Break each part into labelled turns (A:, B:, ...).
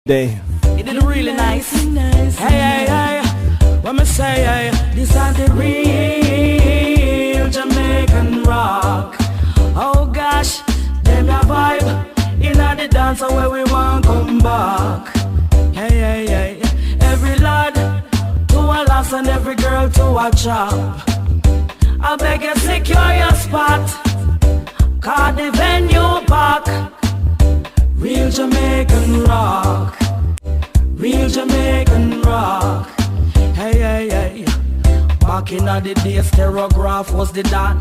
A: Day.
B: It did really nice. Hey, when me say, hey, this is the real Jamaican rock. Oh gosh, them a vibe. Inna the dance where we want come back. Hey, every lad to a lass and every girl to a chop. I beg you secure your spot, cause the venue pack. Real Jamaican rock, real Jamaican rock. Hey, back in the days, stereograph was the dan.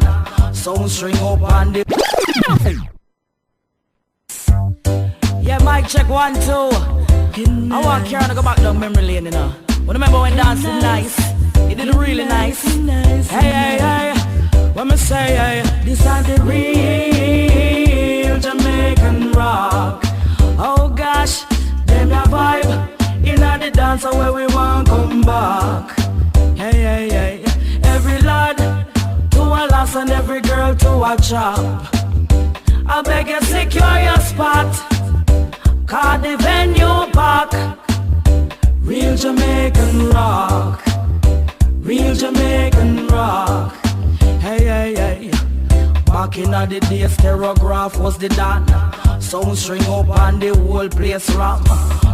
B: Sound string up on the. Yeah, mic check 1, 2. I walk here and I go back down memory lane, you know. When remember when dancing nice, it did really nice. Hey, when me say, hey, this is the real Jamaican rock. Oh gosh, them a vibe. Inna the dance where we want come back. Hey, every lad to a lass and every girl to a chop. I beg you secure your spot, cause the venue pack. Real Jamaican rock, real Jamaican rock. Hey, back in the days, stereograph was the dan. Sound string up and the whole place rock.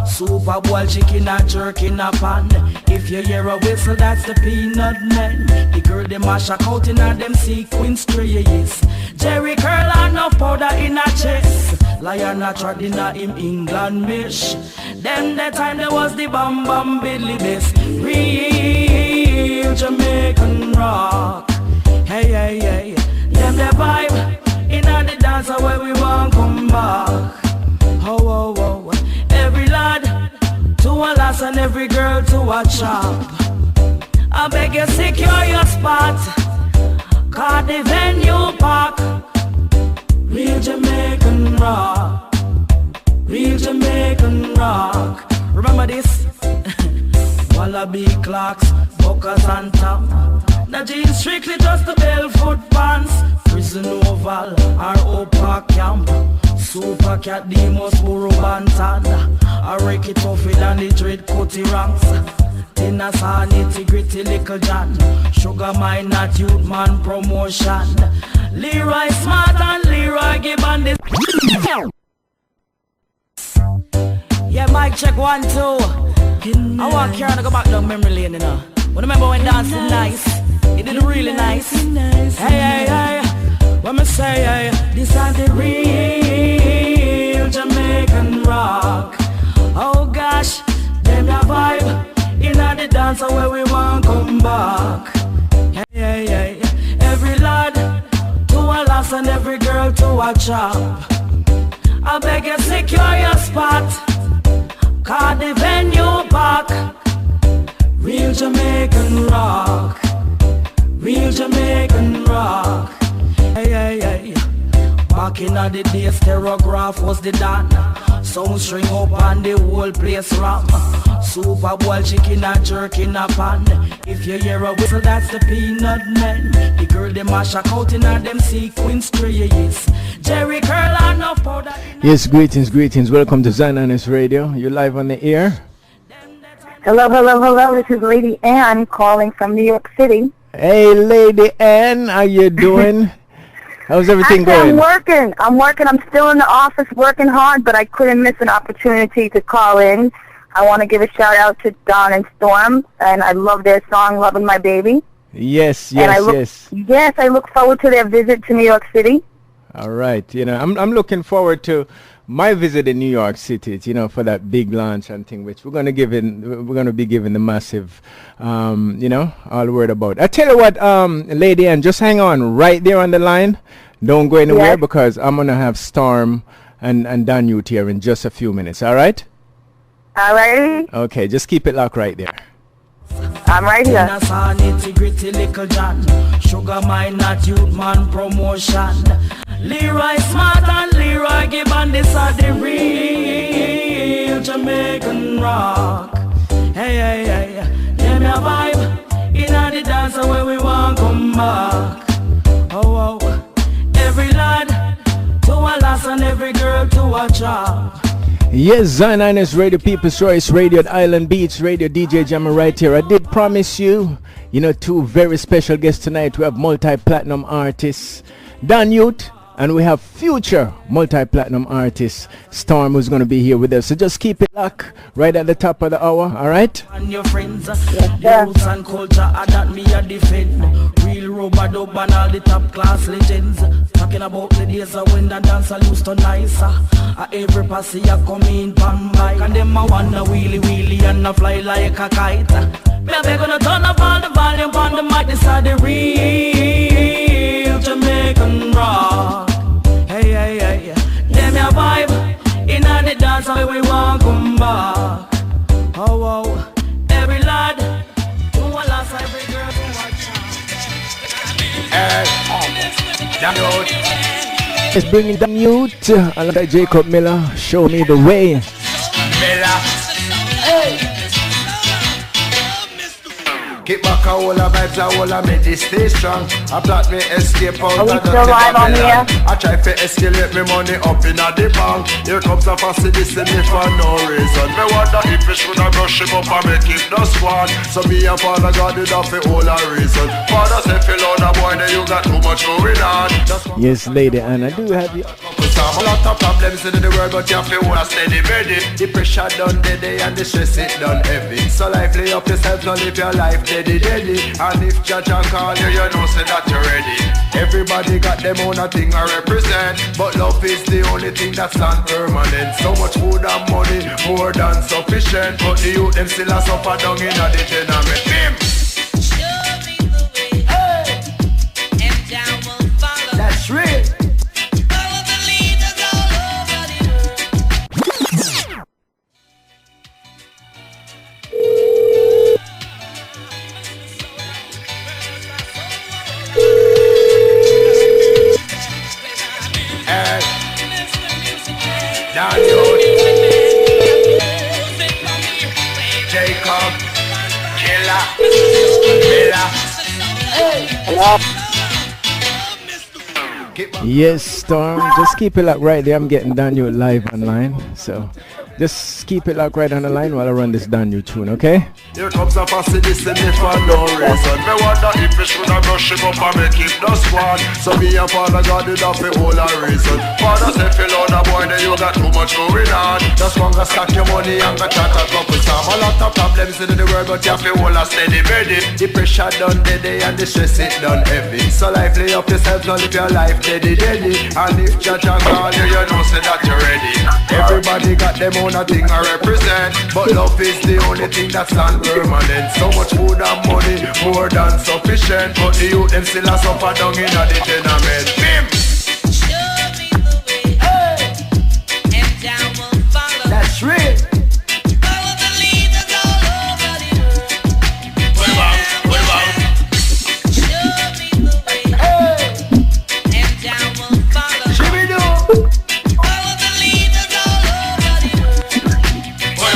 B: Super Bowl chicken a jerk in a pan. If you hear a whistle, that's the peanut men. The girl they mash a coat in a them sequins trees. Jerry curl and no powder in a chest. Lion a trod in a him England mish. Then the time there was the bam bam biddly bass. Real Jamaican rock. Hey, them the vibe. Inna the dance where we want come back. Oh, every lad to a lass and every girl to a chop. I beg you secure your spot, cause the venue pack. Real Jamaican rock, real Jamaican rock. Remember this? Wallaby clocks, buckers and top. The jeans strictly just the barefoot pants. Prison oval or upper camp. Super cat demos buru bantan. A Ricky Tuffy and the dread cutty ranks. Tina San nitty gritty little John. Sugar mine not youth man promotion. Leroy Smart and Leroy Gibbon this. Yeah, mic check 1, 2. I walk here and I go back down memory lane, you know. When remember when dancing nice, it did really nice. Hey, when me say, hey, this is the real Jamaican rock. Oh gosh, them a vibe. Inna the dance where we want come back. Hey, every lad to a lass and every girl to a chop. I beg you secure your spot, cause the venue pack. Real Jamaican rock, real Jamaican rock. Hey, back in the days, stereograph was the dan. Sound string up and the whole place rock. Super Bowl chicken a jerk in a pan. If you hear a whistle, that's the peanut men. The girl they mash a coat in a them sequins trees. Jerry curl and no powder.
A: Yes, greetings. Welcome to Zionist Radio. You're live on the air.
C: Hello. This is Lady Ann calling from New York City.
A: Hey, Lady Ann, how you doing? How's everything going?
C: I'm working. I'm still in the office working hard, but I couldn't miss an opportunity to call in. I want to give a shout out to Don and Storm, and I love their song, Lovin' My Baby.
A: Yes.
C: Yes, I look forward to their visit to New York City.
A: All right. I'm looking forward to my visit in New York City, for that big launch and thing, which we're going to be giving the massive, all the word about. I tell you what, Lady Ann, just hang on right there on the line. Don't go anywhere because I'm going to have Storm and Dan Yute here in just a few minutes. All right?
C: All righty.
A: Okay, just keep it locked right there.
C: I'm right here.
B: Sugar mine not youth man promotion. Leroy Smart and Leroy Gibbon, this are the real Jamaican rock. Hey, them a vibe. Inna the dance where we want come back. Oh, every lad to a lass and every girl to a chop.
A: Yes, Zion Radio, People's Choice Radio at Island Beach Radio, DJ Jammy right here. I did promise you, two very special guests tonight. We have multi-platinum artists, Yute, and we have future multi-platinum artist Storm, who's going to be here with us. So just keep it locked right at the top of the hour, all right?
B: And your friends, the roots and culture, that me a defend. Real rubber dub and all the top class legends. Talking about the days when the dancer used to nice. Every passy a come in pan bike. And them a wanna wheelie wheelie and a fly like a kite. Maybe gonna turn up all the volume on the mic. This are the real Jamaican rock. Hey, hey, hey, them a vibe. In the dance where we want come back. Oh, oh, every lad. Who a last every girl who watch out.
A: Let's bring in Yute. I like Jacob Miller. Show me the way.
D: Miller. Hey. Keep back a whole of vibes, a whole of me this stay strong. I plot me escape out of the Babylon. I try to escalate me money up in a the bank. Here comes a facility me for no reason. Me wonder if we should have brush him up and make him no squad. So me and Father God did have a whole of reason. Father said, fill out a boy, then you got too much going on.
A: Yes, lady, and I do have you.
D: A lot of problems in the world, but you have to hold a steady ready. The pressure done deady and the stress it done heavy. So life lay up yourself, don't live your life deady. And if judge and call you, you know say that you're ready. Everybody got them own a thing I represent, but love is the only thing that's non-permanent. So much food and money, more than sufficient, but the youth them still a suffer down in the tenement. Bim! Show me the way, hey. And down will follow. That's real. Jacob, Killer, Miller.
A: Yes, Storm. Just keep it like right there. I'm getting Daniel live online. So just keep it like right on the line while I run this Daniel tune, okay?
D: Here comes a facility for no reason. Me wonder if we should have brush him up and make him no squad. So me and Father God did have a whole of reason. Father said, fill out a boy, then you got too much going on. Just want to stack your money and go chat a couple time. A lot of problems in the world, but you have to hold a steady ready. The pressure done deady and the stress it done heavy. So life lay up yourself, don't live your life deady. And if judge and call you, you know say that you're ready. Everybody got them own a thing I represent, but love is the only thing that's non-permanent. So much food and money, more than sufficient, but the youth them still a suffer down in the tenement. Bim! Show me the way, hey. And down will follow. That's real. Follow the leaders all over the earth. What about? Show me the way, hey. And down will follow. Shimmy-do. Follow the leaders all over the earth. What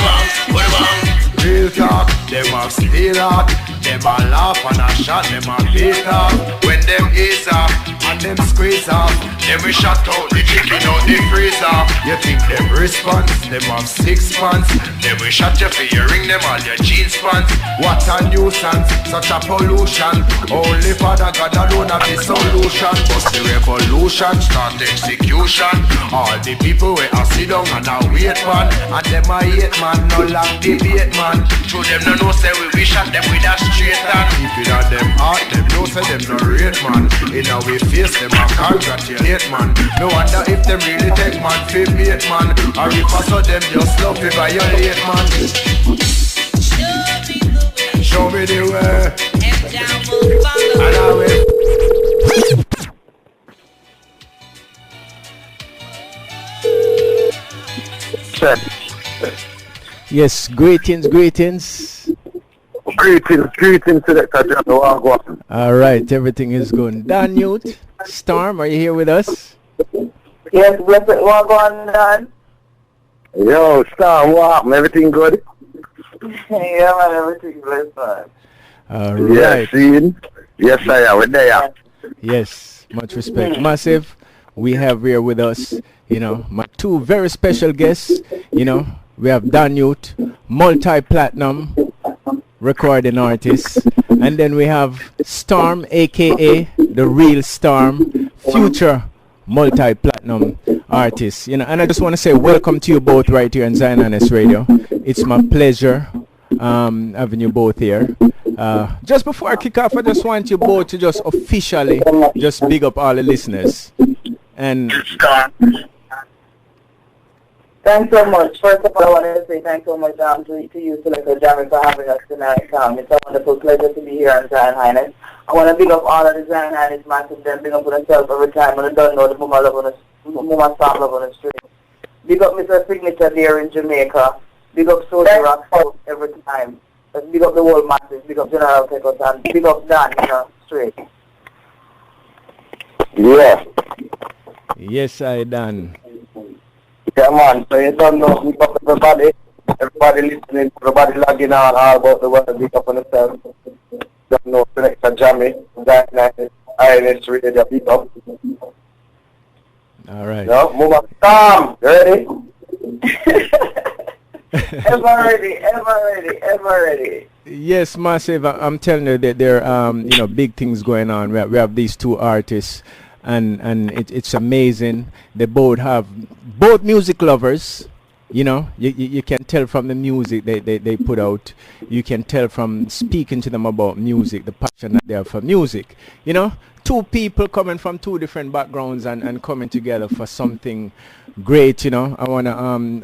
D: about? Real talk, them have steel up. Them a laugh and a shot, them a beat up. When them ease up and them squeeze up, them we shut out the chicken out the freezer. You think them response, them have 6 pants. Them we shut you for your ring, them all your jeans pants. What a nuisance, such a pollution. Only Father God alone have the solution. Bust the revolution, start execution. All the people where I sit down and I wait man, and them a hate man, no long debate man. Through them no know say we shot them with a straight hand. If it are them heart, them know say them no rate man. In a way face them a congratulate man. No wonder if them really take man for bait man, or if I saw them just love to violate man. Show me the way, and down will follow. And I will.
A: Yes, greetings.
E: Greetings, Selector Jammy.
A: All right, everything is good. Yute, Storm, are you here with us?
C: Yes, bless it. What going on?
E: Yo, Storm, what happened? Everything good?
C: Yeah, man, everything blessed, man.
A: All right.
E: Yes, I am. We're there.
A: Yes, much respect. Massive, we have here with us, you know, my two very special guests. You know, we have Dan Yute, multi-platinum recording artist, and then we have Storm, aka the real Storm, future multi-platinum artist. You know, and I just want to say welcome to you both right here on Zionist Radio. It's my pleasure having you both here. Just before I kick off, I just want you both to just officially just big up all the listeners. And
C: thanks so much. First of all, I want to say thanks so much to you, Selector Jammy, for having us tonight. It's a wonderful pleasure to be here on Zion Highness. I want to big up all of the Zion Highness massive, then big up for myself every time when I don't know the Mama Love on the Mama Song Love on the street. Big up Mr. Signature there in Jamaica. Big up Solgie Rokcstone every time. Big up the whole masses. Big up General Pecos and big up Dan, you know, straight.
E: Yeah.
A: yes, I done.
E: Yeah, man. So you don't know, big up everybody listening, everybody logging on all about the world, big up on themselves. Don't know, Selector Jammy, INS Radio, big up.
A: All right.
E: No, move up. Tom, you ready?
C: ever ready.
A: Yes, massive. I'm telling you that there are you know, big things going on. We have these two artists, and it's amazing. They both have both music lovers. You know, you can tell from the music they put out. You can tell from speaking to them about music, the passion that they have for music. You know, two people coming from two different backgrounds and coming together for something great. You know, I want to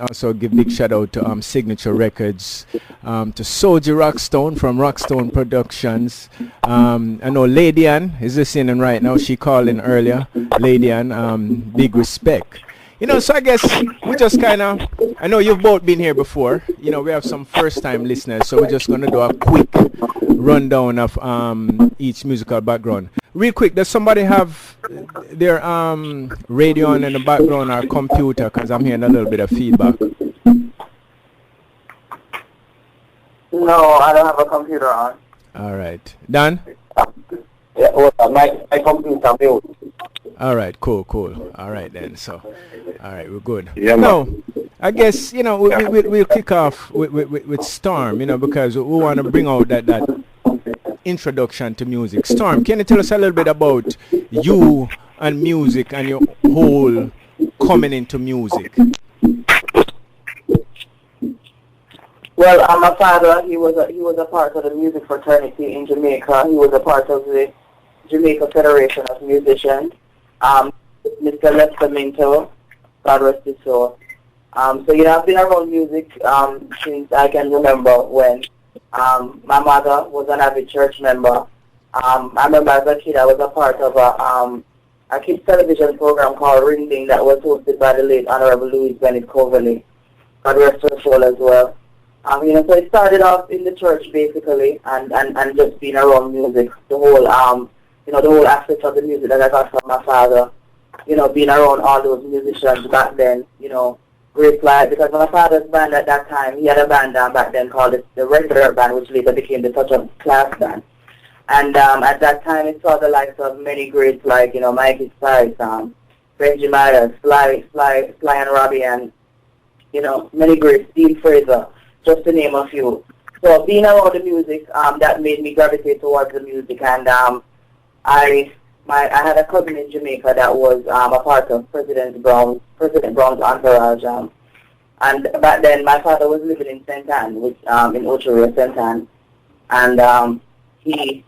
A: also give big shout out to Signature Records, to Solgie Rokcstone from Rokcstone Productions. I know Lady Ann is listening right now. She called in earlier. Lady Ann, big respect. You know, so I guess we just kind of, I know you've both been here before. You know, we have some first-time listeners, so we're just going to do a quick rundown of each musical background. Real quick, does somebody have their radio on in the background or computer? Because I'm hearing a little bit of feedback.
C: No, I don't have a computer on.
A: All right. Dan?
E: Yeah, my computer mute.
A: All right, cool. All right then, so, all right, we're good.
E: Yeah,
A: no, I guess, you know, we'll kick off with Storm, you know, because we want to bring out that introduction to music. Storm, can you tell us a little bit about you and music and your whole coming into music?
C: Well, my father, he was a part of the music fraternity in Jamaica. He was a part of the Jamaica Federation of Musicians. Mr. Lester Minto, God rest his soul. So, you know, I've been around music since I can remember when my mother was an avid church member. I remember as a kid I was a part of a kids television program called Ring Ding that was hosted by the late Honorable Louis Bennett Coverley. God rest her soul as well. You know, so it started off in the church basically and just being around music, the whole you know, the whole aspect of the music that I got from my father, you know, being around all those musicians back then, you know, great life, because my father's band at that time, he had a band back then called the Regular Band, which later became the Touch of Class Band. And at that time, it saw the likes of many greats like, you know, Mikey Spice, Benji Myers, Sly and Robbie, and, you know, many greats, Steve Fraser, just to name a few. So being around the music, that made me gravitate towards the music, and I had a cousin in Jamaica that was a part of President Brown's entourage, and back then my father was living in St. Ann, which in Ocho, St. Ann, and he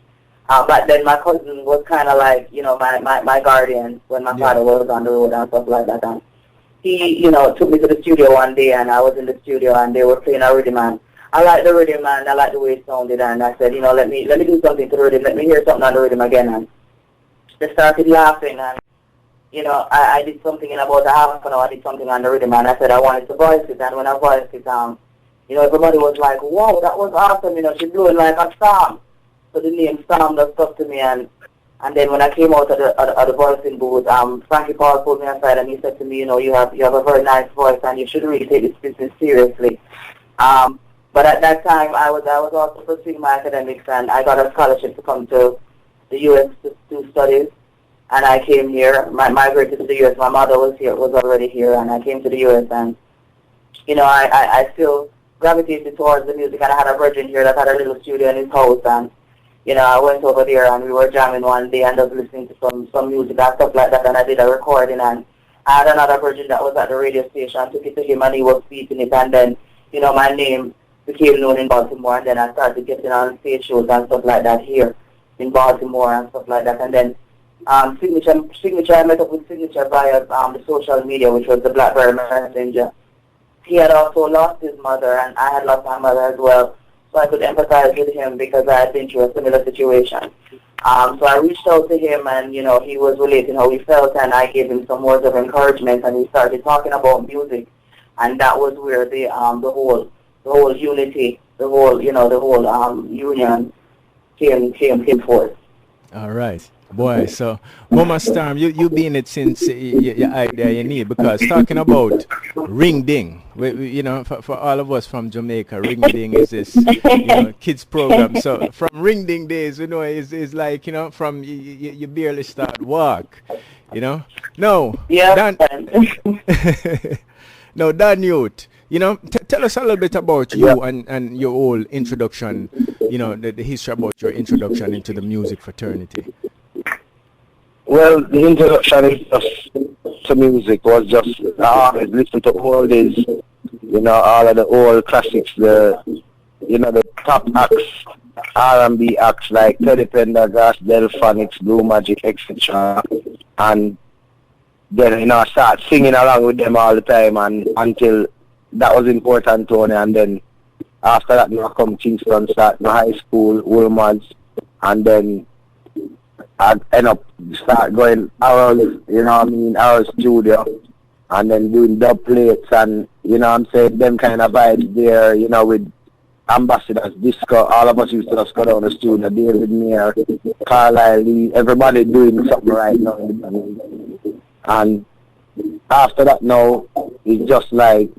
C: back then my cousin was kind of like, you know, my guardian when my father was on the road and stuff like that. And he, you know, took me to the studio one day, and I was in the studio and they were playing a rhythm, man. I like the rhythm, man. I like the way it sounded, and I said, you know, let me do something to the rhythm. Let me hear something on the rhythm again. And they started laughing, and, you know, I did something in about a half an hour. I did something on the rhythm, and I said I wanted to voice it. And when I voiced it, you know, everybody was like, wow, that was awesome. You know, she blew it like a storm. So the name Storm just stuck to me, and then when I came out of the voicing booth, Frankie Paul pulled me aside and he said to me, you know, you have a very nice voice, and you should really take this business seriously. But at that time, I was also pursuing my academics, and I got a scholarship to come to the U.S. to do studies. and I came here. Migrated to the U.S. My mother was already here, and I came to the U.S. and I still gravitated towards the music. And I had a virgin here that had a little studio in his house, and I went over there and we were jamming one day and just listening to some music and stuff like that. And I did a recording, and I had another virgin that was at the radio station. I took it to him and he was speaking it, and then my name became known in Baltimore, and then I started getting on stage shows and stuff like that here in Baltimore and stuff like that. And then Signature, I met up with Signature via the social media, which was the BlackBerry Messenger. He had also lost his mother, and I had lost my mother as well, so I could empathize with him because I had been through a similar situation. So I reached out to him, and he was relating how he felt, and I gave him some words of encouragement, and we started talking about music, and that was where the whole unity, the whole union came forth.
A: All right. Boy, so Mama Storm, you been it since your idea you need, because talking about ring ding, for all of us from Jamaica, ring ding is this kids program. So from ring ding days, is like from you barely start walk, No,
C: yeah.
A: No, Dan Yute, tell us a little bit about you and your whole introduction, the history about your introduction into the music fraternity.
E: Well, the introduction to music was just I always listened to all these, all of the old classics, the top acts, R&B acts like Teddy Pendergrass, Delphonics, Blue Magic, etc. And then I start singing along with them all the time, and until that was important to me. And then after that, I come Kingston, start my high school, Woolmans, and then I end up start going our studio, and then doing dub plates and, them kind of vibes there, with Ambassadors, Disco. All of us used to just go down the studio, David Mayer, Carlisle Lee, everybody doing something right now. And after that now, it's just like,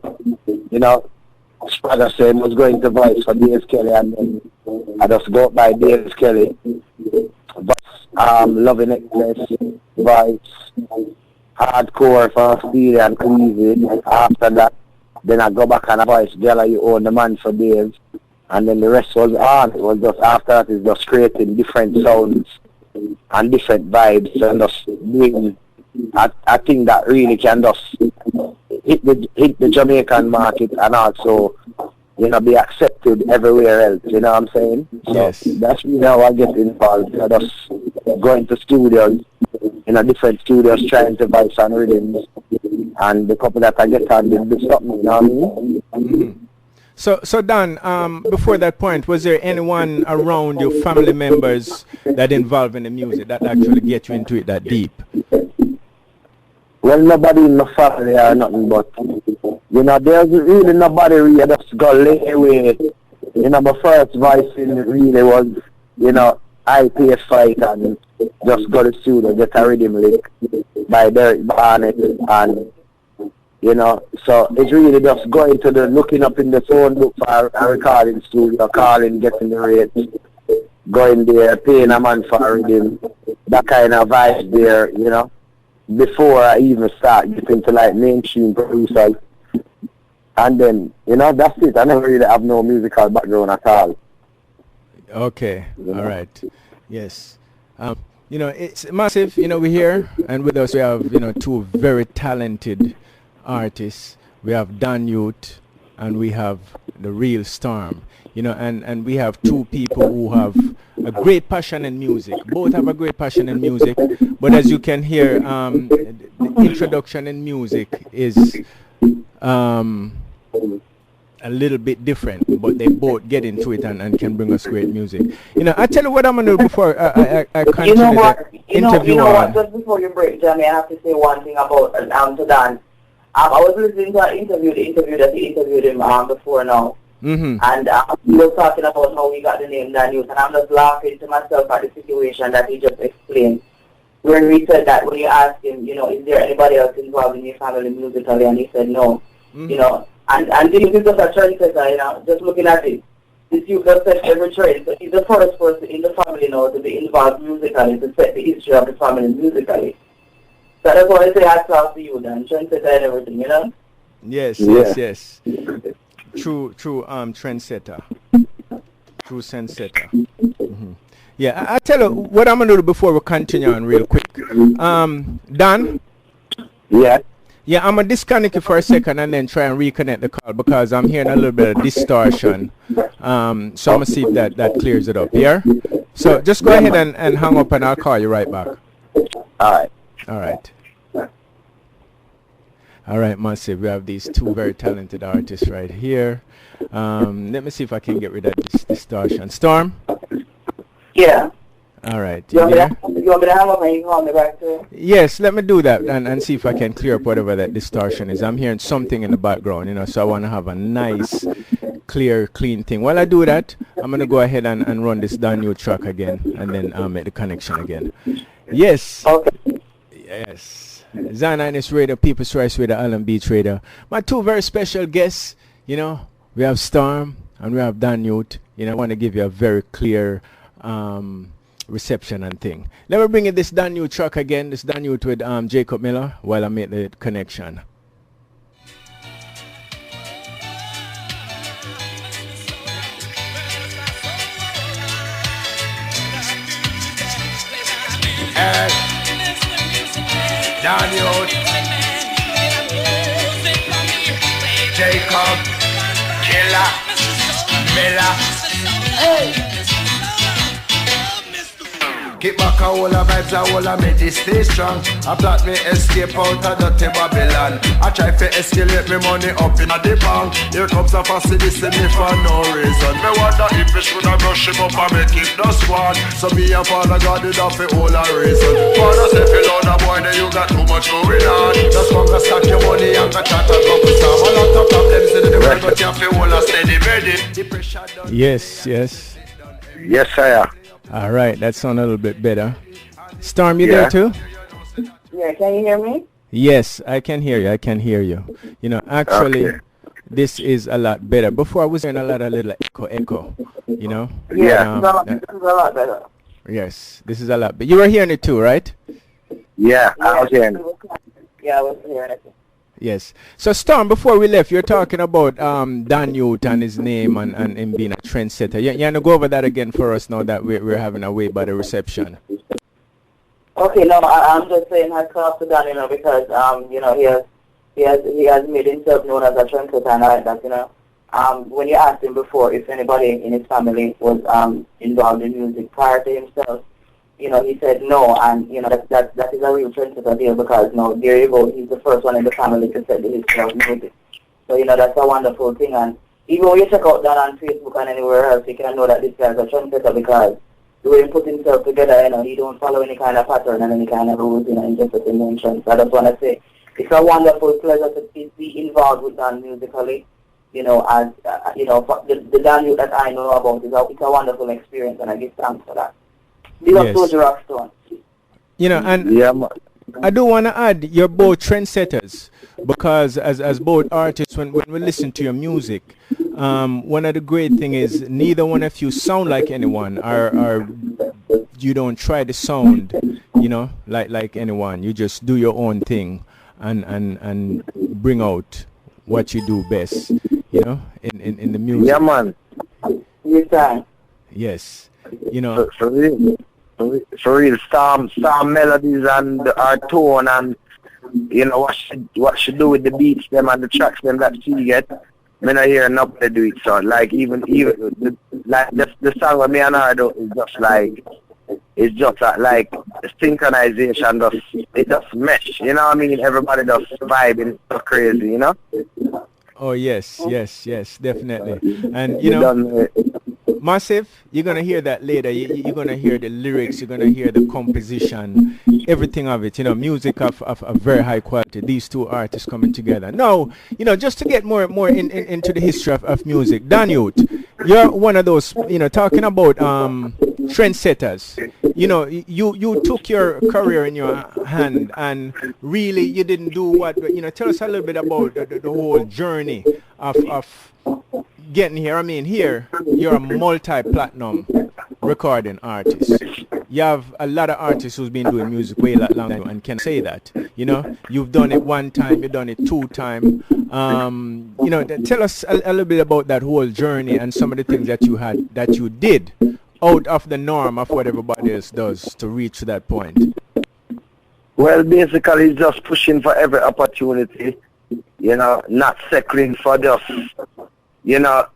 E: Spragger said was going to voice for Dave Kelly, and then I just go by Dave Kelly. Loving Necklace, Vibes, Hardcore for Steely and Cleavage. After that, then I go back and I voice Gala You Own the Man for Dave. And then the rest was on. It was just after that, it's just creating different sounds and different vibes and just doing I think that really can just hit the Jamaican market and also be accepted everywhere else, you know what I'm saying? So
A: yes.
E: That's really how I get involved. Just going to studios, different studios, trying to buy some rhythms, and the couple that I get on did something, you know what I mean?
A: Mm-hmm. So Dan, before that point, was there anyone around your family members that involved in the music that actually get you into it that deep?
E: Well, nobody in my family or nothing, but there's really nobody really just got lay away. My first voicing really was, I play fight and just go to the studio, get a rhythm lick by Derek Barnett, and so it's really just going to looking up in the phone book for a recording studio, calling, getting the rates, going there, paying a man for a rhythm, that kind of vibe there, before I even start getting to like mainstream producers. And then, that's it. I never really have no musical background at all.
A: Okay, all right. Yes. It's massive, we're here, and with us we have, two very talented artists. We have Dan Yute and we have the RAEL Storm, and we have two people who have a great passion in music. Both have a great passion in music, but as you can hear, the introduction in music is a little bit different, but they both get into it and can bring us great music. I tell you what I'm going to do before I continue the interview.
C: Just before you break, Jammy, I have to say one thing about to Dan. I was listening to the interview that he interviewed him before now.
A: Mm-hmm.
C: And he was talking about how he got the name Dan Yute, and I'm just laughing to myself at the situation that he just explained. Where he said that when you asked him, is there anybody else involved in your family musically, and he said no.
A: Mm-hmm.
C: And this is just a trendsetter, just looking at it. this youth does set every trend. So he's the first person in the family now to be involved musically, to set the history of the family musically. So that's why I say hats off to you, Dan. Trendsetter and everything, you know?
A: Yes,
E: Yeah.
A: yes. True trendsetter. True trendsetter. Yeah, I tell you what I'm gonna do before we continue on real quick. Dan?
E: Yeah.
A: Yeah, I'm gonna disconnect you for a second and then try and reconnect the call because I'm hearing a little bit of distortion. So I'm gonna see if that clears it up. Yeah? So just go ahead and hang up and I'll call you right back.
E: Alright.
A: All right. All right, Massive. We have these two very talented artists right here. Let me see if I can get rid of this distortion. Storm?
C: Yeah.
A: All right.
C: You want,
A: Yeah.
C: you want me to hang up and you can call me back too?
A: Yes, let me do that and see if I can clear up whatever that distortion is. I'm hearing something in the background, so I want to have a nice, clear, clean thing. While I do that, I'm going to go ahead and run this down new track again and then make the connection again. Yes.
C: Okay.
A: Yes. Zionist Radio, People's Rights Radio, Allen Beach Radio. My two very special guests, we have Storm and we have Dan Yute. I want to give you a very clear reception and thing. Let me bring in this Dan Yute track again. This Dan Yute with Jacob Miller while I make the connection.
D: Dan Yute, Jacob, Killer, Miller. Keep back a whole of vibes, a whole of me, this stay strong. I plot me escape out of dirty Babylon. I try to escalate me money up in the bank. Here comes a facility me for no reason. Me wonder if I should have brush him up and make him the squad. So me and Father God did have a whole of reason. Father say, fill out the boy, then you got too much going on. Just come and stack your money and go chat a couple time. A lot of problems in the world, but you have to hold a steady ready.
A: Yes, yes.
E: Yes, sir.
A: All right, that sounds a little bit better. Storm, you there too?
C: Yeah, can you hear me?
A: Yes, I can hear you. I can hear you. Actually,
E: Okay.
A: this is a lot better. Before I was hearing a lot of little echo.
E: Yeah.
C: This is a lot better.
A: Yes, this is a lot. But you were hearing it too, right?
E: Yeah, I was hearing.
C: Yeah, I was hearing it.
A: Yes. So Storm, before we left, you're talking about Dan Yute and his name and him being a trendsetter. You want to go over that again for us now that we're having a way better reception?
C: Okay, no, I'm just saying hats off to Dan, because he has made himself known as a trendsetter and all that, when you asked him before if anybody in his family was involved in music prior to himself, he said no, and that is a real trendsetter deal because there you go, he's the first one in the family to set the history of music. So that's a wonderful thing, and even when you check out Dan on Facebook and anywhere else, you can know that this guy is a trendsetter because the way he put himself together, he don't follow any kind of pattern and any kind of rules, and just a invention. So I just want to say it's a wonderful pleasure to be involved with Dan musically. As the Dan Yute that I know about it's a wonderful experience, and I give thanks for that. Big up Solgie Rokcstone.
A: And
E: Yeah, man.
A: I do want to add, you're both trendsetters because as both artists, when we listen to your music, one of the great thing is neither one of you sound like anyone, or you don't try to sound, like anyone. You just do your own thing and bring out what you do best, in the music.
E: Yeah, man.
C: Yes, sir.
A: Yes.
E: For real, Storm melodies and our tone and what she do with the beats them and the tracks them that she get. Me not hear nobody do it, so like even the song with me and her do is just like synchronization, it just mesh, everybody just vibing so crazy,
A: Oh yes, definitely. And Massive, you're gonna hear that later. You're gonna hear the lyrics, you're gonna hear the composition, everything of it. Music of very high quality. These two artists coming together. Now, just to get more into the history of music. Dan Yute, you're one of those. Talking about trendsetters. You took your career in your hand, and really you didn't do what. Tell us a little bit about the whole journey of getting here, I mean, here, you're a multi-platinum recording artist. You have a lot of artists who's been doing music way a lot longer and can say that. You know, you've done it one time, you've done it two times. You know, tell us a little bit about that whole journey and some of the things that you did out of the norm of what everybody else does to reach to that point.
E: Well, basically, it's just pushing for every opportunity, you know, not settling for just, you know,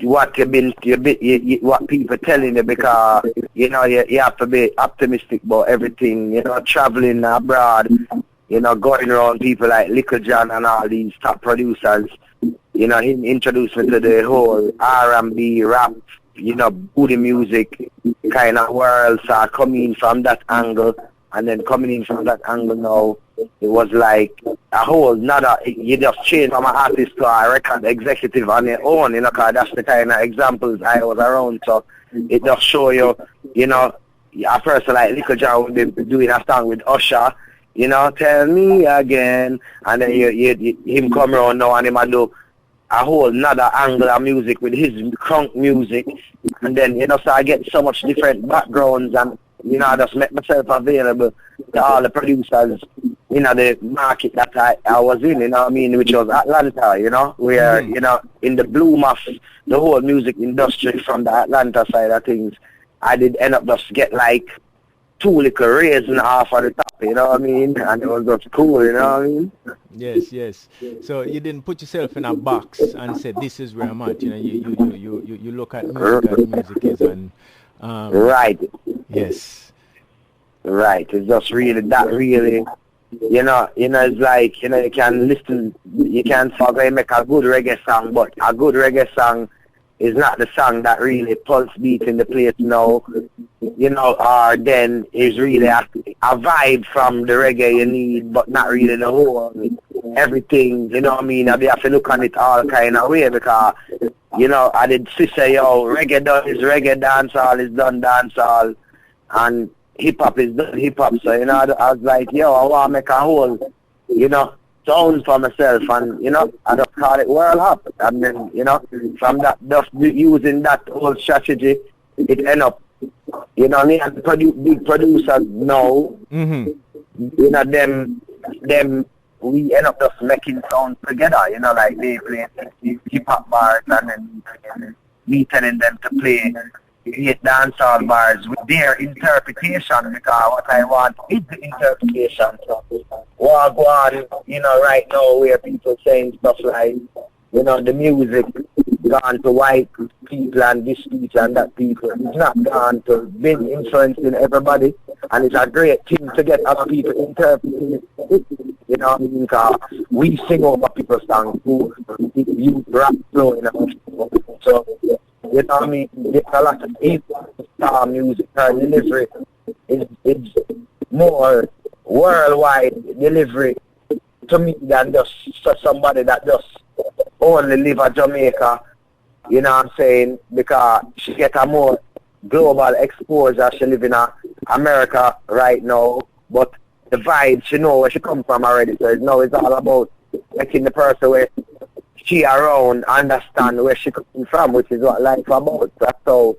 E: what what people telling you, because, you know, you have to be optimistic about everything, you know, traveling abroad, you know, going around people like Little John and all these top producers, you know, he introduced me to the whole R&B, rap, you know, booty music kind of world, so I come in from that angle. And then coming in from that angle now, it was like a whole nother, you just change from an artist to a record executive on your own, you know, because that's the kind of examples I was around. So it just show you, you know, a person like Little John would be doing a song with Usher, you know, tell me again. And then him come around now and him and do a whole nother angle of music with his crunk music. And then, you know, so I get so much different backgrounds, and you know, I just make myself available to all the producers, you know, the market that I was in, you know what I mean, which was Atlanta, you know, where, you know, in the bloom of the whole music industry from the Atlanta side of things, I did end up just get like 2 little raisins off of the top, you know what I mean, and it was just cool, you know what I mean.
A: Yes, yes. So you didn't put yourself in a box and say, this is where I'm at, you know, you look at music as music is, and
E: right.
A: Yes.
E: Right. It's just really that really, you know, it's like, you know, you can listen, you can make a good reggae song, but a good reggae song is not the song that really pulse beat in the place now, you know, or then is really a vibe from the reggae you need, but not really the whole everything, you know what I mean? I have to look on it all kind of way, because, you know, I did say, yo, reggae done is reggae, dancehall is done dancehall, and hip-hop is done hip-hop. So, you know, I was like, yo, I want to make a whole, you know, sound for myself, and, you know, I just call it World Hop. And then, you know, from that, just using that whole strategy, it end up, you know, me and big producers now, you know, them, we end up just making sounds together, you know, like they play hip-hop bars, and then me telling them to play dancehall bars with their interpretation, because what I want is the interpretation. So, walk on, you know, right now where people saying stuff like, you know, the music gone to white people and this people and that people. It's not gone to been influencing everybody, and it's a great thing to get other people interpreting it. You know what I mean? Because we sing over people's songs who use rap flow, you know. So, you know what I mean? There's a lot of star music, her delivery is more worldwide delivery to me than just somebody that just only live in Jamaica, you know what I'm saying? Because she get a more global exposure. She live in America right now, but the vibe, she know where she come from already. So now it's all about making the person where she around understand where she coming from, which is what life about. That's how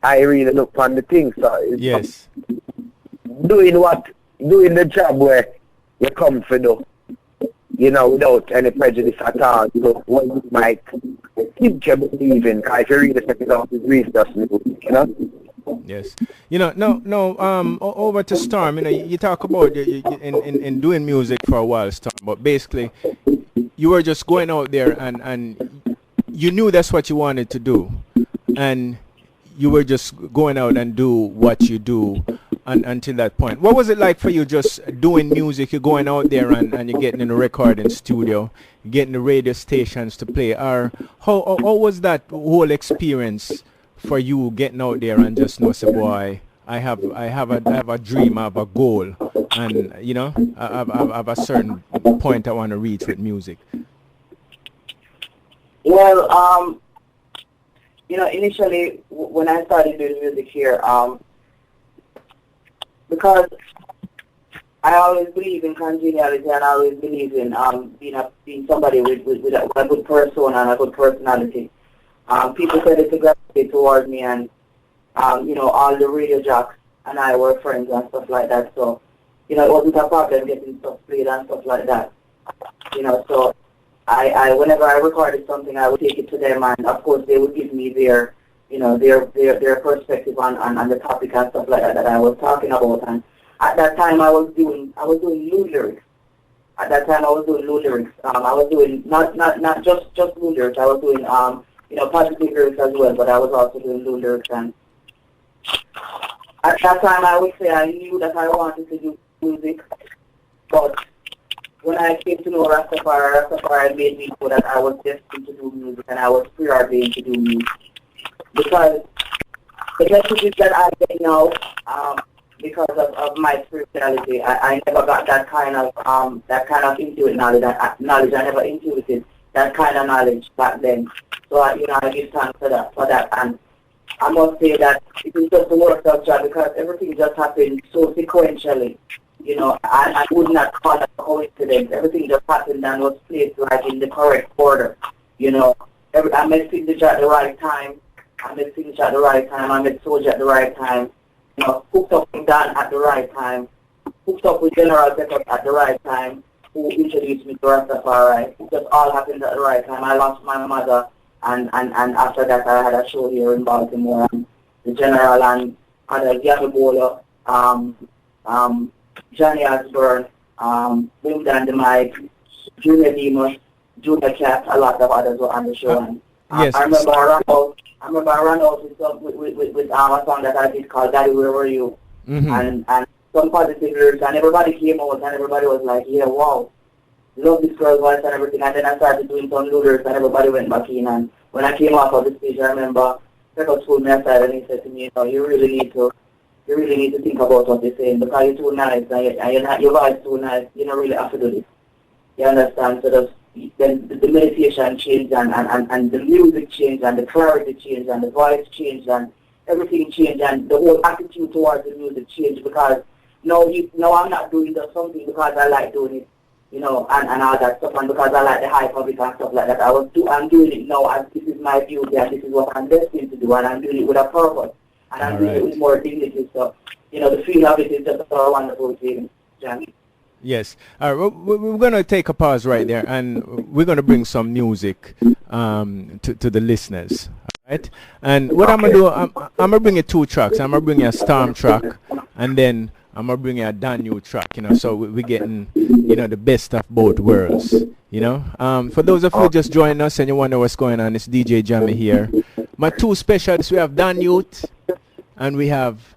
E: I really look on the thing. So it's
A: yes,
E: doing the job where you come for do, you know, without any prejudice at all. So what you might keep you believing, because if you really check it out, it's really just music, you know.
A: Yes. You know, no, over to Storm, you know, you talk about in doing music for a while, Storm, but basically you were just going out there and you knew that's what you wanted to do, and you were just going out and do what you do until that point. What was it like for you just doing music? You're going out there and you're getting in a recording studio, getting the radio stations to play. Or how was that whole experience for you getting out there and just know, say, boy, I have a dream, I have a goal, and you know, I have a certain point I want to reach with music?
C: Well, you know, initially when I started doing music here, because I always believe in congeniality, and I always believe in being somebody with a good persona and a good personality. People tended to gravitate toward me, and all the radio jocks and I were friends and stuff like that. So, it wasn't a problem getting stuff played and stuff like that. So I whenever I recorded something, I would take it to them, and of course they would give me their perspective on the topic and stuff like that I was talking about. And at that time, I was doing new lyrics. At that time, I was doing new lyrics. I was doing not just new lyrics. I was doing positive lyrics as well, but I was also doing new lyrics. And at that time, I would say I knew that I wanted to do music, but when I came to know Rastafari made me know that I was destined to do music, and I was preordained to do music. Because the messages that I get now, because of my spirituality, I never got that kind of intuitive knowledge. I never intuited that kind of knowledge back then. So I give thanks for that. And I must say that it is just the work of God, because everything just happened so sequentially. I would not call it a coincidence. Everything just happened and was placed like in the correct order. I met signature at the right time. I met signature at the right time. I met Soldier at the right time. Hooked up with Dan at the right time. Hooked up with General Pickup at the right time, who introduced me to Rastafari. It just all happened at the right time. I lost my mother, and after that I had a show here in Baltimore. And the General and others, Yami Bowler, Johnny Osborne, Boom Dan the Mike, Junior Demus, Junior Cat, a lot of others were on the show. And
A: Yes.
C: I remember I ran out with a song that I did called Daddy, Where Were You? And some positive lyrics, and everybody came out, and everybody was like, yeah, wow, love this girl's voice and everything. And then I started doing some new lyrics, and everybody went back in. And when I came off of the stage, I remember Pekka pulled me aside, and he said to me, you really need to think about what you're saying, because you're too nice, and your voice is too nice. You don't really have to do this. You understand? So then the meditation changed, and the music changed, and the clarity changed, and the voice changed, and everything changed, and the whole attitude towards the music changed, because now I'm not doing just something because I like doing it, and all that stuff, and because I like the high public and stuff like that. I'm doing it now as this is my beauty, and this is what I'm destined to do, and I'm doing it with a purpose, and I'm doing it with more dignity. So, the feel of it is just a wonderful feeling, Jammy.
A: Yes. All right. We're going to take a pause right there, and we're going to bring some music to the listeners. All right. And what I'm going to do, I'm going to bring you two tracks. I'm going to bring you a Storm track, and then I'm going to bring you a Daniel track, So we're getting, the best of both worlds, For those of you just joining us and you wonder what's going on, it's DJ Jammy here. My two specials, we have Daniel and we have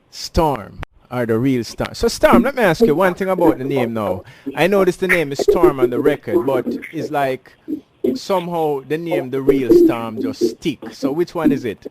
A: Storm. Are the real Storm. So Storm, let me ask you one thing about the name now. I noticed the name is Storm on the record, but it's like somehow the name The Real Storm just stick. So which one is it?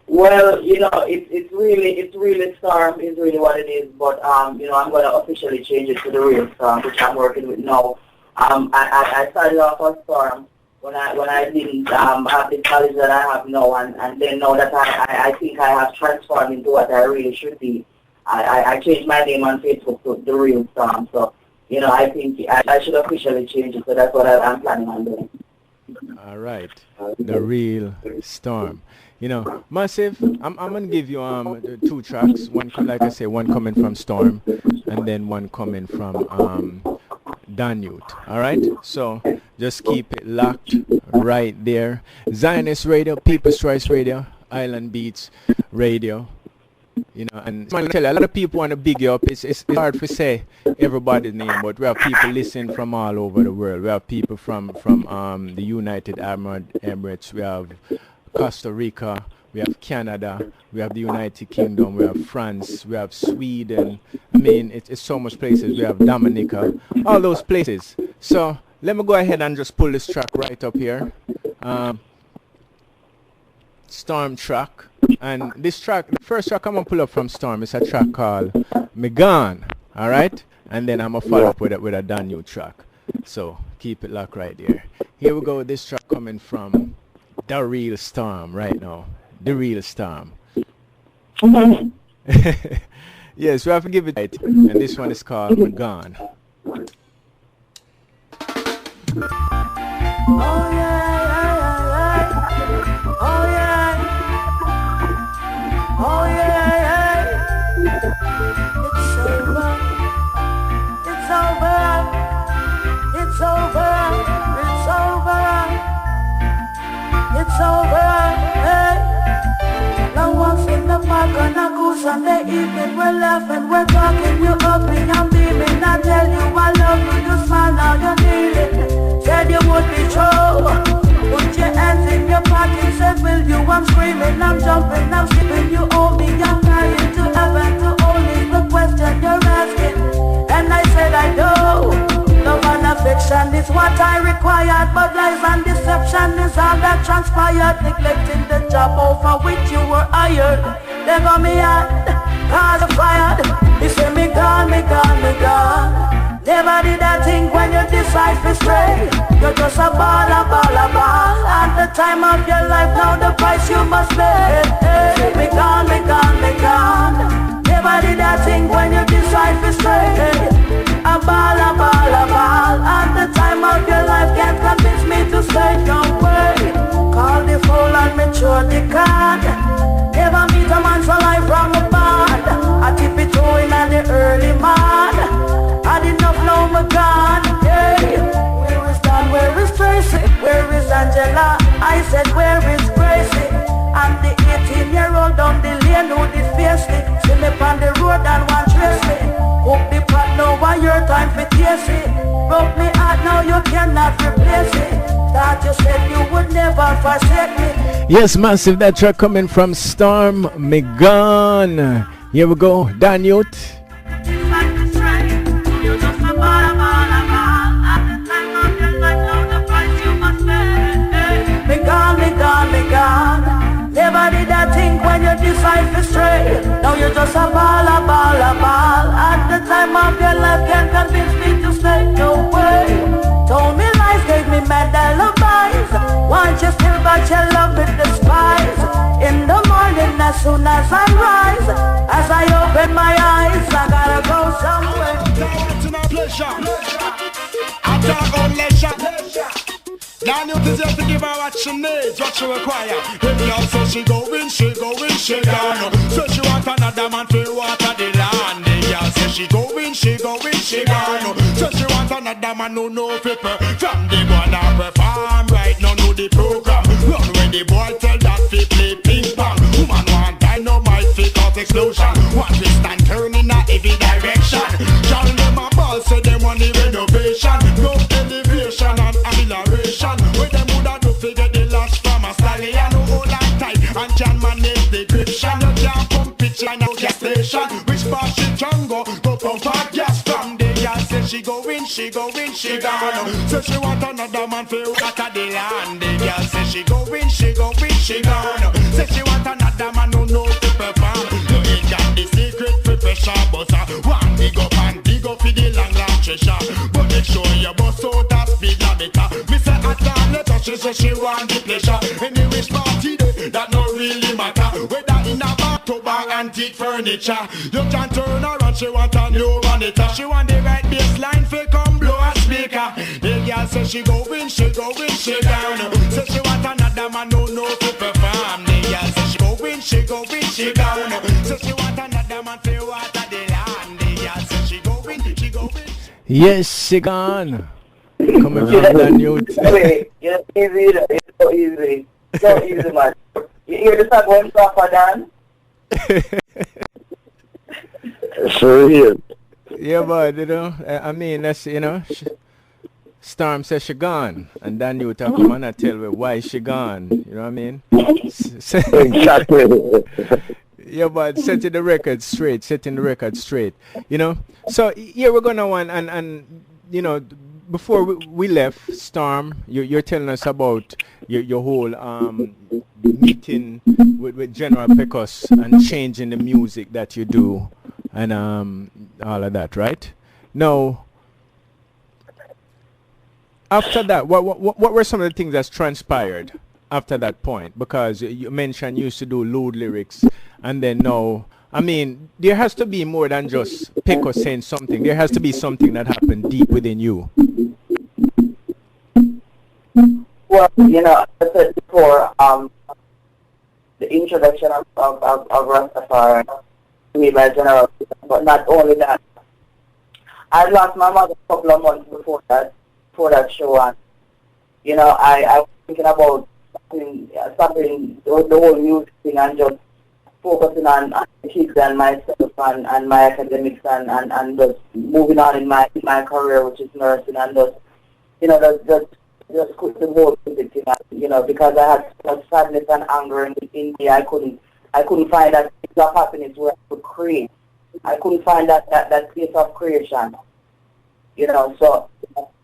C: Well, it's really Storm is really what it is, but I'm going to officially change it to The Real Storm, which I'm working with now. I started off as Storm when I didn't have the knowledge that I have now, and then now that I think I have transformed into what I really should be, I changed my name on Facebook to The Real Storm. So, I think I should officially change it, so that's what I'm planning on doing.
A: All right. The Real Storm. Massive, I'm going to give you two tracks. One, like I say, one coming from Storm, and then one coming from Daniel. All right? So just keep it locked right there. Zionist Radio, People's Choice Radio, Island Beats Radio. And I tell you, a lot of people want to big you up. It's hard to say everybody's name, but we have people listening from all over the world. We have people from the United Arab Emirates. We have Costa Rica, we have Canada, we have the United Kingdom, we have France, we have Sweden. I mean, it's so much places. We have Dominica, all those places. So let me go ahead and just pull this track right up here. Storm track. And this track, the first track I'm going to pull up from Storm is a track called Megan. All right? And then I'm going to follow up with a Daniel track. So keep it locked right there. Here we go. This track coming from The Real Storm right now. The Real Storm. Yes, we have to give it right. And this one is called Gone.
B: Oh yeah, oh yeah, oh yeah, it's over, it's over, it's over, it's over, it's over, hey. Now walks in the park on a cool Sunday evening, we're laughing, we're talking, you ugly, I'm beaming, I tell you I love you, you smile, now you're feeling. Said you would be true. Put your hands in your pocket. Said will you? I'm screaming, I'm jumping, I'm skipping. You owe me, I'm crying to heaven. To only the question you're asking. And I said I do. Love and affection is what I required, but lies and deception is all that transpired. Neglecting the job over which you were hired. They got me out, cause I'm fired. They say me gone, me gone, me gone. Never did I think when you decide to stray. You're just a ball, a ball, a ball. At the time of your life, now the price you must pay. Hey, me gone, me gone, me gone. Never did I think when you decide to stray. A ball, a ball, a ball. At the time of your life, can't convince me to stay. No way. Call the fool and mature the card. Never meet a man so life from a band. I keep it going at the early man. I did not know my God, yeah. Where is Don, where is Tracy, where is Angela? I said where is Gracie? And the 18-year-old on the lane who did face me. See me on the road and one trace me. Hook the pot, now why your time for tasty. Broke me out, now you cannot replace it. Thought you said you would never forsake me.
A: Yes, massive, that track coming from Storm, Me Gone. Here we go, Dan Yute.
B: Me gone. Never did I think when you decide to stray. Now you're just a ball, a ball, a ball. At the time of your life can't convince me to stay. No way. Told me lies, gave me mad alibis. Want you still but your love with the spies. In the morning as soon as I rise, as I open my eyes, I gotta go somewhere.
D: I talk on leisure. Now you deserve to give her what she needs, what she require. If girl says she going, she gone. So she want another man to water the land. The girl says she going, she gone. So she want another man who know flipper. From the one I perform right now know the program. Run when the boy tell that fi play ping pong. Woman want dynamite fi cause explosion. Want to stand turn in a every direction. Tell them a ball say them want the renovation. No elevation and acceleration. Where them woulda do figure the last from a stallion who hold on tight and can manage the gription. You can't pump it in a gas station. Which part she can go pump her gas from the girl say she going, gone. So she want another man for water the land. The girl say she going, gone. Say she want another man who know to perform. You ain't got the secret for pressure, but one dig up and dig up for the long treasure. But make sure you bust out a speed limiter. Me say she say she want the pleasure. Any which party day, that no really matter. Whether in a bathtub or antique furniture. You can turn around, she want a new monitor. She want the right baseline for come blow a speaker. The girl say she going, gone. Say she want another man who know to perform. The girl say she going, gone. Say she want another man to water the land. The girl say she going.
A: Yes, she gone. Coming from Dan Yute.
C: Wait, it's easy, it's so easy. So easy, man. You hear the song going for Dan?
E: Sure here.
A: Yeah, but I mean, that's, Storm says she gone, and Dan Yute come and tell me why she gone. You know what I mean?
E: Exactly.
A: Yeah, but setting the record straight. So here we're gonna want and before we left, Storm, you're telling us about your whole meeting with General Pecos and changing the music that you do and all of that, right? Now, after that, what were some of the things that's transpired after that point? Because you mentioned you used to do lewd lyrics, and then now I mean, there has to be more than just Peko saying something. There has to be something that happened deep within you.
C: Well, you know, as I said before, the introduction of Rastafari to me by General, but not only that. I lost my mother a couple of months before that show, and you know, I was thinking about stopping the whole music thing and just focusing on the kids and myself and my academics and just moving on in my career, which is nursing, and just, you know, just quit the whole music thing, you know, because I had so much sadness and anger in me. I couldn't find that place of happiness where I could create. I couldn't find that place of creation, you know. So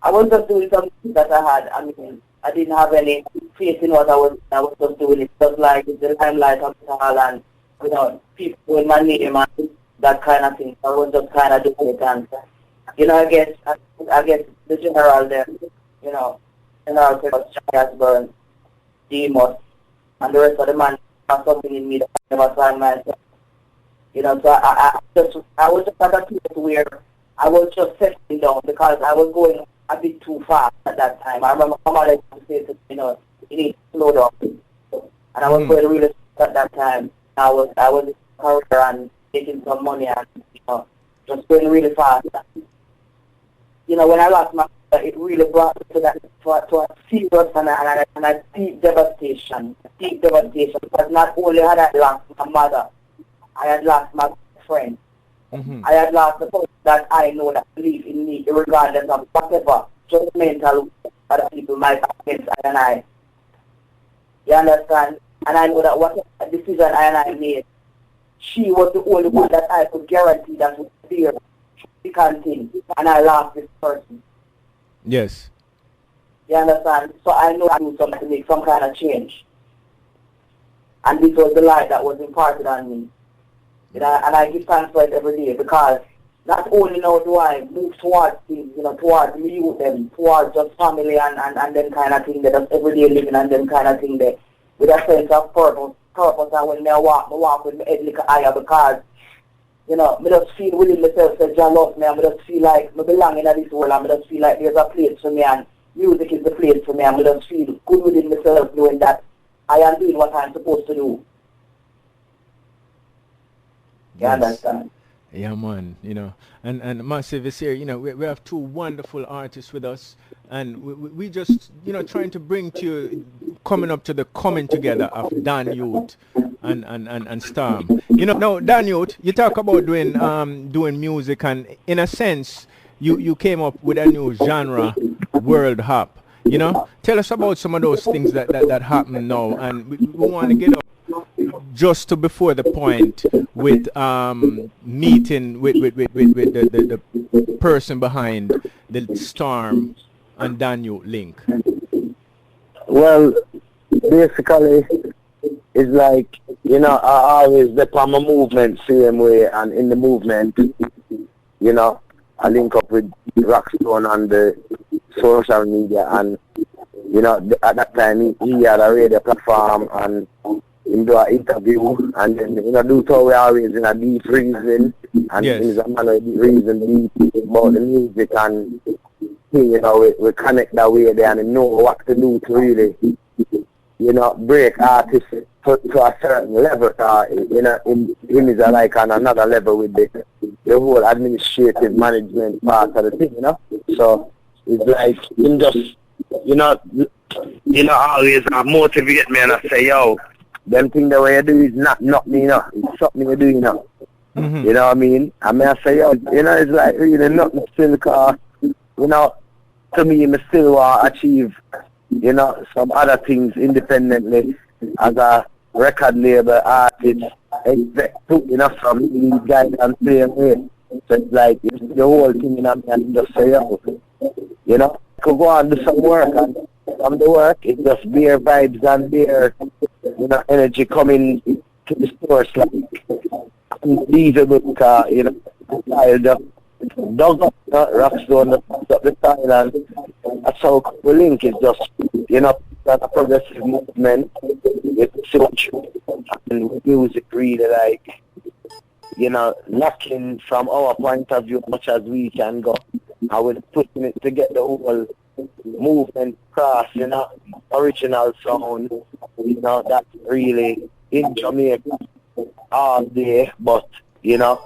C: I was just doing something that I had. I mean, I didn't have any faith in what I was just doing. It was like the limelight of it all, and, you know, people in my name and that kind of thing. I was just kind of doing it, and, you know, I guess the general there, you know, General Osborne, Demos, and the rest of the man have something in me that I never find myself. You know, so I was just at a place where I was just settling down because I was going a bit too fast at that time. I remember my mother used to say to me, you know, you need to slow down. And I was going really fast at that time. I was in career and making some money and, you know, just going really fast. You know, when I lost my mother, it really brought me to a serious and a deep devastation. Because not only had I lost my mother, I had lost my friend. Mm-hmm. I had lost the person that I know that believe in me, regardless of whatever judgmental other people might have against I and I. You understand? And I know that whatever decision I and I made, she was the only one that I could guarantee that would be there to continue. And I lost this person.
A: Yes.
C: You understand? So I know I do something to make some kind of change. And this was the light that was imparted on me. You know, and I give thanks for it every day, because not only now do I move towards things, you know, towards me with them, towards just family and them kind of thing, that just everyday living and them kind of thing there, with a sense of purpose, and when I walk with my head like higher, because, you know, I just feel within myself that God loves me, and I just feel like I belong in this world, and I just feel like there's a place for me, and music is the place for me, and I just feel good within myself knowing that I am doing what I'm supposed to do. You understand?
A: Yeah, man, you know, and Massive is here, you know, we have two wonderful artists with us, and we just, you know, trying to bring to you, coming up to the coming together of Dan Yute and Storm. You know, now, Dan Yute, you talk about doing music, and in a sense, you came up with a new genre, world hop. You know, tell us about some of those things that happen now, and we want to get up just to before the point with meeting with the person behind the Storm and Daniel link.
E: Well, basically, it's like, you know, I always depend on my movement same way, and in the movement, you know, I link up with Rokcstone on the social media, and, you know, at that time he had a radio platform, and he do an interview, and then, you know, do so we always in a deep reason, and
A: yes.
E: He's a man of reason deep about the music, and you know, we connect that way there, and know what to do to really, you know, break artists to a certain level. You know, him is like on another level with the whole administrative management part of the thing, you know. So it's like him just, you know, always motivate me, and I say, yo, them thing the way you do is not me, you know. It's something you do, you know. Mm-hmm. You know what I mean? I mean, I say, yo, you know, it's like really nothing still, because, you know, to me, I still want to achieve, you know, some other things independently as a record label artist, expect, you know, from these guys and same way. So it's like, it's the whole thing, you know, and just say, yo, you know, I could go and do some work, and from the work, it's just bare vibes and bare, you know, energy coming to the source, like, unbelievable, because, you know, I'll just dug up Rokcstone, up the style, and that's how we link. Is just, you know, that a progressive movement with so much and music really like you know, lacking from our point of view much as we can go. I was pushing it to get the whole movement across, you know, original sound, you know, that's really in Jamaica all day, but, you know,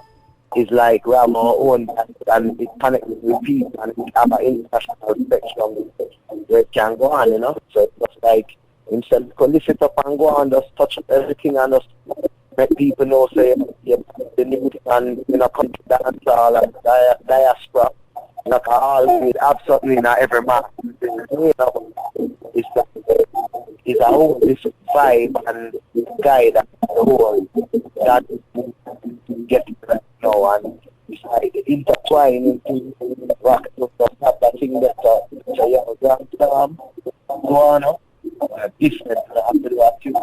E: it's like we have our own and it connects with people and it have an international spectrum where it can go on, you know. So it's just like, instead of lift it up and go on, just touch up everything and just make people know, say, yeah, the new and, you know, country dance all and diaspora. Like always, absolutely not every man. You know, it's a whole different vibe and guide and the whole that get right now, and it's like intertwined into rock just have that thing that so go on different after that too.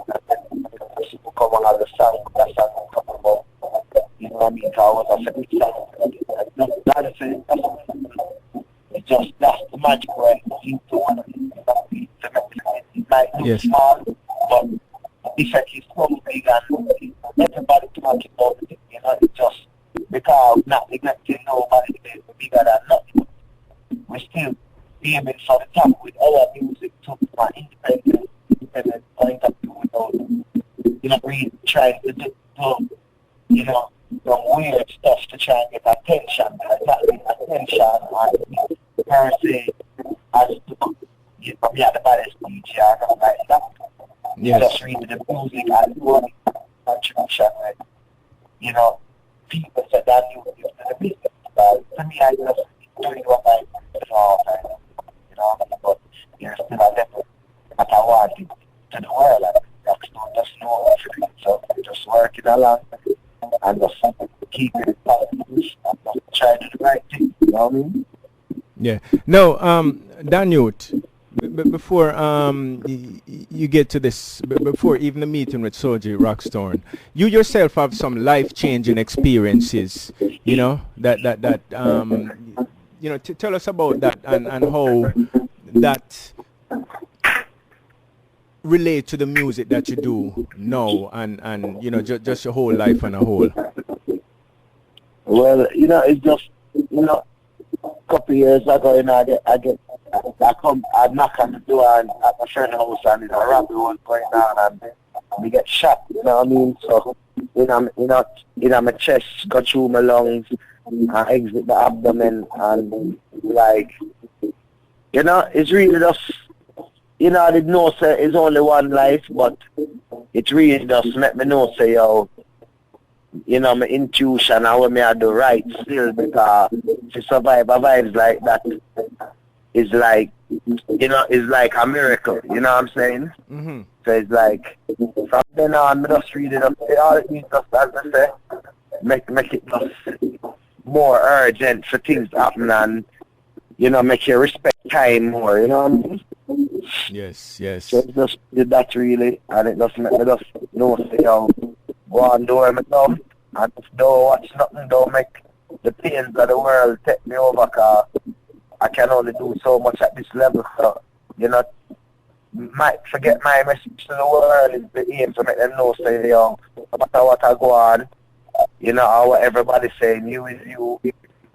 E: People come on all the song, that song come about, you know what I mean? Cause I was a big song. That's it. It's just that's the magic where it seems to want to make it might look small, but the effect is so big and everybody talking about it, you know, it's just because not neglecting nobody is bigger than nothing. We're still aiming for the top with our music to an independent point of view without, you know, really trying to do, you know, some weird stuff to try and get attention. Not really attention and per se as to, you know, be at the baddest DJ or something like that.
A: Yes.
E: Just reading the music and doing contribution, like, you know, people said that music is the business. But to me, I just doing what I do all the time, you know, but there's still a level that I want to the world, and Rokcstone doesn't know what to do, so I'm just working along and just keep it positive and just try to do the right thing, you know what I mean?
A: Yeah. No, Yute, before you get to this, before even the meeting with Solgie Rokcstone, you yourself have some life-changing experiences, you know, that you know, tell us about that and how that relate to the music that you do now and you know, just your whole life on a whole.
E: Well, you know, it's just, you know, a couple of years ago, you know, I knock on the door and at my friend's house and there's a robbery was going on and we get shot, you know what I mean? So, you know, my chest go through my lungs and exit the abdomen and like, you know, it's really just, you know, I didn't know, say, it's only one life, but it really just make me know, say, yo, you know, my intuition and what me I do right still, because to survive a vibes like that is like, you know, it's like a miracle, you know what I'm saying?
A: Mm-hmm.
E: So it's like, from then on, I just read it up, all it means just, as I say, make it just more urgent for things to happen and, you know, make you respect time more, you know what I mean?
A: Yes, yes.
E: So it just did that really, and it just make me just know, say, yo, go on, do what I'm doing, and just don't watch nothing, don't make the pains of the world take me over, because I can only do so much at this level, so, you know, might forget my message to the world is the aim to make them know, say, yo, no matter what I go on, you know, or what everybody's saying, you is you,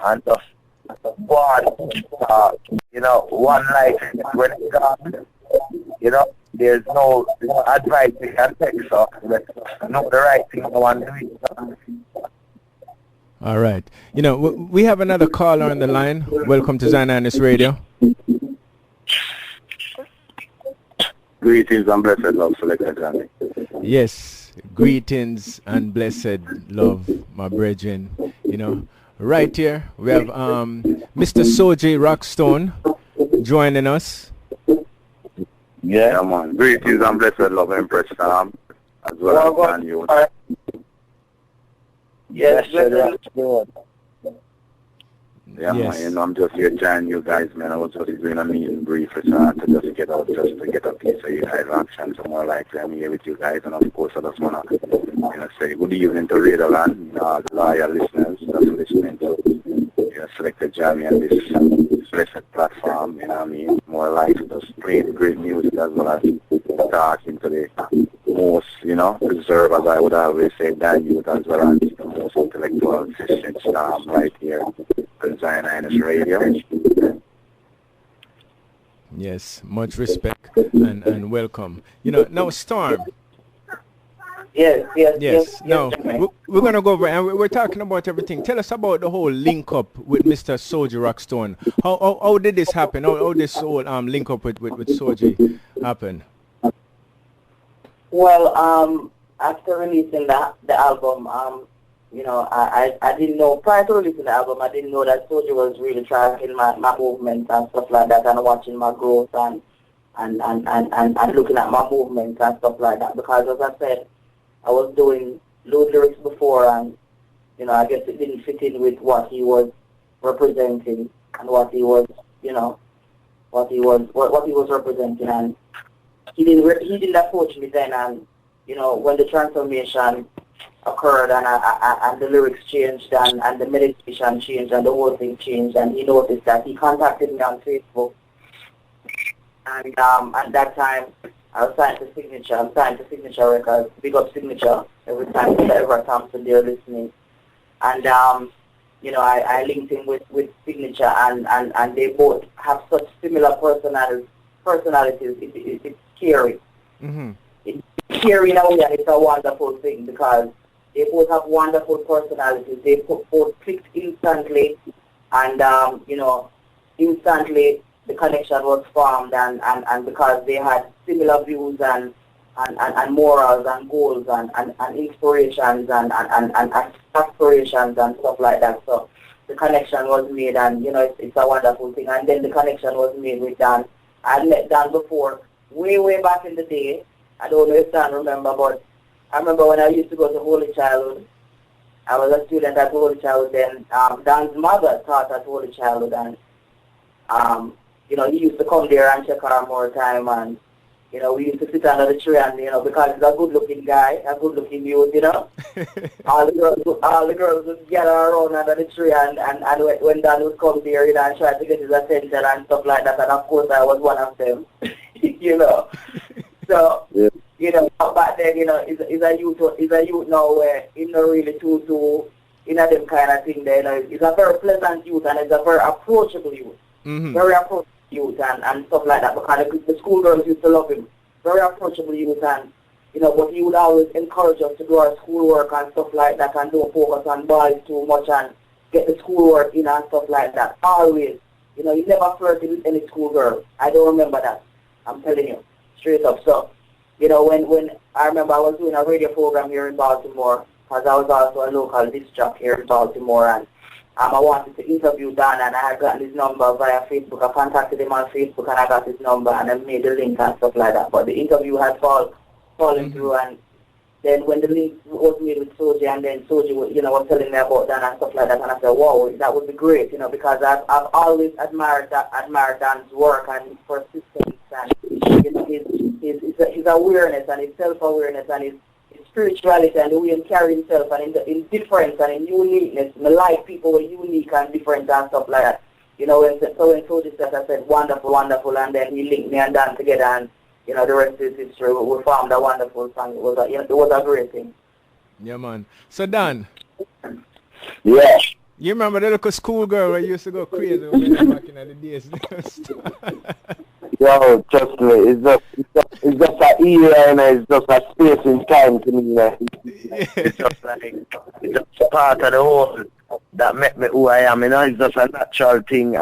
E: and just go on, you know, one life when it's gone, you know, there's no advice we can take, so let's know the right thing I want to do.
A: All right. You know, we have another caller on the line. Welcome to Zionis Radio.
F: Greetings and blessed love, Selector Jammy.
A: Yes, greetings and blessed love, my brethren. You know, right here we have Mr. Solgie Rokcstone joining us.
F: Yeah, man. Greetings and blessed love, Empress as well as you.
E: Yes, that's good.
F: Yeah,
A: yes.
F: man, you know, I'm just here joining you guys, man. I was just doing a meeting brief to just get out, just to get a piece of you guys' action, so more likely I'm here with you guys, and of course I just want to, you know, say good evening to Radio Land, you know, the loyal listeners that's listening to, you know, Selector Jammy and this blessed platform, you know what I mean, more likely just playing great music as well as talking to the most, you know, preserve, as I would always say, Yute as well as most intellectual session right here on Zionist Radio.
A: Yes, much respect and welcome. You know, now Storm.
C: Yes.
A: Now, we're going to go over and we're talking about everything. Tell us about the whole link up with Mr. Solgie Rokcstone. How did this happen? How this whole link up with Solgie happen?
C: Well, after releasing the album, you know, I didn't know, prior to releasing the album, I didn't know that Solgie was really tracking my movements and stuff like that, and watching my growth and looking at my movements and stuff like that. Because as I said, I was doing load lyrics before, and you know, I guess it didn't fit in with what he was representing and what he was, you know, what he was representing, and he didn't approach me then. And you know, when the transformation occurred and the lyrics changed and the meditation changed and the whole thing changed, and he noticed that, he contacted me on Facebook, and at that time I was signed to Signature. I'm signed to Signature Records. Big up Signature every time that ever comes to their listening. And you know, I linked in with Signature, and they both have such similar personalities. It's scary.
A: Mm-hmm.
C: It's scary in a way, and it's a wonderful thing because they both have wonderful personalities. They both clicked instantly, and you know, instantly the connection was formed, and because they had similar views and morals and goals and inspirations and aspirations and stuff like that. So the connection was made, and you know, it's a wonderful thing. And then the connection was made with Dan. I had met Dan before, way back in the day. I don't know if Dan remember, but I remember when I used to go to Holy Childhood. I was a student at Holy Childhood then. Dan's mother taught at Holy Childhood, and you know, he used to come there and check her more time, and you know, we used to sit under the tree, and you know, because he's a good-looking guy, a good-looking youth, you know, all the girls would gather around under the tree, and when Dan would come there, you know, and try to get his attention and stuff like that, and of course I was one of them, you know. So, yeah. You know, back then, you know, he's a youth now where he's not really too you know, them kind of thing there. You know, he's a very pleasant youth, and he's a very approachable youth.
A: Mm-hmm.
C: Very approachable youth and stuff like that, because the schoolgirls used to love him. Very approachable youth, and you know, but he would always encourage us to do our schoolwork and stuff like that, and don't focus on boys too much and get the schoolwork in and stuff like that. Always. You know, he never flirted with any schoolgirl. I don't remember that. I'm telling you, straight up. So, you know, when I remember I was doing a radio program here in Baltimore, because I was also a local disc jockey here in Baltimore, and I wanted to interview Dan, and I had gotten his number via Facebook. I contacted him on Facebook, and I got his number, and I made the link and stuff like that. But the interview had fallen through, and then when the link was made with Solgie, and then Solgie, you know, was telling me about Dan and stuff like that, and I said, wow, that would be great, you know, because I've always admired Dan's work and his persistence and his awareness and his self-awareness and his spirituality and the way he carries himself and in difference and in uniqueness. I like people who are unique and different and stuff like that. You know, when Solgie said, I said, wonderful, and then he linked me and Dan together, and you know, the rest is history. We formed a wonderful song. It was a great thing.
A: Yeah, man. So, Dan.
E: Yeah.
A: You remember the little schoolgirl where you used to go crazy over there back in the days?
E: Yo, trust me, it's just an era and it's just a space in time to me. It's just like, it's just part of the whole that make me who I am, you know, it's just a natural thing.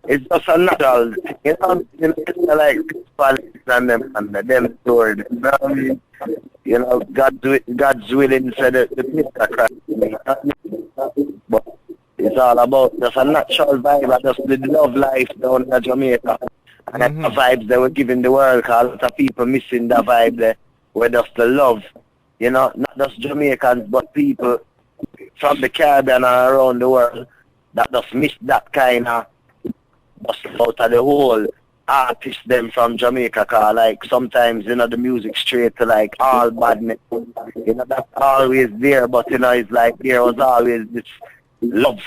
E: It's just a natural thing, you know, it's like politics and them stories, you know what I mean? You know, God's willing said that the Mr. Christ, you know? But it's all about just a natural vibe and just the love life down in Jamaica. And that's the vibes they were giving the world, because a lot of people missing the vibe there, where just the love, you know, not just Jamaicans, but people from the Caribbean and around the world that just miss that kind of, just out of the whole artists them from Jamaica, cause like sometimes, you know, the music straight to like all badness, you know, that's always there, but you know, it's like there was always this love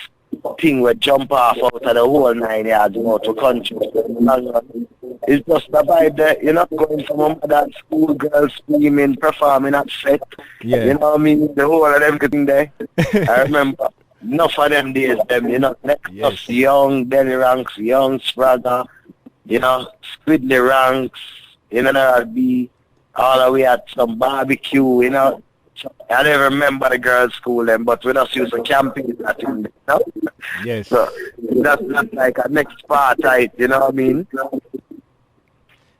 E: thing would jump off out of the whole 9 yards, you know, to country. It's just the vibe that, you know, going from a mother school, girls screaming, performing at set.
A: Yeah.
E: You know what I mean? The whole of everything there. I remember enough of them days, them, you know, next us young Belly Ranks, young Spragger, you know, Squidly Ranks, you know, there'd be all the way at some barbecue, you know. I never remember the girls' school then, but we just used to camping that thing, you know?
A: Yes.
E: So that's like a next part, right? You know what I mean?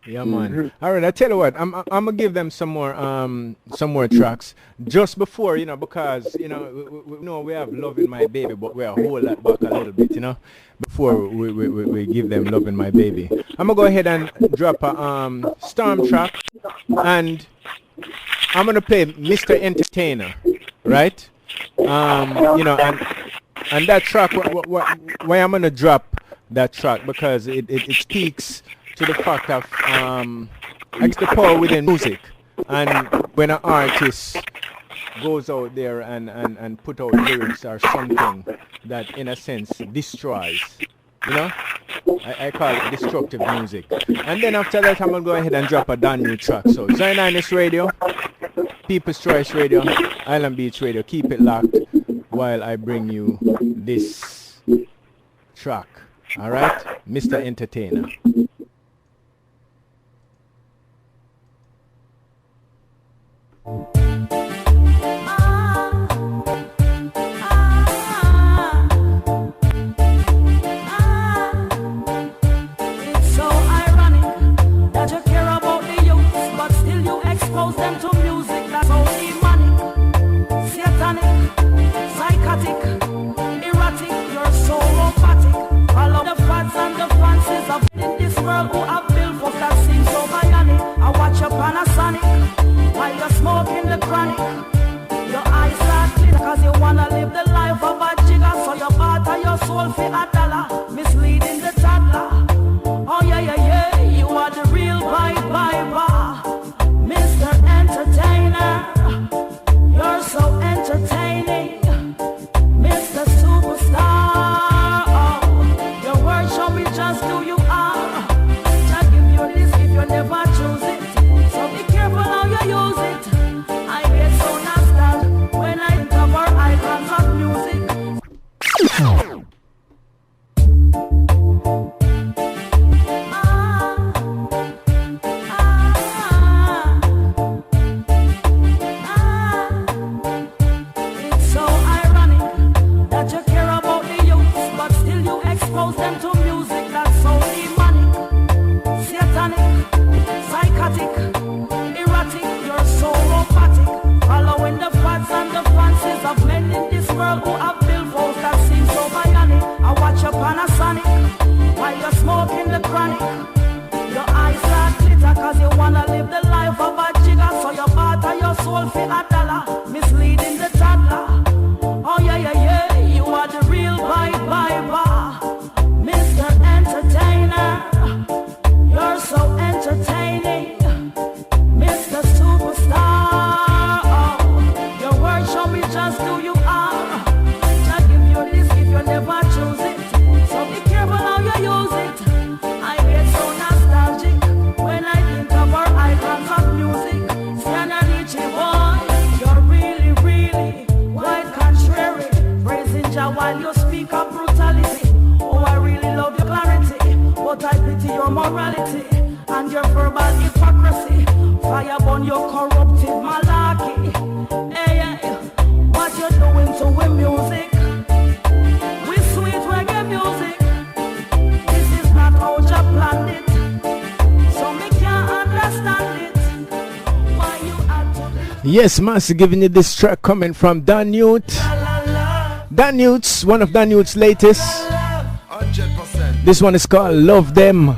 A: Yeah, man. All right, I tell you what, I'm gonna give them some more tracks just before, you know, because you know we know we have Loving My Baby, but we're a whole lot back a little bit, you know, before we give them Loving My Baby. I'm gonna go ahead and drop a Storm track, and I'm gonna play Mr. Entertainer, right? You know, and that track, why I'm gonna drop that track, because it speaks to the fact of it's the power within music, and when an artist goes out there and put out lyrics or something that in a sense destroys, you know, I call it destructive music. And then after that I'm gonna go ahead and drop a brand new track. So Zionist Radio, People's Choice Radio, Island Beach Radio, keep it locked while I bring you this track. Alright, Mr. Entertainer.
B: Them to music that's so demonic, satanic, psychotic, erratic, you're so robotic. Follow the fads and the fancies of in this world who have built for that seems so bionic. I watch your Panasonic while you're smoking the chronic. Your eyes are clear cause you wanna live the life of a jigger, so you barter your soul for $1, misleading the toddler. Oh yeah, yeah, yeah, you are the real bye. Mr. Entertainer, you're so entertaining, Mr. Superstar. Oh, your words show me just who you are. I'll give you this if you never choose it, so be careful how you use it. I get so nostalgic when I think of our icons of music. Expose them to music that's so demonic, satanic, psychotic, erratic, you're so robotic. Following the fads and the fancies of men in this world who have built foes that seem so bionic. I watch your Panasonic while you're smoking the chronic. Your eyes are glitter cause you wanna live the life of a jigger, so you barter your soul for $1, misleading the toddler. Oh yeah, yeah, yeah, you are the real bye. Mr. Entertainer, you're so entertaining, Mr. Superstar. Oh, your words show me just who you are. I'll give you this if you never choose it, so be careful how you use it. I get so nostalgic when I think of our icons of music. Siananichi boy, you're really, really quite contrary, praising Jah while you speak of brutality. Oh, I really love your clarity, but I pity your morality and your verbal hypocrisy. Fire burn your corrupted malarkey. Hey, hey, what you doing to we music? We sweet reggae music. This is not how you planned it, so me can't understand it. Why you had to live?
A: Yes, Master, giving you this track coming from Dan Yute. Dan Yute's one of Dan Yute's latest.
D: 100%.
A: This one is called Love Them.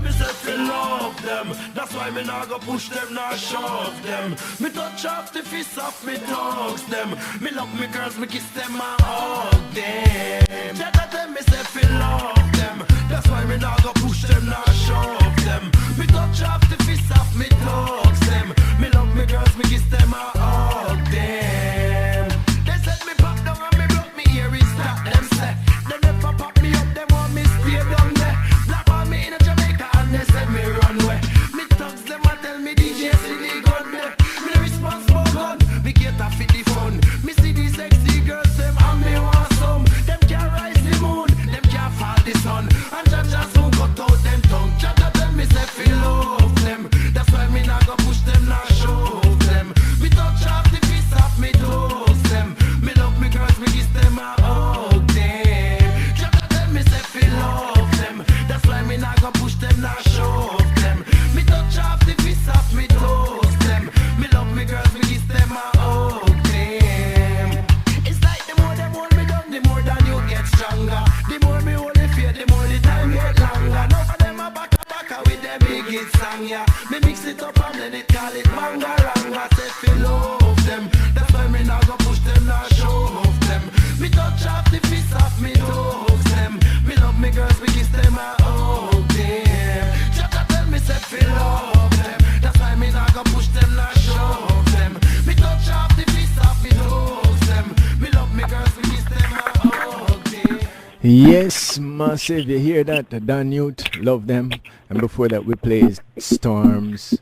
D: That's why me nah go push them, nah shove them. Me touch off the fist off me dogs them. Me love me girls, me kiss them, I hug them. Tell them me say fi love them. That's why me nah go push them, nah shove them. Me touch off the fist off me dogs them. Me love me girls, me kiss them, I hug them. They set me pop down and me broke me ear is that them say. They never ranga, say fi love them. That's why me not go push them, not show off them. Me touch off the fist off me toes them. Me love me girls, we kiss them, I hug them. Just tell me say fi love them. That's why me not go push them, not show off them. Me touch off the fist off me toes them. Me love me girls, we kiss them, I hug them.
A: Yes, massive. You hear that? Dan Yute, love them. And before that, we played Storms.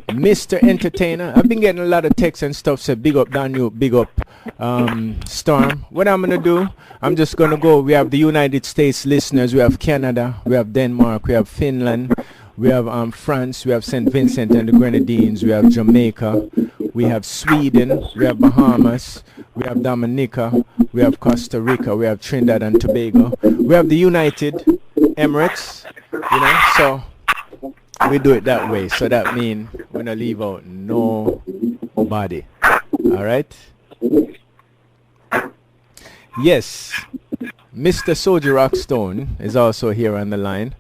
A: Mr. Entertainer. I've been getting a lot of texts and stuff. So big up Dan Yute, big up Storm. What I'm going to do, I'm just going to go. We have the United States listeners. We have Canada. We have Denmark. We have Finland. We have France. We have St. Vincent and the Grenadines. We have Jamaica. We have Sweden. We have Bahamas. We have Dominica. We have Costa Rica. We have Trinidad and Tobago. We have the United Emirates. You know, so we do it that way. So that means we're going to leave out nobody. All right? Yes. Mr. Solgie Rokcstone is also here on the line.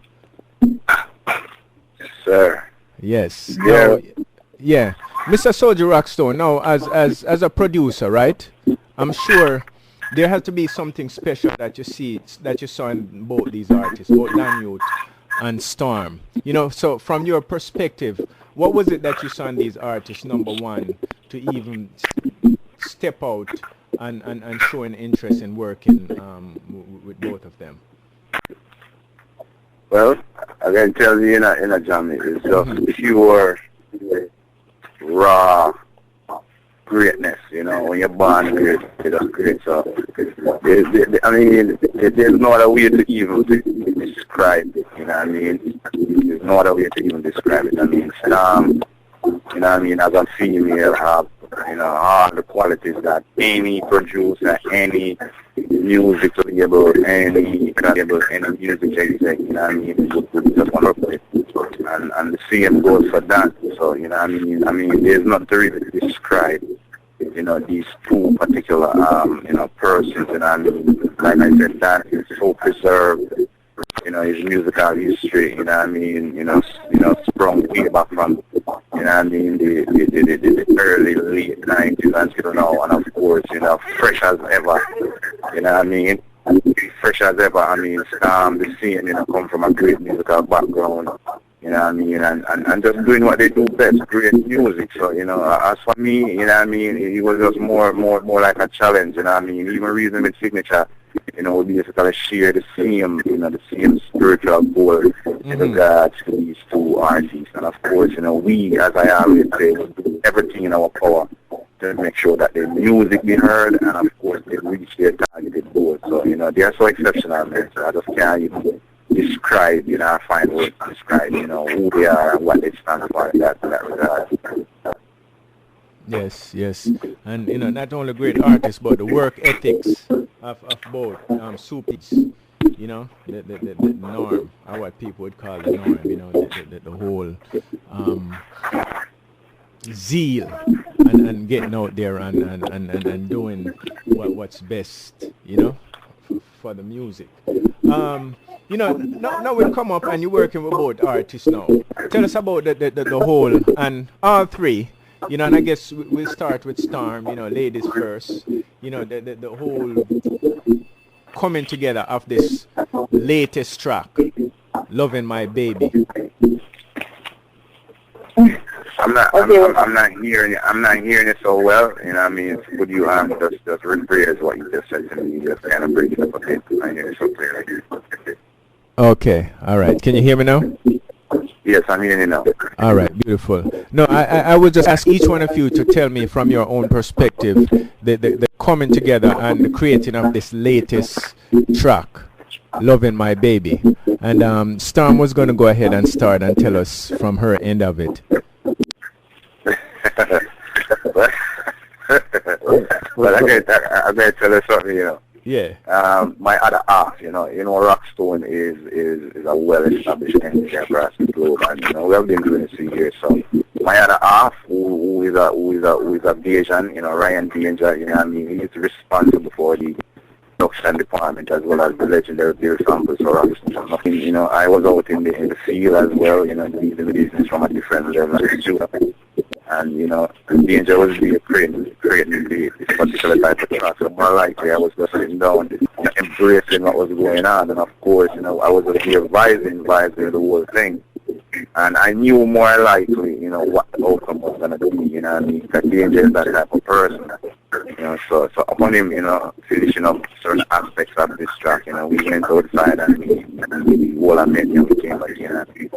F: Sir.
A: Yes.
F: Yeah.
A: Now, yeah. Mr. Solgie Rokcstone, now as a producer, right? I'm sure there has to be something special that you saw in both these artists, both Dan Yute and Storm. You know, so from your perspective, what was it that you saw in these artists, number one, to even step out and show an interest in working with both of them?
F: Well, I can tell you in a Jammy, it's just pure, raw greatness, you know, when you're born great, it's just great. So, I mean, there's no other way to even describe it, you know what I mean? There's no other way to even describe it. I mean, you know what I mean, as a female, have, you know, all the qualities that any producer, any music label, any music exec, you know what I mean, just want to play. And the same goes for that. So, you know what I mean, there's nothing to really describe, you know, these two particular, you know, persons, you know what I mean. Like I said, that is so preserved, you know, his musical history, you know what I mean, you know, sprung way back from, you know what I mean, the early, late 90s until now, and of course, you know, fresh as ever, you know what I mean, fresh as ever. I mean, the scene, you know, come from a great musical background, you know what I mean, and just doing what they do best, great music. So, you know, as for me, you know what I mean, it was just more like a challenge, you know what I mean, even reason with Signature, you know, we basically share the same, you know, the same spiritual goal in regards to these two artists. And of course, you know, we, as I always say, do everything in our power to make sure that the music be heard, and of course they reach their targeted goals. So, you know, they are so exceptional, man. So I just can't even describe, you know, I find words to describe, you know, who they are and what they stand for in that regard.
A: Yes. And, you know, not only great artists, but the work ethics of both Soupies, you know, the norm, or what people would call the norm, you know, the whole zeal and getting out there and doing what's best, you know, for the music. You know, now we come up and you're working with both artists now. Tell us about the whole, and all three, you know, and I guess we'll start with Storm, you know, ladies first, you know, the whole coming together of this latest track, Lovin' My Baby.
F: I'm not hearing it so well, you know what I mean. Would you just rephrase what you just said to me, just kind of break it up a bit. I hear it so clearly.
A: Okay, all right. Can you hear me now?
F: Yes, I'm hearing you now.
A: All right, beautiful. No, I would just ask each one of you to tell me from your own perspective the coming together and the creating of this latest track, Lovin' My Baby. And Storm was going to go ahead and start and tell us from her end of it.
F: Well, I gotta tell you something, you know.
A: Yeah.
F: My other half, you know, Rokcstone is a well-established entity across the globe, and you know we have been doing this for years. So my other half, who is a Bayesian, you know, Ryan Danger, you know what I mean, he's responsible for the production department as well as the legendary beer samples for Rokcstone. You know, I was out in the field as well, you know, doing the business from a different level. And, you know, Danger was really creating this particular type of track. So more likely I was just sitting down, embracing what was going on. And of course, you know, I was just here vibing the whole thing. And I knew more likely, you know, what the outcome was going to be, you know what I mean? Because Danger is that type of person. You know, so upon him, you know, finishing up certain aspects of this track, you know, we went outside and we all I met and we came back in.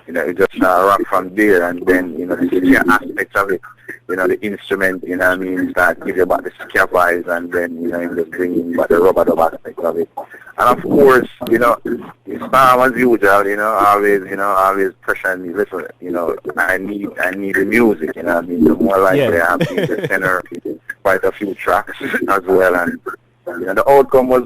F: You know, it just rock from there, and then, you know, the scare aspects of it, you know, the instrument, you know what I mean, start give you about the scare vibes, and then, you know, just bringing back the rubber dub aspect of it. And of course, you know, Storm as usual, you know, always pressuring me, listen, you know, I need the music, you know what I mean, the more likely I have been the center quite a few tracks as well, and you know, the outcome was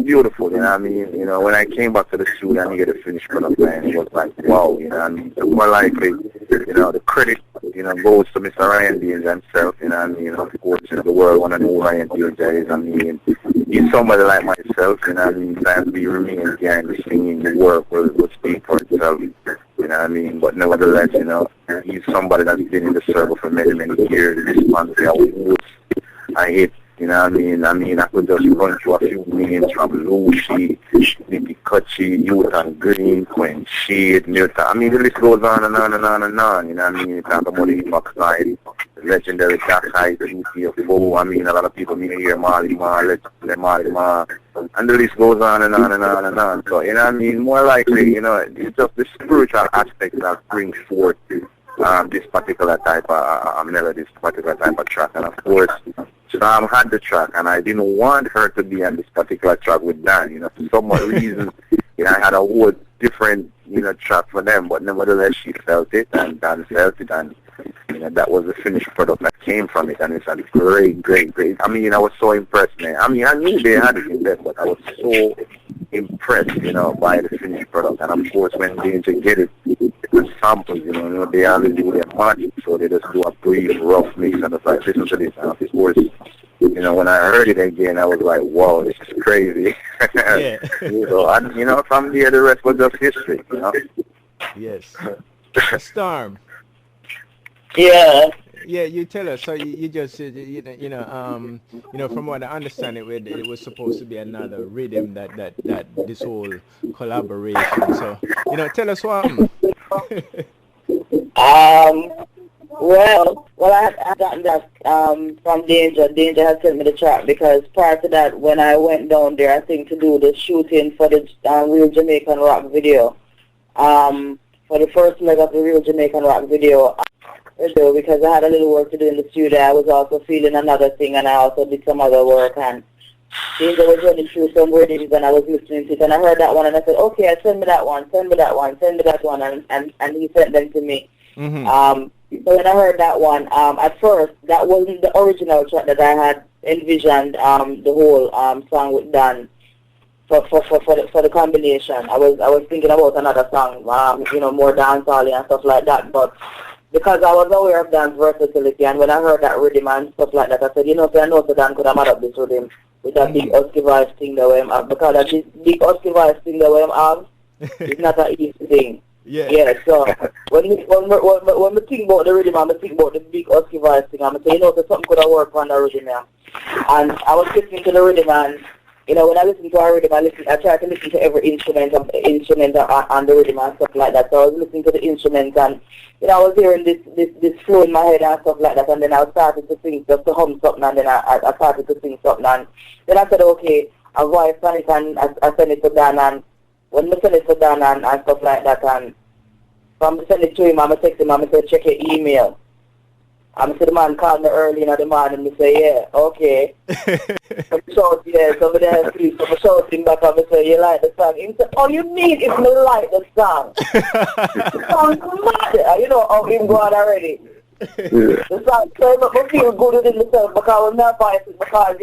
F: beautiful, you know what I mean? You know, when I came back to the studio and get a finished product, man, it was like, wow, you know what I mean? So more likely, you know, the credit, you know, goes to Mr. Ryan Danger himself, you know what I mean? Of course, you know, the world want to know who Ryan Danger is. I mean, he's somebody like myself, you know what I mean? Time to be remaining behind the singing, the work will speak for itself, you know what I mean? But nevertheless, you know, he's somebody that's been in the circle for many, many years. Response I hate, you know what I mean? I could just run through a few names from Lucy, Nicky Cutchy, Yute and Green, Quinn Shade, Milton. I mean, the list goes on and on and on and on, you know what I mean? You talk about the hip-hop side, the legendary Jack Hyde, the UTFO, I mean, a lot of people mean here, Marley Ma, Marley Ma, and the list goes on and on and on and on. So, you know what I mean? More likely, you know, it's just the spiritual aspect that brings forth this particular type of melody, this particular type of track. And of course, Sam had the track, and I didn't want her to be on this particular track with Dan. You know, for some reason, you know, I had a whole different, you know, track for them. But nevertheless, she felt it, and Dan felt it, and you know, that was the finished product that came from it, and it's a great. I mean, I was so impressed, man. I mean, I knew they had it in there, but I was so impressed, you know, by the finished product. And of course, when Danger get it, the samples, you know, they always do their magic, so they just do a brief, rough mix, and it's like, listen to this. And of course, you know, when I heard it again, I was like, wow, this is crazy. Yeah. So, and, you know, from there, the rest was just history, you know.
A: Yes. Storm.
C: Yeah.
A: Yeah, you tell us. So you just you know, from what I understand, it was supposed to be another rhythm that this whole collaboration. So, you know, tell us what.
C: Well, I gotten that from Danger. Danger had sent me the track because prior to that, when I went down there, I think to do the shooting for the Real Jamaican Rock video, for the first leg of the Real Jamaican Rock video. Because I had a little work to do in the studio. I was also feeling another thing, and I also did some other work. And Danger was running through some rhythms, and I was listening to it. And I heard that one, and I said, okay, send me that one, and he sent them to me. Mm-hmm. So when I heard that one, at first, that wasn't the original track that I had envisioned, the whole song with Dan for the combination. I was thinking about another song, you know, more dancehall and stuff like that, but because I was aware of Dan's versatility, and when I heard that rhythm and stuff like that, I said, you know, I know Dan could have made up this rhythm with that big husky voice thing that we have, because that big husky voice thing that we have is not an easy thing. Yeah, so when we think about the rhythm, I think about the big husky voice thing, I'm saying, you know, so something could have worked on the rhythm, yeah. And I was listening to the rhythm, and you know, when I listen to a rhythm, I try to listen to every instrument on the rhythm and stuff like that. So I was listening to the instruments, and you know, I was hearing this flow in my head and stuff like that. And then I started to sing, just to hum something, and then I started to sing something. And then I said, okay, I'll voice on it, and I send it to Dan. And when I send it to Dan and stuff like that, and when I send it to him, I'm text him, I'm say, check your email. I'm the man called me early in the morning, and I say, yeah, okay. So I shout, yeah, so I please, so I shout him back, and I say, you like the song? He said, oh, you mean if me like the song? The song's mad. You know how him going already. The song, so I feel good within myself, because when I voice it, because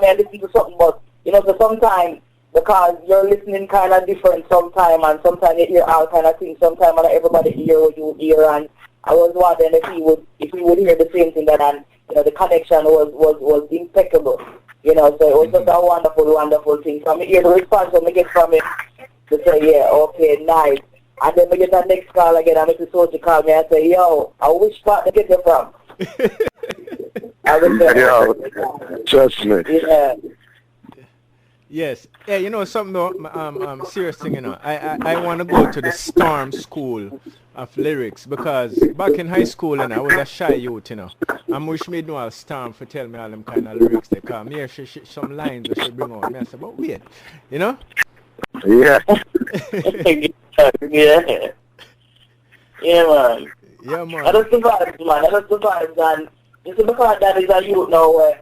C: I listen to something, but, you know, so sometimes, because you're listening kind of different sometimes, and sometimes you hear all kind of things, sometimes not everybody hear what you hear, and I was wondering if he would hear the same thing, that, and you know, the connection was impeccable. You know, so it was just a wonderful thing. So I hear the response when I get from him to say, yeah, okay, nice. And then I get that next call again, and Mr. Solgie call me and say, yo, I wish part to get you from. I remember.
E: Yo, trust me.
C: Yeah.
A: Yes. Yeah, you know something though, serious thing, you know. I want to go to the Storm School of Lyrics because back in high school, and I was a shy youth, you know. I wish me know Storm for tell me all them kind of lyrics they call me. She some lines that she bring out. Me I say, but wait, you know?
E: Yeah.
C: Yeah. Yeah, man.
A: Yeah, man.
C: That's the vibes, man. That's the vibes, and it's because that is a youth now where,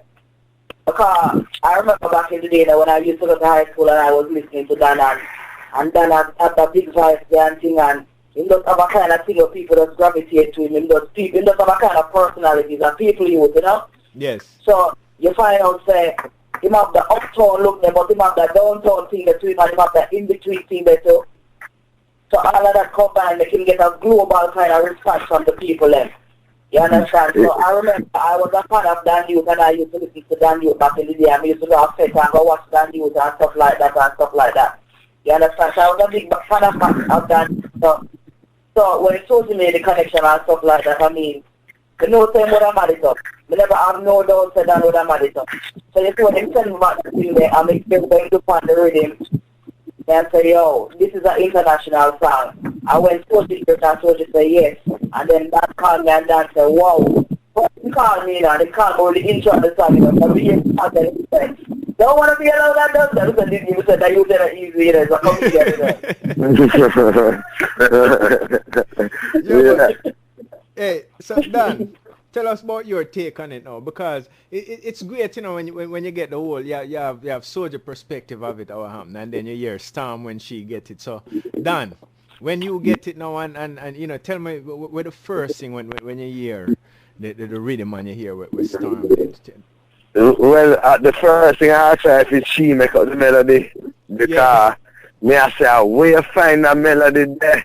C: because I remember back in the day that when I used to go to high school and I was listening to Dan and Dan had a big voice there and thing, and he does have a kind of thing of people that gravitate to him. He does have a kind of personalities and people youth, you know?
A: Yes.
C: So you find out, say, him have the uptown look there, but him have the downtown thing there too, and him have the in-between thing there too. So all of that combined, they can get a global kind of response from the people then. You understand? So I remember I was a fan of Dan Youth and I used to listen to Dan Youth back in the day. I used to go off set and go watch Dan Youth and stuff like that. You understand? So I was a big fan of Dan Youth. So when Solgie made the connection and stuff like that, I mean, the no time would have mad it up. I never have no doubt that Dan would have mad it up. So you see when they send me back the thing there, I make them going to find the rhythm. And say, yo, this is an international song. I went Solgie heard and Solgie say yes. And then that called me and Dan said, wow. But they called me now, they called me with the intro of the song, you know, so we and then said, don't want to be allowed that does that. So you said that you did it easy, you know, so come together.
A: Yeah. Hey, so Dan, tell us about your take on it now, because it's great, you know, when you get the whole, you have Soldier perspective of it, how it happened, and then you hear Storm when she gets it. So, Dan, when you get it now, and you know, tell me what the first thing when you hear the rhythm and you hear what Storm did.
E: Well, the first thing I try is she make up the melody, because me I say, where you find that melody there?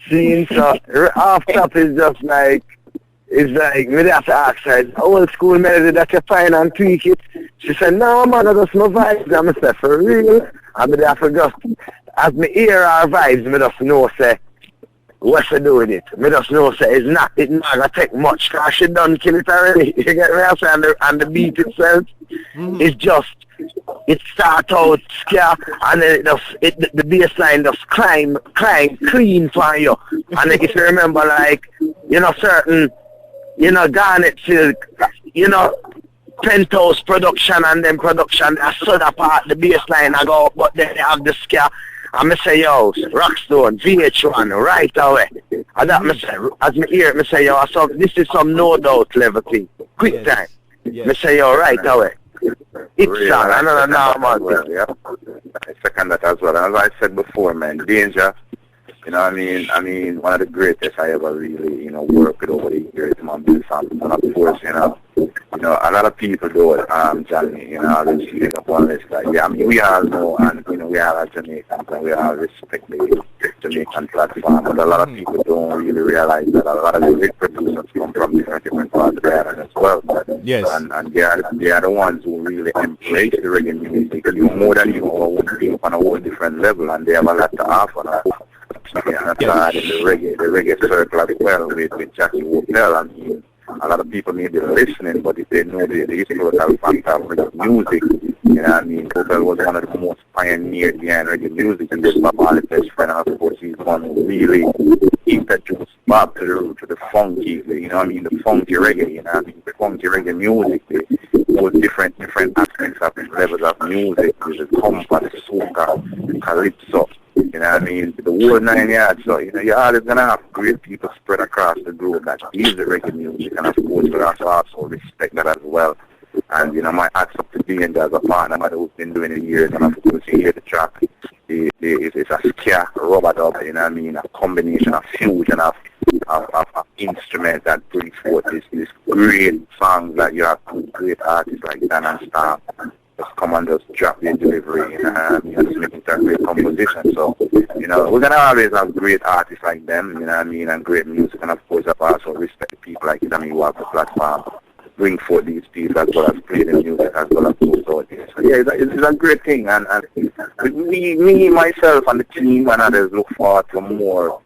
E: Seeing so, off top is just like, it's like, me have to ask her, it's old school melody that you find and tweak it. She said, no man, I just my vibes. And I said, for real? And me have to just, as me hear our vibes, me just know, say, what she do with it? Me just know, say, it's not gonna take much, because she done kill it already. You get me? And the beat itself, it's just, it start out scare, and then the bass line just climb clean for you. And if you remember, like, you know, certain, you know, Garnet Silk, you know, Penthouse production and then production, that soda part, the bass line I go up, but then they have the scare. And I say, yo, Rokcstone, VH1, right away. And that, say, as me hear it, I say, yo, this is some no doubt level thing. Quick time. I say, yo, right away. It's song, another normal thing.
F: Yeah. I second that as well. As I said before, man, Danger, you know what I mean, one of the greatest I ever really, you know, worked with over the years, man, Bill Sampson. And of course, you know, a lot of people do it, Jammy, you know, I was shooting up on this guy. Yeah, I mean, we all know, and, you know, we all are Jamaicans, and we all respect the Jamaican platform, but a lot of people don't really realize that a lot of the big producers come from different parts of the island as well.
A: Yes.
F: And they are the ones who really embrace the reggae music, you more than you know, on a whole different level, and they have a lot to offer now. And the reggae circle as well with Jackie Hotel. I mean, a lot of people may be listening, but if they know the historical fact of reggae music, you know what I mean, Hotel was one of the most pioneers behind reggae music, and this Bob Marley's best friend, and of course he's one who really introduced Bob to the funky, you know what I mean, the funky reggae, you know what I mean, the funky reggae music, with different aspects of levels of music, the compa, the soca, the calypso. You know what I mean? The whole 9 yards. So, you know, you're always going to have great people spread across the globe that use the reggae music. And, of course, we also respect that as well. And, you know, my hats up to Danger as a partner who's been doing it years. And, of course, you hear the track. It's a scare rubber dub, you know what I mean? A combination of fusion of instruments that bring forth this great songs that you have great artists like Dan and Star. Just come and just drop the delivery, you know, and just make it a great composition. So, you know, we're going to always have great artists like them, you know what I mean, and great music. And, of course, I also respect the people like Jammy who have the platform, bring forth these people as well as play the music as well as post out there. So, yeah, it's a great thing. And me, myself, and the team and others look forward to more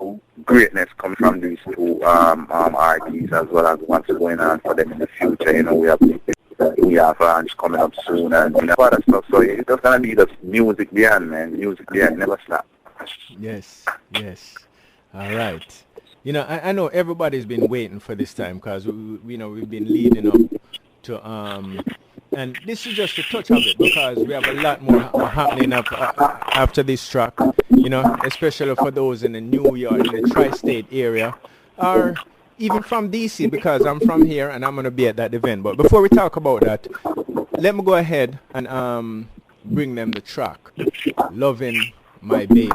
F: greatness comes from these two artists, as well as what's going on for them in the future. You know, we have launch coming up soon, and other stuff. So it's just gonna be the music beyond, man. Music beyond, never stop.
A: Yes. All right. You know, I know everybody's been waiting for this time because we've been leading up to and this is just a touch of it because we have a lot more happening up after this track. You know, especially for those in the New York, in the tri-state area, or even from DC, because I'm from here and I'm gonna be at that event. But before we talk about that, let me go ahead and bring them the track, "Lovin' My Baby."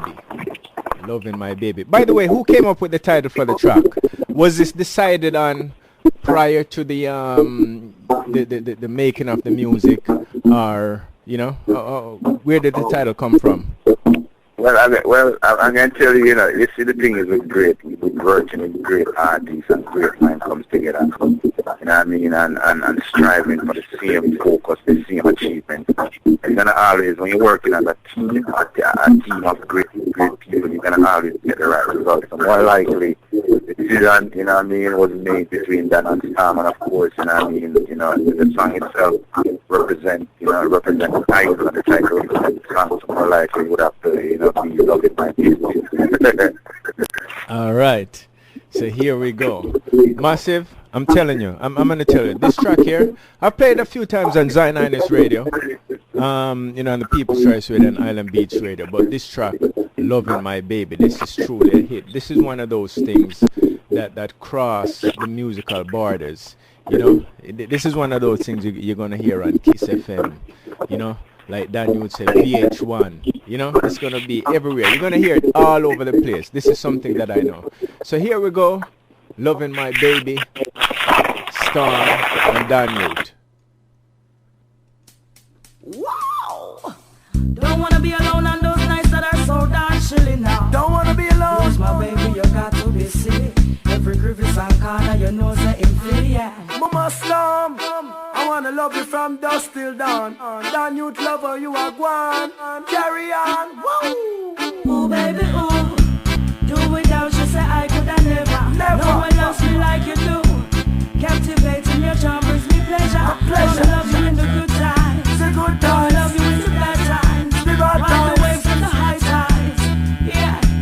A: Loving My Baby. By the way, who came up with the title for the track? Was this decided on prior to the making of the music, or where did the title come from?
F: Well, I'm going to tell you, you know, you see, the thing is with working with great artists and great minds comes together, you know what I mean, and striving for the same focus, the same achievement. You're going to always, when you're working as a team of great people, you're going to always get the right results. So more likely, the decision, you know what I mean, was made between Dan and Storm, and of course, you know what I mean, you know, the song itself represents the title, and the title represents the song, so more likely you would have to, you know, be Loving My Baby.
A: All right. So here we go. Massive, I'm telling you, I'm going to tell you, this track here, I've played a few times on Zion Ines Radio, on the People's Choice Radio and Island Beach Radio, but this track, Loving My Baby, this is truly a hit. This is one of those things that cross the musical borders, you know. This is one of those things you're going to hear on Kiss FM, you know. Like Dan would say, VH1, you know, it's going to be everywhere. You're going to hear it all over the place. This is something that I know. So here we go, Loving My Baby, Storm and Dan Yute.
B: Wow! Don't want to be alone on those nights that are so darn chilly now. Don't want to be alone. Who's my baby, you got to be silly. Every crevice and corner, you know that it's free, yeah.
G: Mama Slum, I wanna love you from dusk till dawn. Dan Yute lover, you are gone. Carry on, woo!
B: Oh baby, oh, do without you, say I coulda never. No one loves me like you do. Captivating your charm brings me pleasure. I love you in the good times.
G: The good
B: I
G: times,
B: love you in the bad times.
G: the bad
B: Ride the waves
G: times.
B: and the high tides.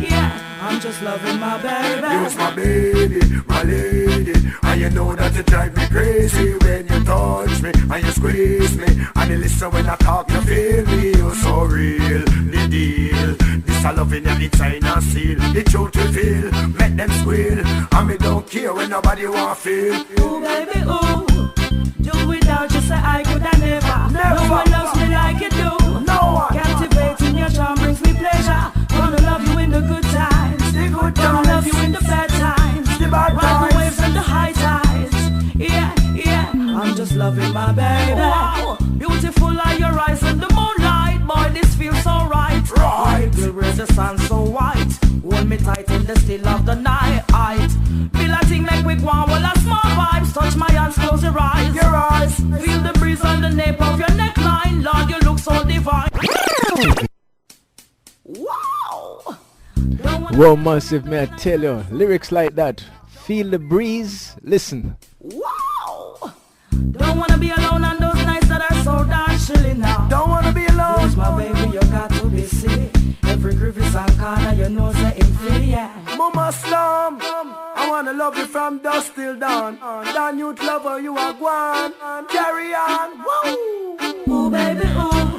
B: Yeah, I'm just loving my baby.
G: You's my baby, my lady. And you know that you drive me crazy when you touch me and you squeeze me. And you listen when I talk, you feel me. You're so real, the deal. This I love in your designer seal. The truth you feel, make them squeal. And me don't care when nobody want feel.
B: Ooh baby, ooh, do without you, say I coulda never. No one loves me like you do.
G: No one.
B: Captivating your charm brings me pleasure. Gonna love you in the good times.
G: The good
B: Gonna love you
G: times,
B: in the bad times.
G: the bad
B: Ride the waves
G: times.
B: and the high tides. Yeah, I'm just loving my baby. Wow, beautiful are your eyes in the moonlight. Boy, this feels so right.
G: Right.
B: Blue rays the sun so white. Hold me tight in the still of the night. Feel a thing make we go on while a small vibes. Touch my hands, close your eyes.
G: Your eyes.
B: Feel the breeze on the nape of your neckline. Lord, you look so divine. Wow.
A: Whoa, Massive, may I tell you, lyrics like that, feel the breeze, listen.
B: Wow. Don't wanna be alone on those nights that are so darn chilly now.
G: Don't wanna be alone.
B: Who's my baby, you got to be silly. Every crevice and corner, you know that it's free, yeah.
G: Mama Slum, I wanna love you from dusk till dawn. Dan Yute lover, you are gone. Carry on, woo!
B: Ooh baby, ooh,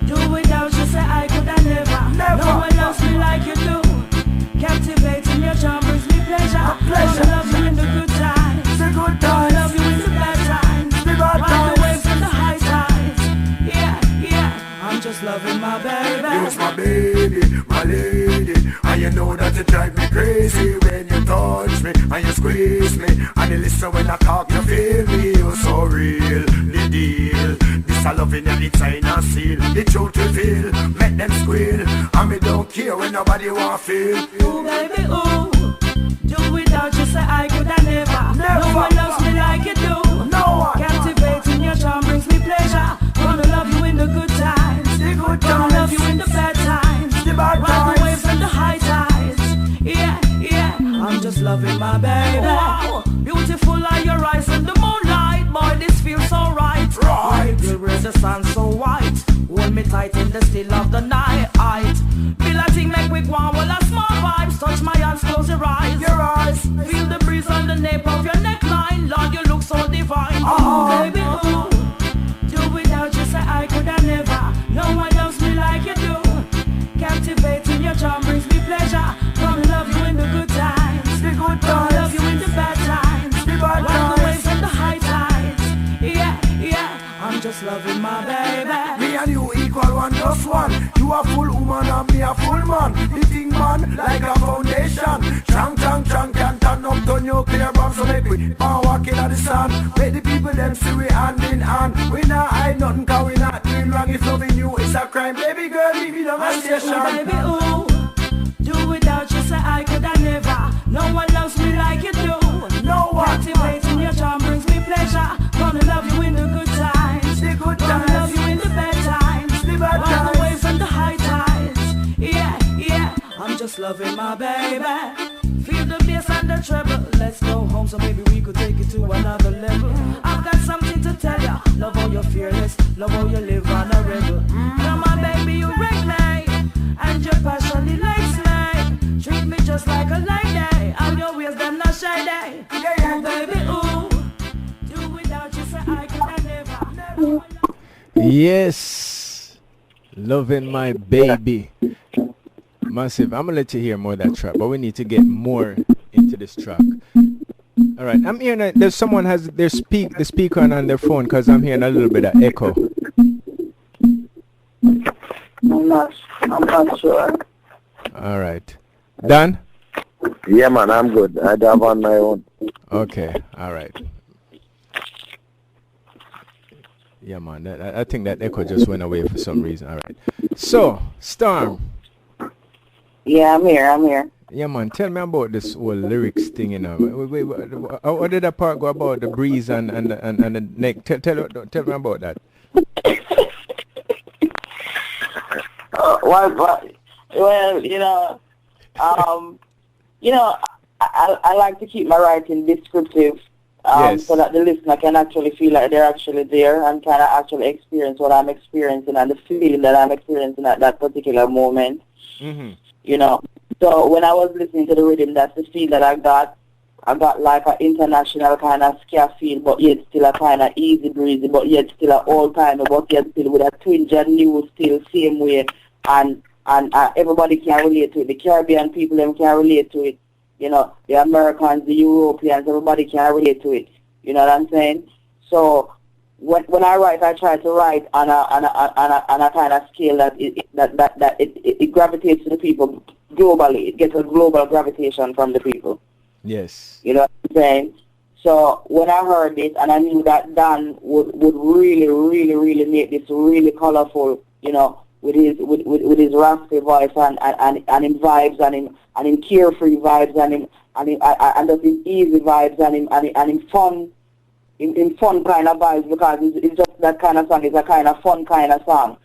B: do without you, say I coulda never.
G: Never.
B: No one loves me like you do. Captivating your charm brings me pleasure.
G: Pleasure.
B: I love you in the good times.
G: The good
B: I
G: times,
B: love you in the bad times.
G: the bad
B: Ride the waves
G: times.
B: and the high tides. Yeah, I'm just loving my baby.
G: You's my baby, my lady. And you know that you drive me crazy when you touch me and you squeeze me. And you listen when I talk, you feel me. You're so real, the deal. This I love in your designer seal. The truth you feel, make them squeal. And me don't care when nobody want feel.
B: Ooh baby, ooh, do without you, say I coulda never.
G: Never.
B: No one loves me like you do.
G: No one.
B: Captivating your charm brings me pleasure. Gonna love you in the good times.
G: The good
B: Gonna love
G: times,
B: you in the bad times.
G: the bad
B: Ride the waves
G: times.
B: and the high tides. Yeah, loving my baby. Wow, beautiful are your eyes in the moonlight. Boy, this feels so right. Right. You raise the sun so white. Hold me tight in the still of the night. Feel a thing make we go on while a small vibes. Touch my hands, close your eyes. Feel the breeze on the nape of your neckline. Lord, you look so divine. Baby, ooh. Do without you, say I could have never. No one loves me like you do. Captivating your charm brings me pleasure. Gonna love you in the good times. The good times. Gonna love you in the bad times. The bad times. Ride the waves and the high tides. Yeah, yeah. I'm just loving my baby.
G: Me and you equal 1 + 1. You a full woman and me a full man. The thing man like a foundation. Chang can turn up the nuclear bomb. So make we walk in the sun. Make the people them see we hand in hand. We not hide nothing cause we not doing wrong. If loving you is a crime. Baby girl, leave me down and station.
B: Baby, ooh. Do without you, say I could have never. No one loves me like you do.
G: No one.
B: Captivating your charm brings me pleasure. Gonna love you in the good times.
G: The good
B: Gonna
G: times.
B: love you in the bad times.
G: The bad
B: Ride
G: times.
B: the waves and the high tides. Yeah, yeah. I'm just loving my baby. Feel the bass and the treble. Let's go home so maybe we could take it to another level. I've got something to tell ya. Love how you're fearless. Love how you live on a rebel. Come on, baby, you wreck me. And your passion delights me. Treat me just like a lady. And your ways them not shady. Oh, baby, ooh. Do without you, say I could have never.
A: Yes, loving my baby. Massive. I'm gonna let you hear more of that track, but we need to get more into this track. All right, I'm hearing that there's someone has the speaker on their phone because I'm hearing a little bit of echo.
C: I'm not sure.
A: All right, Dan.
E: Yeah, man, I'm good. I have on my own.
A: Okay, all right. Yeah, man, I think that echo just went away for some reason. All right. So, Storm.
C: Yeah, I'm here.
A: Yeah, man, tell me about this whole lyrics thing, you know. How did that part go about the breeze and the neck? Tell me about that.
C: Well, I like to keep my writing descriptive,
A: Yes.
C: so that the listener can actually feel like they're actually there and can actually experience what I'm experiencing and the feeling that I'm experiencing at that particular moment.
A: Mm-hmm.
C: You know, so when I was listening to the rhythm, that's the feel that I got. I got like an international kind of ska feel, but yet still a kind of easy breezy, but yet still an old timer, but yet still with a twinge and new, still same way, and everybody can relate to it. The Caribbean people them can relate to it. You know, the Americans, the Europeans, everybody can relate to it. You know what I'm saying? So when I write, I try to write on a kind of scale that it gravitates to the people globally. It gets a global gravitation from the people.
A: Yes.
C: You know what I'm saying? So when I heard this, and I knew that Dan would really make this really colorful, you know, with his raspy voice and in vibes and in carefree vibes and just in easy vibes and in fun. In fun kind of vibes, because it's just that kind of song. It's a kind of fun kind of song,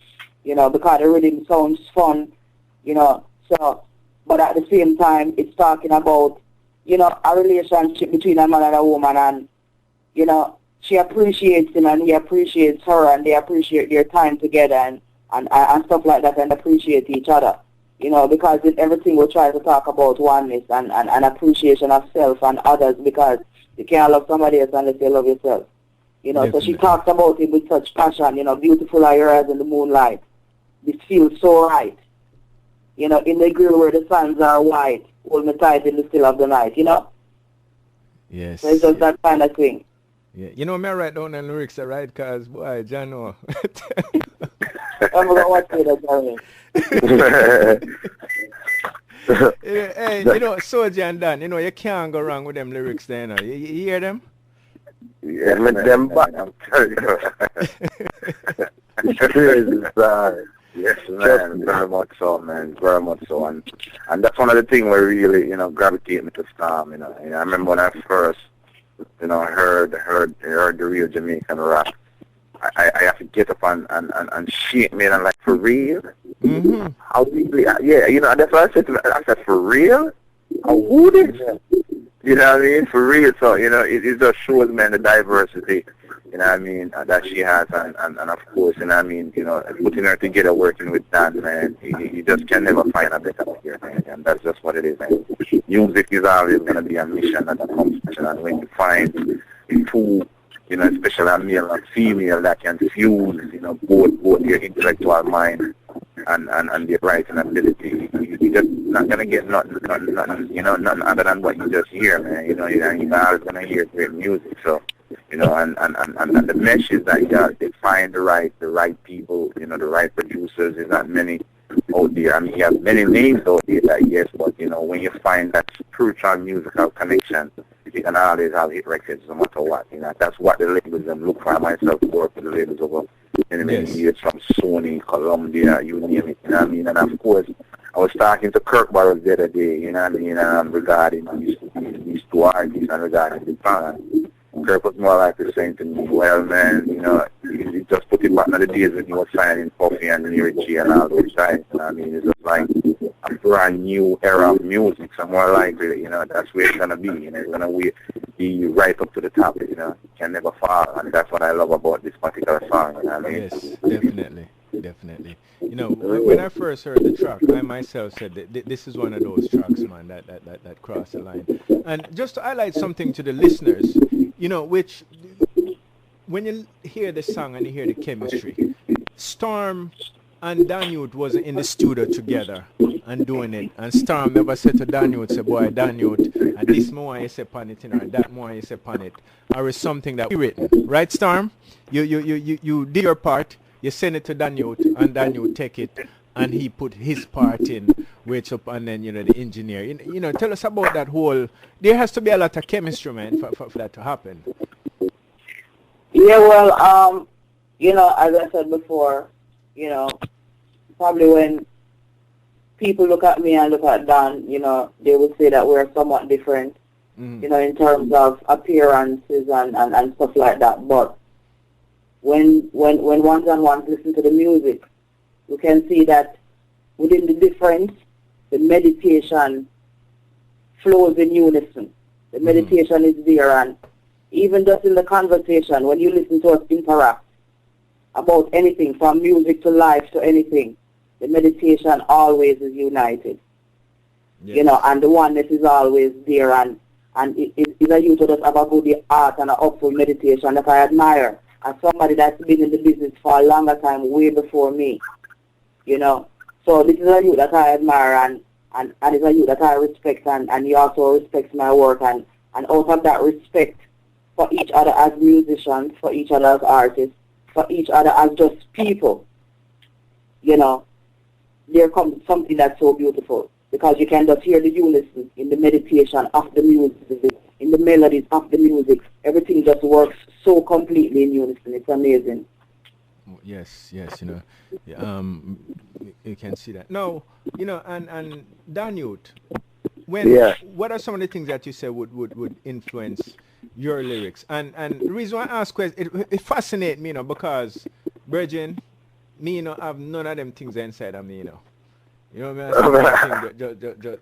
C: you know, because the rhythm sounds fun, you know. So, but at the same time, it's talking about, you know, a relationship between a man and a woman, and, you know, she appreciates him and he appreciates her, and they appreciate their time together and stuff like that, and appreciate each other, you know, because in everything we try to talk about oneness and appreciation of self and others, because you can't love somebody else unless you love yourself. You know,
A: Definitely.
C: So she talks about it with such passion, you know, beautiful are your eyes in the moonlight. This feels so right. You know, in the grill where the suns are white, hold me tight in the still of the night, you know?
A: Yes.
C: So it's just that kind of thing.
A: Yeah. You know, me I write down the lyrics, right? Because, boy, John, no.
C: I'm going to watch it,
A: Hey, you know, Solgie and Dan, you know, you can't go wrong with them lyrics there, you know. You hear them?
E: Yeah, with them back, I'm telling you. It's crazy, sir.
F: Yes, man, very much so, man, very much so. And that's one of the things where really, you know, gravitate me to Storm, you know. I remember when I first, you know, heard the real Jamaican rap. I have to get up and shake me, and I'm like, for real?
A: Mm-hmm.
F: How deeply? Yeah, you know, that's what I said to me. I said, for real? Who this? You know what I mean? For real. So, you know, it just shows, man, the diversity, you know what I mean, that she has. And of course, you know what I mean, you know, putting her together, working with Dan, man, you just can never find a better player, man. And that's just what it is, man. Music is always going to be a mission and a competition. And when you find two, you know, especially a male and female that can fuse, you know, both their intellectual mind and their writing ability, you just not gonna get nothing, you know, nothing other than what you just hear, man. You know, you're always gonna hear great music. So, you know, and the mesh is that they find the right people, you know, the right producers. There's not many out there. I mean, you have many names out there, yes, but you know, when you find that spiritual musical connection, you can always have hit records no matter what. You know, that's what the labels them look for. Myself work with the labels over many years, from Sony, Columbia, you name it. You know what I mean? And of course, I was talking to Kirk Burroughs the other day, you know what I mean, regarding these two artists and regarding the band. Kirk was more like saying to me, well, man, you know, you just put it back in the days when you were signing Puffy and Lyric and all those guys. You know what I mean? It's just like a brand new era of music. So more likely, you know, that's where it's going to be. You know, it's going to be right up to the top, you know. It can never fall. And that's what I love about this particular song, you know what I mean?
A: Yes, definitely. Definitely. You know, when I first heard the track, I myself said that this is one of those tracks, man, that crossed the line. And just to highlight something to the listeners, you know, which when you hear the song and you hear the chemistry, Storm and Danyut was in the studio together and doing it. And Storm never said to Danyut, say, boy, Danyut, and this more you say upon it, you know, that more you say upon it. Or is something that we written. Right, Storm? You did your part. You send it to Danyut, and Danyut take it, and he put his part in, which up, and then, you know, the engineer. You know, tell us about that whole. There has to be a lot of chemistry, man, for that to happen.
C: Yeah, well, you know, as I said before, you know, probably when people look at me and look at Dan, you know, they would say that we're somewhat different, you know, in terms of appearances and stuff like that, but when ones and ones listen to the music, you can see that within the difference, the meditation flows in unison. The meditation is there, and even just in the conversation, when you listen to us interact about anything, from music to life to anything, the meditation always is united. Yes. You know, and the oneness is always there, and it's a youth that have a good art and a upful meditation that I admire. As somebody that's been in the business for a longer time, way before me, you know. So this is a youth that I admire, and it's a youth that I respect, and he also respects my work, and out of that respect for each other as musicians, for each other as artists, for each other as just people, you know, there comes something that's so beautiful, because you can just hear the unison in the meditation of the music, in the melodies of the music. Everything just works so completely in unison. It's amazing.
A: Yes, you know, you can see that. No, you know, and Danyut, what are some of the things that you say would influence your lyrics? And the reason why I ask questions, it fascinates me, you know, because, Virgin, me, you know, I have none of them things inside of me, you know. You know what I mean?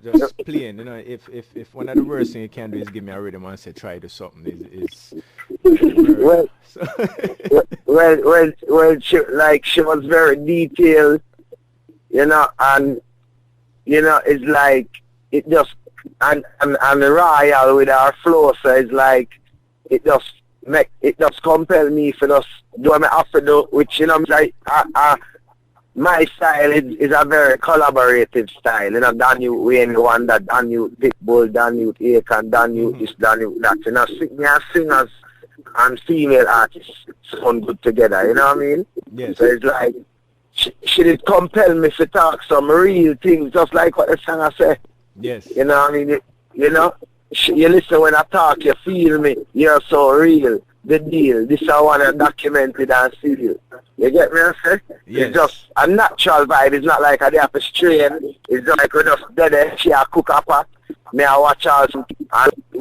A: Just playing. You know, if one of the worst things you can do is give me a rhythm and say try to something,
E: she was very detailed, you know, and you know, it's like it just and RAEL with our flow, so it's like it just compel me for just do what I have to do, which, you know, like my style is a very collaborative style. You know, Danyut Wayne, one that Danyut Pitbull, Danyut Aiken, Danyut this, Danyut that. You know, singers and female artists sound good together. You know what I mean?
A: Yes.
E: So it's like she did compel me to talk some real things, just like what the singer say.
A: Yes.
E: You know what I mean? You know, you listen when I talk, you feel me. You're so real. The deal. This I want to document it and see you. You get me, I say?
A: Yes.
E: It's just a natural vibe. It's not like I have to strain. It's just like we just dead there, she a cook a pot. Me I watch out and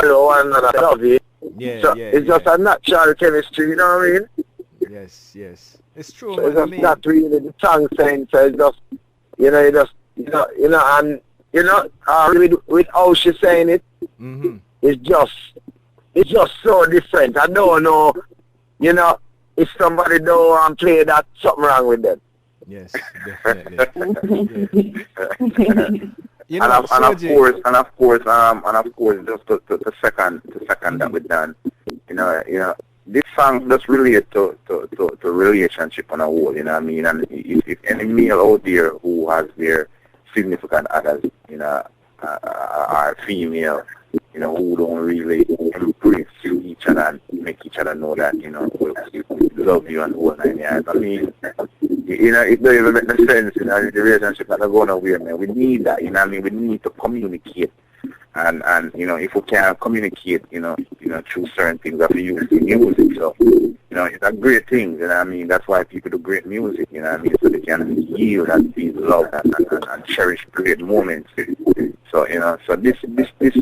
E: hello one another. Love it.
A: Yeah,
E: so it's just a natural chemistry, you know what I mean?
A: Yes. It's true.
E: So it's just not really the tongue saying, so it's just, you know, and, you know, with how she's saying it, it's just so different. I don't know, you know, if somebody don't play that, something wrong with them.
A: Yes, definitely. You know,
F: and of course, just the second that we done, you know, this song just relate to relationship on a whole, you know what I mean? And if any male out there who has their significant others, you know, are female, you know, who don't really embrace each other and make each other know that, you know, we love you and all 9 yards. I mean, you know, it doesn't even make no sense, you know, the relationship not going nowhere, man. We need that, you know what I mean? We need to communicate. And you know, if we can't communicate, you know, through certain things that we use in music, so, you know, it's a great thing, you know what I mean? That's why people do great music, you know what I mean? So they can yield and feel love and cherish great moments. So, you know, so this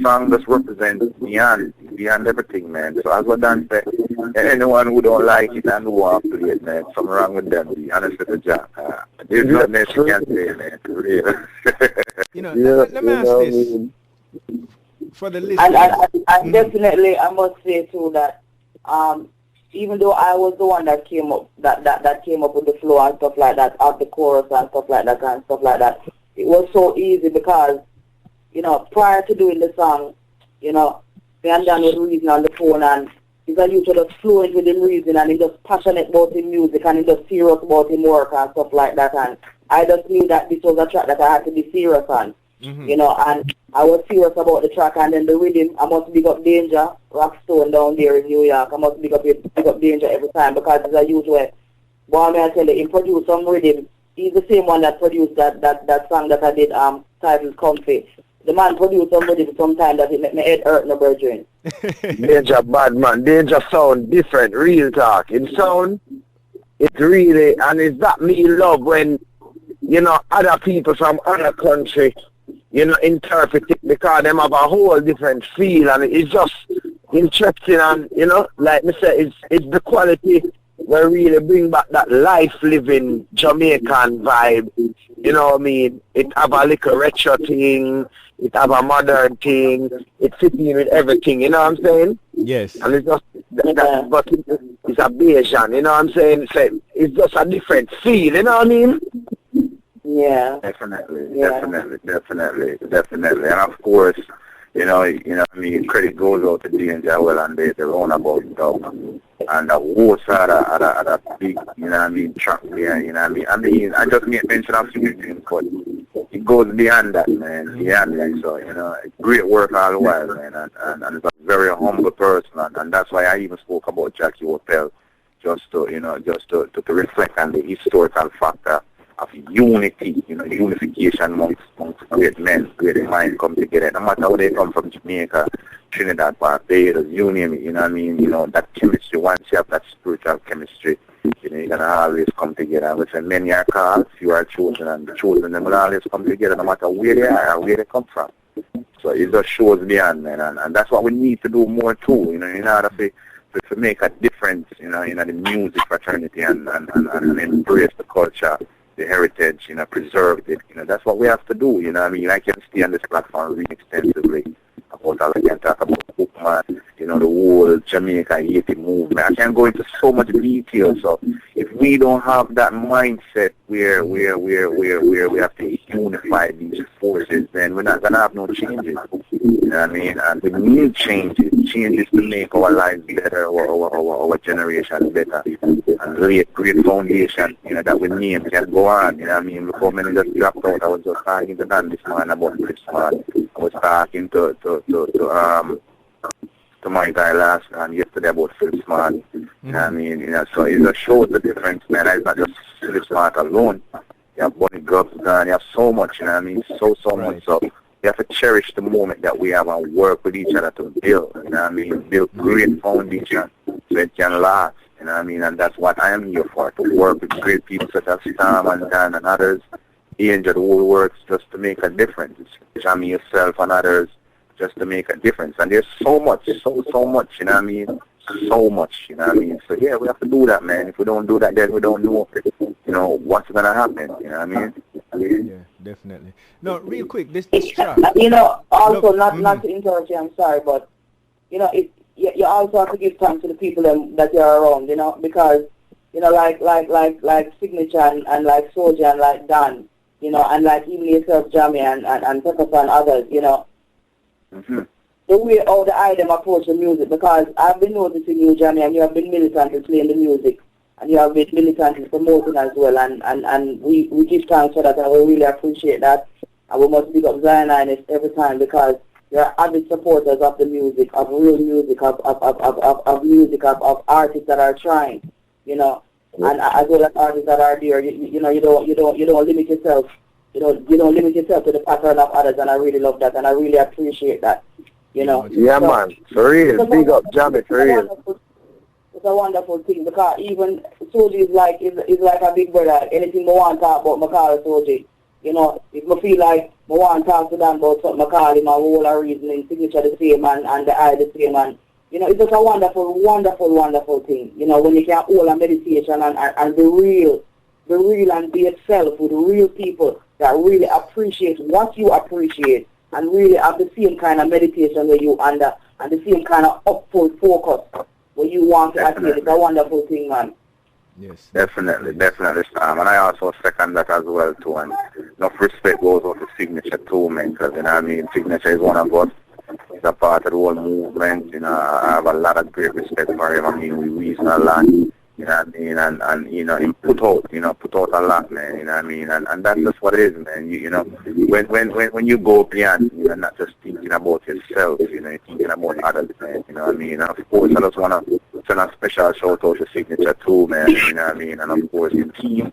F: song just represents beyond everything, man. So as what Dan said, anyone who don't like it and who want to play it, man, something wrong with them, be honest with the Jack. There's nothing else you can say, man, for real.
A: You know, let me ask this. For the listeners.
C: And definitely, I must say too that even though I was the one that came up that came up with the flow and stuff like that, of the chorus and stuff like that, it was so easy because, you know, prior to doing the song, you know, me and Dan was reading on the phone, and he's a youth just fluent with him reason, and he's just passionate about his music, and he's just serious about his work and stuff like that, and I just knew that this was a track that I had to be serious on. You know, and I was serious about the track, and then the rhythm, I must big up Danger, Rokcstone down there in New York. I must big up Danger every time because it's a huge way. Boy, may I tell you, he produced some rhythm. He's the same one that produced that song that I did, titled Comfy. The man produced some rhythm sometime that it make my head hurt, no brethren.
E: Danger bad man. Danger sound different, real talk. In sound, it's really, and it's that me love when, you know, other people from other country, you know, interpret it because them have a whole different feel, and it's just interesting, and, you know, like me say, it's the quality where really bring back that life-living Jamaican vibe, you know what I mean? It have a little retro thing, it have a modern thing, it fits in with everything, you know what I'm saying?
A: Yes.
E: And it's just, but it's a Bayesian, you know what I'm saying? It's just a different feel, you know what I mean?
C: Yeah.
F: Definitely. And of course, you know, I mean, credit goes out to Danger well and the roundabout dog. And the whole side of that big, you know what I mean, track there, you know what I mean? I just made mention of few things, but it goes beyond that, man. Beyond that. So, you know, great work all the while, man. And it's a very humble person, and that's why I even spoke about Jackie Hotel, just to reflect on the historical factor of unity, you know, unification amongst great men, great minds come together. No matter where they come from, Jamaica, Trinidad, Barbados, you name it, you know what I mean? You know, that chemistry, once you have that spiritual chemistry, you know, you're going to always come together. And we say many are called, few are chosen, and the chosen, them will always come together no matter where they are or where they come from. So it just shows beyond, man, and that's what we need to do more too, you know, in order to make a difference, you know, in the music fraternity and embrace the culture, the heritage, you know, preserve it. You know, that's what we have to do, you know. I mean, I can stay on this platform really extensively about all I can talk about Bookman, you know, the whole Jamaica Yute movement. I can go into so much detail. So if we don't have that mindset where we have to unify these forces, then we're not gonna have no changes. You know what I mean? And we need changes to make our lives better, our generation better, and lay a great foundation, you know, that we name can go on. You know what I mean? Before many just dropped out, I was just talking to Dan this morning about Christmas. I was talking to my guy last and yesterday about Philip Smart. You know what I mean? You know, so it just shows the difference, man. It's not just Philip Smart alone. You have Bonnie Grubbs done, you have so much, you know what I mean? So much. So you have to cherish the moment that we have and work with each other to build, you know what I mean? Build great foundation so it can last, you know what I mean? And that's what I am here for, to work with great people such as Sam and Dan and others. Angel, the whole works just to make a difference. Jammy, yourself and others, just to make a difference. And there's so much, so much, you know what I mean? So much, you know what I mean? So yeah, we have to do that, man. If we don't do that, then we don't know, you know, what's going to happen, you know what I mean?
A: Yeah, definitely. No, real quick, this track.
C: You know, also, not to interrupt you, I'm sorry, but you know, you also have to give thanks to the people that you're around, you know, because, you know, like Signature and like Soldier and like Dan, you know, and like even yourself, Jammy and Pepper and others, you know.
F: Mm-hmm.
C: The way all the item approach the music, because I've been noticing you, Jammy, and you have been militantly playing the music, and you have been militantly promoting as well, and we give thanks for that, and we really appreciate that, and we must big up Zionists every time, because you're avid supporters of the music, of real music, of music, of artists that are trying, you know, and as well as artists that are there, you know, you don't limit yourself, you don't limit yourself to the pattern of others, and I really love that, and I really appreciate that. You know.
E: Yeah, so, man. For real. Big up, Jammy, for real.
C: It's a wonderful thing, because even Solgie is like a big brother. Anything I want to talk about, I call Solgie. You know, if I feel like I want to talk to them about something, I call him, a whole of reasoning, Signature the same, and the eye the same, and, you know, it's just a wonderful, wonderful, wonderful thing. You know, when you can hold a meditation and be real and be yourself with real people that really appreciate what you appreciate, and really have the same kind of meditation where you under, and the same kind of upward focus where you want to attain. It's a wonderful thing, man.
F: Yes. Definitely, Sam. And I also second that as well, too. And enough respect goes out to Signature, too, man, because, you know what I mean, Signature is one of us. He's a part of the whole movement, you know. I have a lot of great respect for him. I mean, we reason a lot. You know what I mean? And you know, him put out a lot, man, you know what I mean? And that's just what it is, man. You know, when you go beyond, you know, not just thinking about yourself, you know, you're thinking about others, man, you know what I mean? And of course, I just want to send a special shout out to Signature too, man, you know what I mean? And of course, the team,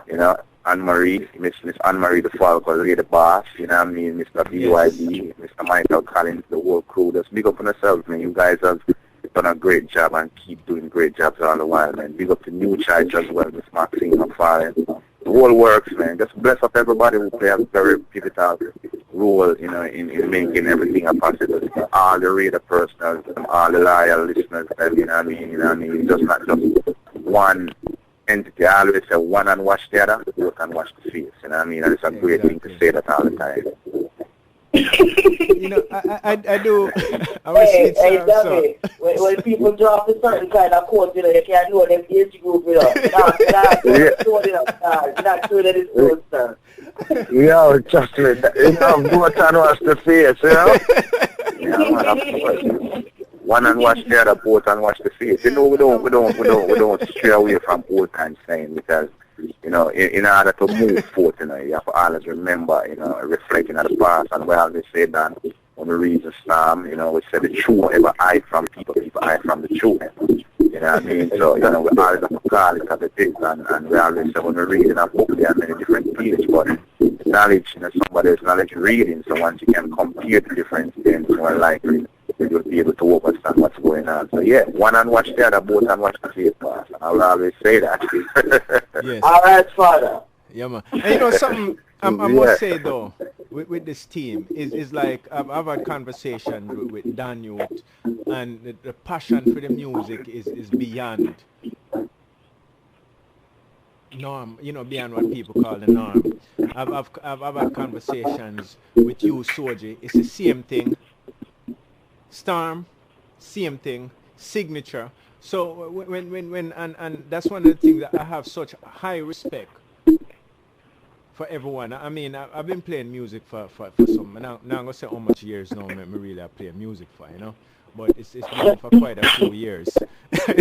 F: you know, Anne-Marie, Miss Anne-Marie the Falco, the boss, you know what I mean? Mr. BYD, Mr. Michael Collins, the whole crew. Just big up on yourselves, man. You guys have done a great job and keep doing great jobs all the while, man. Big up to New Charge as well, Miss Maxine McFarlane. The whole works, man. Just bless up everybody who play a very pivotal role, you know, in making everything a possible. All the reader personals, all the loyal listeners, you know what I mean? You know what I mean? Just not just one entity. I always say one and watch the other, you can watch the face, you know what I mean? And it's a great thing to say that all the time.
A: You know, I do.
C: Hey, Jammy, when people drop a certain kind of quote, you know, you can't know them age group, you know. Not sure that it's good, sir.
E: Yo, trust me, you know, go and watch the face, you know. Yeah, man, of course. One and watch the other, both and watch the face. You know, we don't stray away from old time saying, because, you know, in order to move forward, you know, you have to always remember, you know, reflecting on the past. And we always say that on the reason Psalm, you know, we say the truth ever hide from people hide from the truth. You know what I mean? So, you know, we always have to call it as it is, and we always say when we're reading a book, there are many different pages, but knowledge, you know, somebody's knowledge reading, so once you can compare the difference, then more likely you'll be able to understand what's going on. So yeah, one and watch the other, both and watch the face, and I'll always say that.
A: Yes.
C: All right, Father.
A: Yeah, man. And you know something I must say though, with this team is like I've had conversation with Dan Yute, and the passion for the music is beyond norm, you know, beyond what people call the norm. I've had conversations with you, Solgie. It's the same thing. Storm, same thing. Signature. So when and that's one of the things that I have such high respect for everyone. I mean, I've been playing music for some. Now I'm gonna say how much years now. Me really I play music for, you know. But it's been for quite a few years.
C: You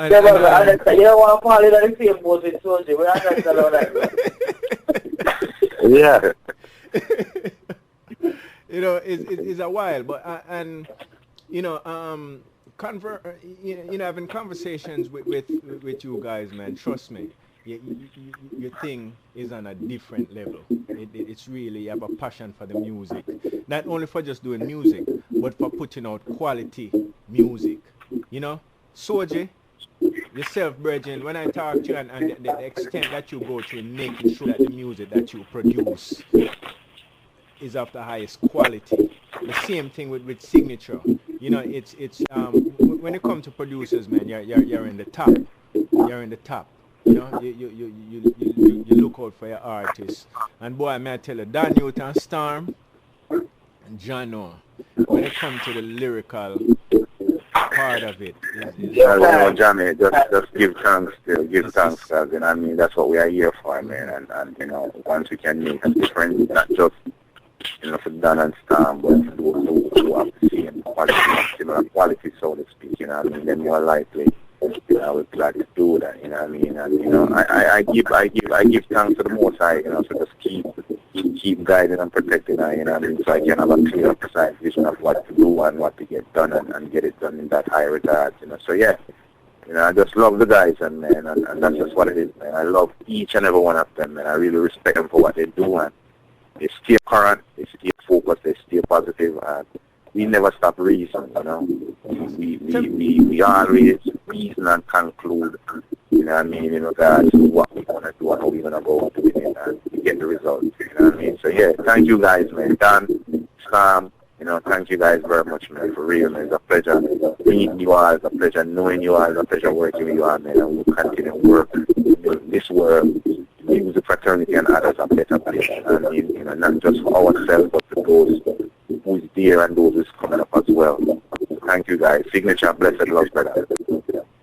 C: don't want to call it on the same boat with Solgie. We understand all that.
E: Yeah.
A: You know, it's a while, but and you know, having conversations with you guys, man. Trust me, your thing is on a different level. It's really, you have a passion for the music, not only for just doing music, but for putting out quality music. You know, Solgie, yourself, Virgin, when I talk to you and the extent that you go to in making sure that the music that you produce is of the highest quality. The same thing with Signature. You know, it's when it comes to producers, man, you're in the top. You're in the top. You know, you look out for your artists. And boy, may I tell you, Dan Yute and Storm, Jano, when it comes to the lyrical part of it?
F: Jammy, just give thanks, because you know, I mean, that's what we are here for, man. And you know, once we can make a difference, not just for Dan and Storm, but for those who have the same quality, similar quality, so to speak. You know, what I mean, then more likely, we're glad to do that. You know, what I mean, and you know, I give thanks to the Most High. You know, so just keep guiding and protecting her, you know what I mean, so I can have a clear, precise vision of what to do and what to get done and get it done in that high regard, you know. So yeah, you know, I just love the guys, and that's just what it is, man. I love each and every one of them, and I really respect them for what they do, and they stay current, they stay focused, they stay positive, and we never stop reasoning, you know. We always reason and conclude, you know what I mean, in regards to what we want to do and how we're going to go to it and get the results, you know what I mean. So yeah, thank you guys, man. Dan, Sam, you know, thank you guys very much, man, for real, man. It's a pleasure meeting you all, it's a pleasure knowing you all, it's a pleasure working with you all, man, and we'll continue to work in this world, music fraternity and others a better place. I mean, you know, not just for ourselves, but for those who's there and those who's coming up as well. Thank you guys. Signature, blessed love, brother.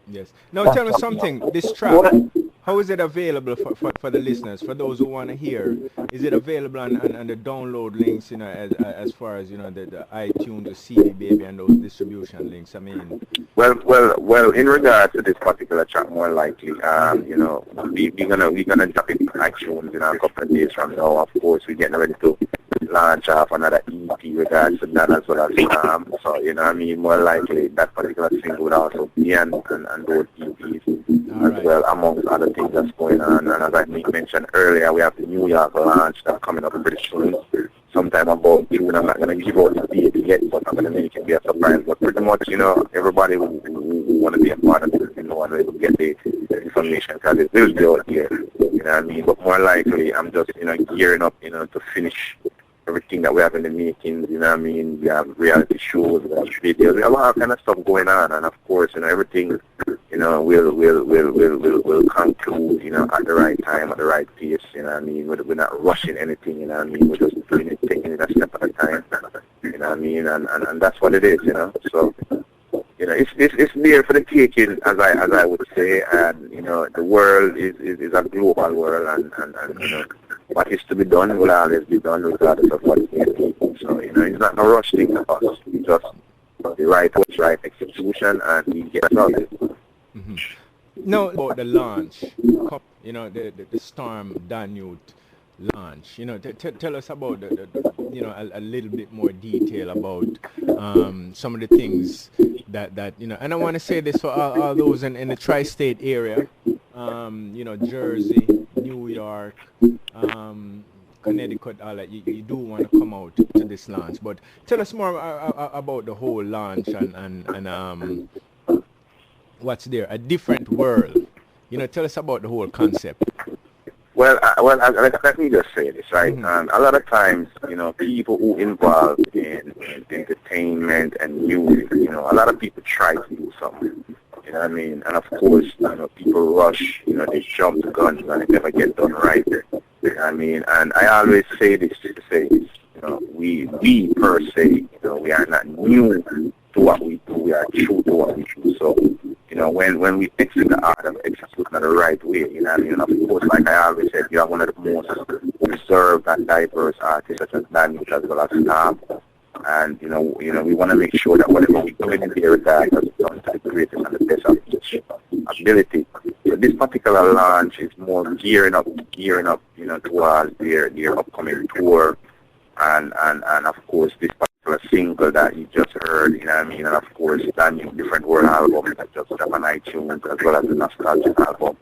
A: Yes. Now tell me something. This track, how is it available for the listeners, for those who want to hear? Is it available on the download links, you know, as far as, you know, the iTunes, the CD Baby, and those distribution links? I mean,
F: well. In regards to this particular track, more likely, you know, we're gonna drop it in iTunes in a couple of days from now. Of course, we're getting ready to launch off another EP regards to that as well as so you know what I mean, more likely that particular single would also be and those EPs as well, amongst other things that's going on. And as I mentioned earlier, we have the New York launch that's coming up pretty soon, sometime about June. I'm not going to give out the date yet, but I'm going to make it be a surprise. But pretty much, you know, everybody who want to be a part of it, you know, and will get the information, because it will be out here, you know what I mean. But more likely, I'm just, you know, gearing up, you know, to finish everything that we have in the making, you know what I mean. We have reality shows, we have videos, we have all kind of stuff going on, and of course, you know, everything, you know, will conclude, you know, at the right time, at the right pace, you know what I mean. We're not rushing anything, you know what I mean. We're just doing it, taking it a step at a time, you know what I mean, and that's what it is, you know. So, you know, it's there for the taking, as I would say, and you know, the world is a global world, and you know, what is to be done will always be done regardless of what is needed. So, you know, it's not no rush thing to us. It's just the right execution, and we get started.
A: Mm-hmm. Now about the launch, you know, the Storm Danute launch. You know, tell us about the you know, a little bit more detail about some of the things that you know. And I want to say this for all those in the tri-state area, you know, Jersey, New York, Connecticut, all that. You do want to come out to this launch, but tell us more about the whole launch and what's there, a different world. You know, tell us about the whole concept.
F: Well, let me just say this, right? Mm-hmm. A lot of times, you know, people who involved in entertainment and music, you know, a lot of people try to do something. You know what I mean? And of course, you know, people rush, you know, they jump the guns and it never gets done right. You know what I mean? And I always say this to say this, you know, we per se, you know, we are not new to what we do, we are true to what we do. So, you know, when we execute the art of executing the right way, you know what I mean? And of course, like I always said, you are one of the most reserved and diverse artists such as Danny as well as Storm. And, you know, we want to make sure that whatever we do in the regard is done to the greatest and the best of each ability. So this particular launch is more gearing up, you know, towards their upcoming tour. And of course, this particular single that you just heard, you know what I mean, and of course, that new Different World album that just dropped on iTunes, as well as the Nostalgic album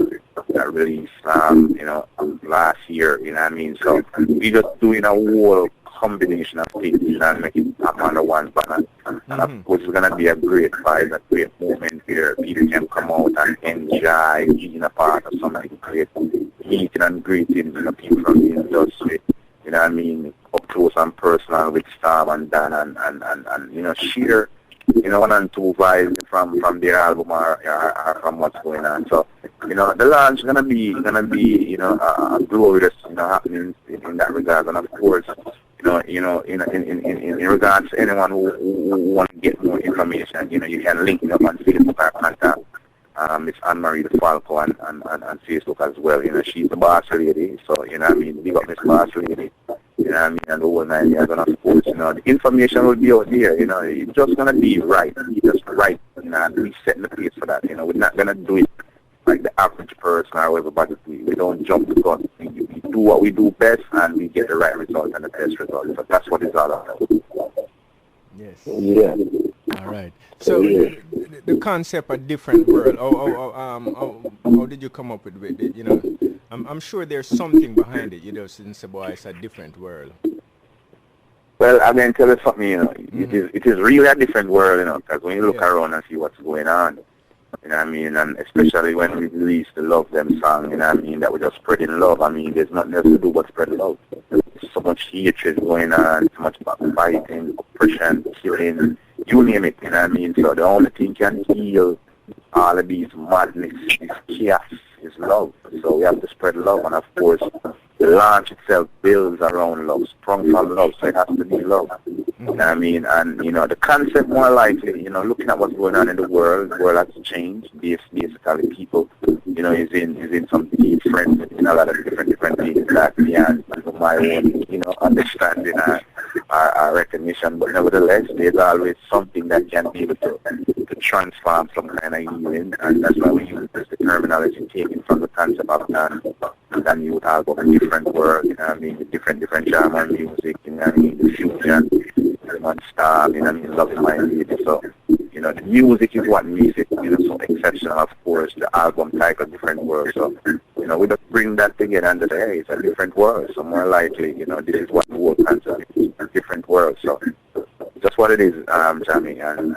F: that released, you know, last year, you know what I mean. So we just doing a whole combination of things, you know, and make it up under one banner. And of course, it's gonna be a great vibe, a great moment where people can come out and enjoy being a part of something great, meeting and greeting, you know, people from the industry. You know what I mean, up close and personal with Storm and Dan and you know, share, you know, 1 and 2 vibes from their album or from what's going on. So, you know, the launch is gonna be, you know, a glorious, you know, happening in that regard. And of course, in regards to anyone who want to get more information, you can link me up on Facebook or contact Miss Anne-Marie Falco on Facebook as well. She's the boss lady, so, big up Miss Boss Lady, and the whole 9 years, and of course, the information will be out there, it's just going to be right, just right, and we setting the pace for that, we're not going to do it like the average person or everybody. We don't jump the gun. We do what we do best, and we get the right result and the best result. So that's what it's all about.
A: Yes.
E: Yeah.
A: All right. So the concept of different world. How did you come up with it? I'm sure there's something behind it. Since boy, it's a different world.
F: Well, I'm going to tell you something. It is really a different world. Because when you look around and see what's going on. And especially when we release the Love Them song, that we're just spreading love. There's nothing else to do but spread love. There's so much hatred going on, so much backbiting, oppression, killing, you name it, So the only thing can heal all of these madness, this chaos, is love. So we have to spread love, and of course, the launch itself builds around love, sprung from love, so it has to be love. And the concept more likely, looking at what's going on in the world has changed. Basically, people, is in some deep friends in a lot of different things that beyond my own, understanding or recognition. But nevertheless, there's always something that can be able to transform some kind of healing, and that's why we use the terminology taken from the concept of then you would have a different world, with different genre music, the fusion, non-stop, loving my lady. So, the music is what makes it, so exceptional, of course, the album title, different world. So, we just bring that together and say, hey, it's a different world. So more likely, this is what the whole concept is, a different world. So, that's what it is, Jammy, and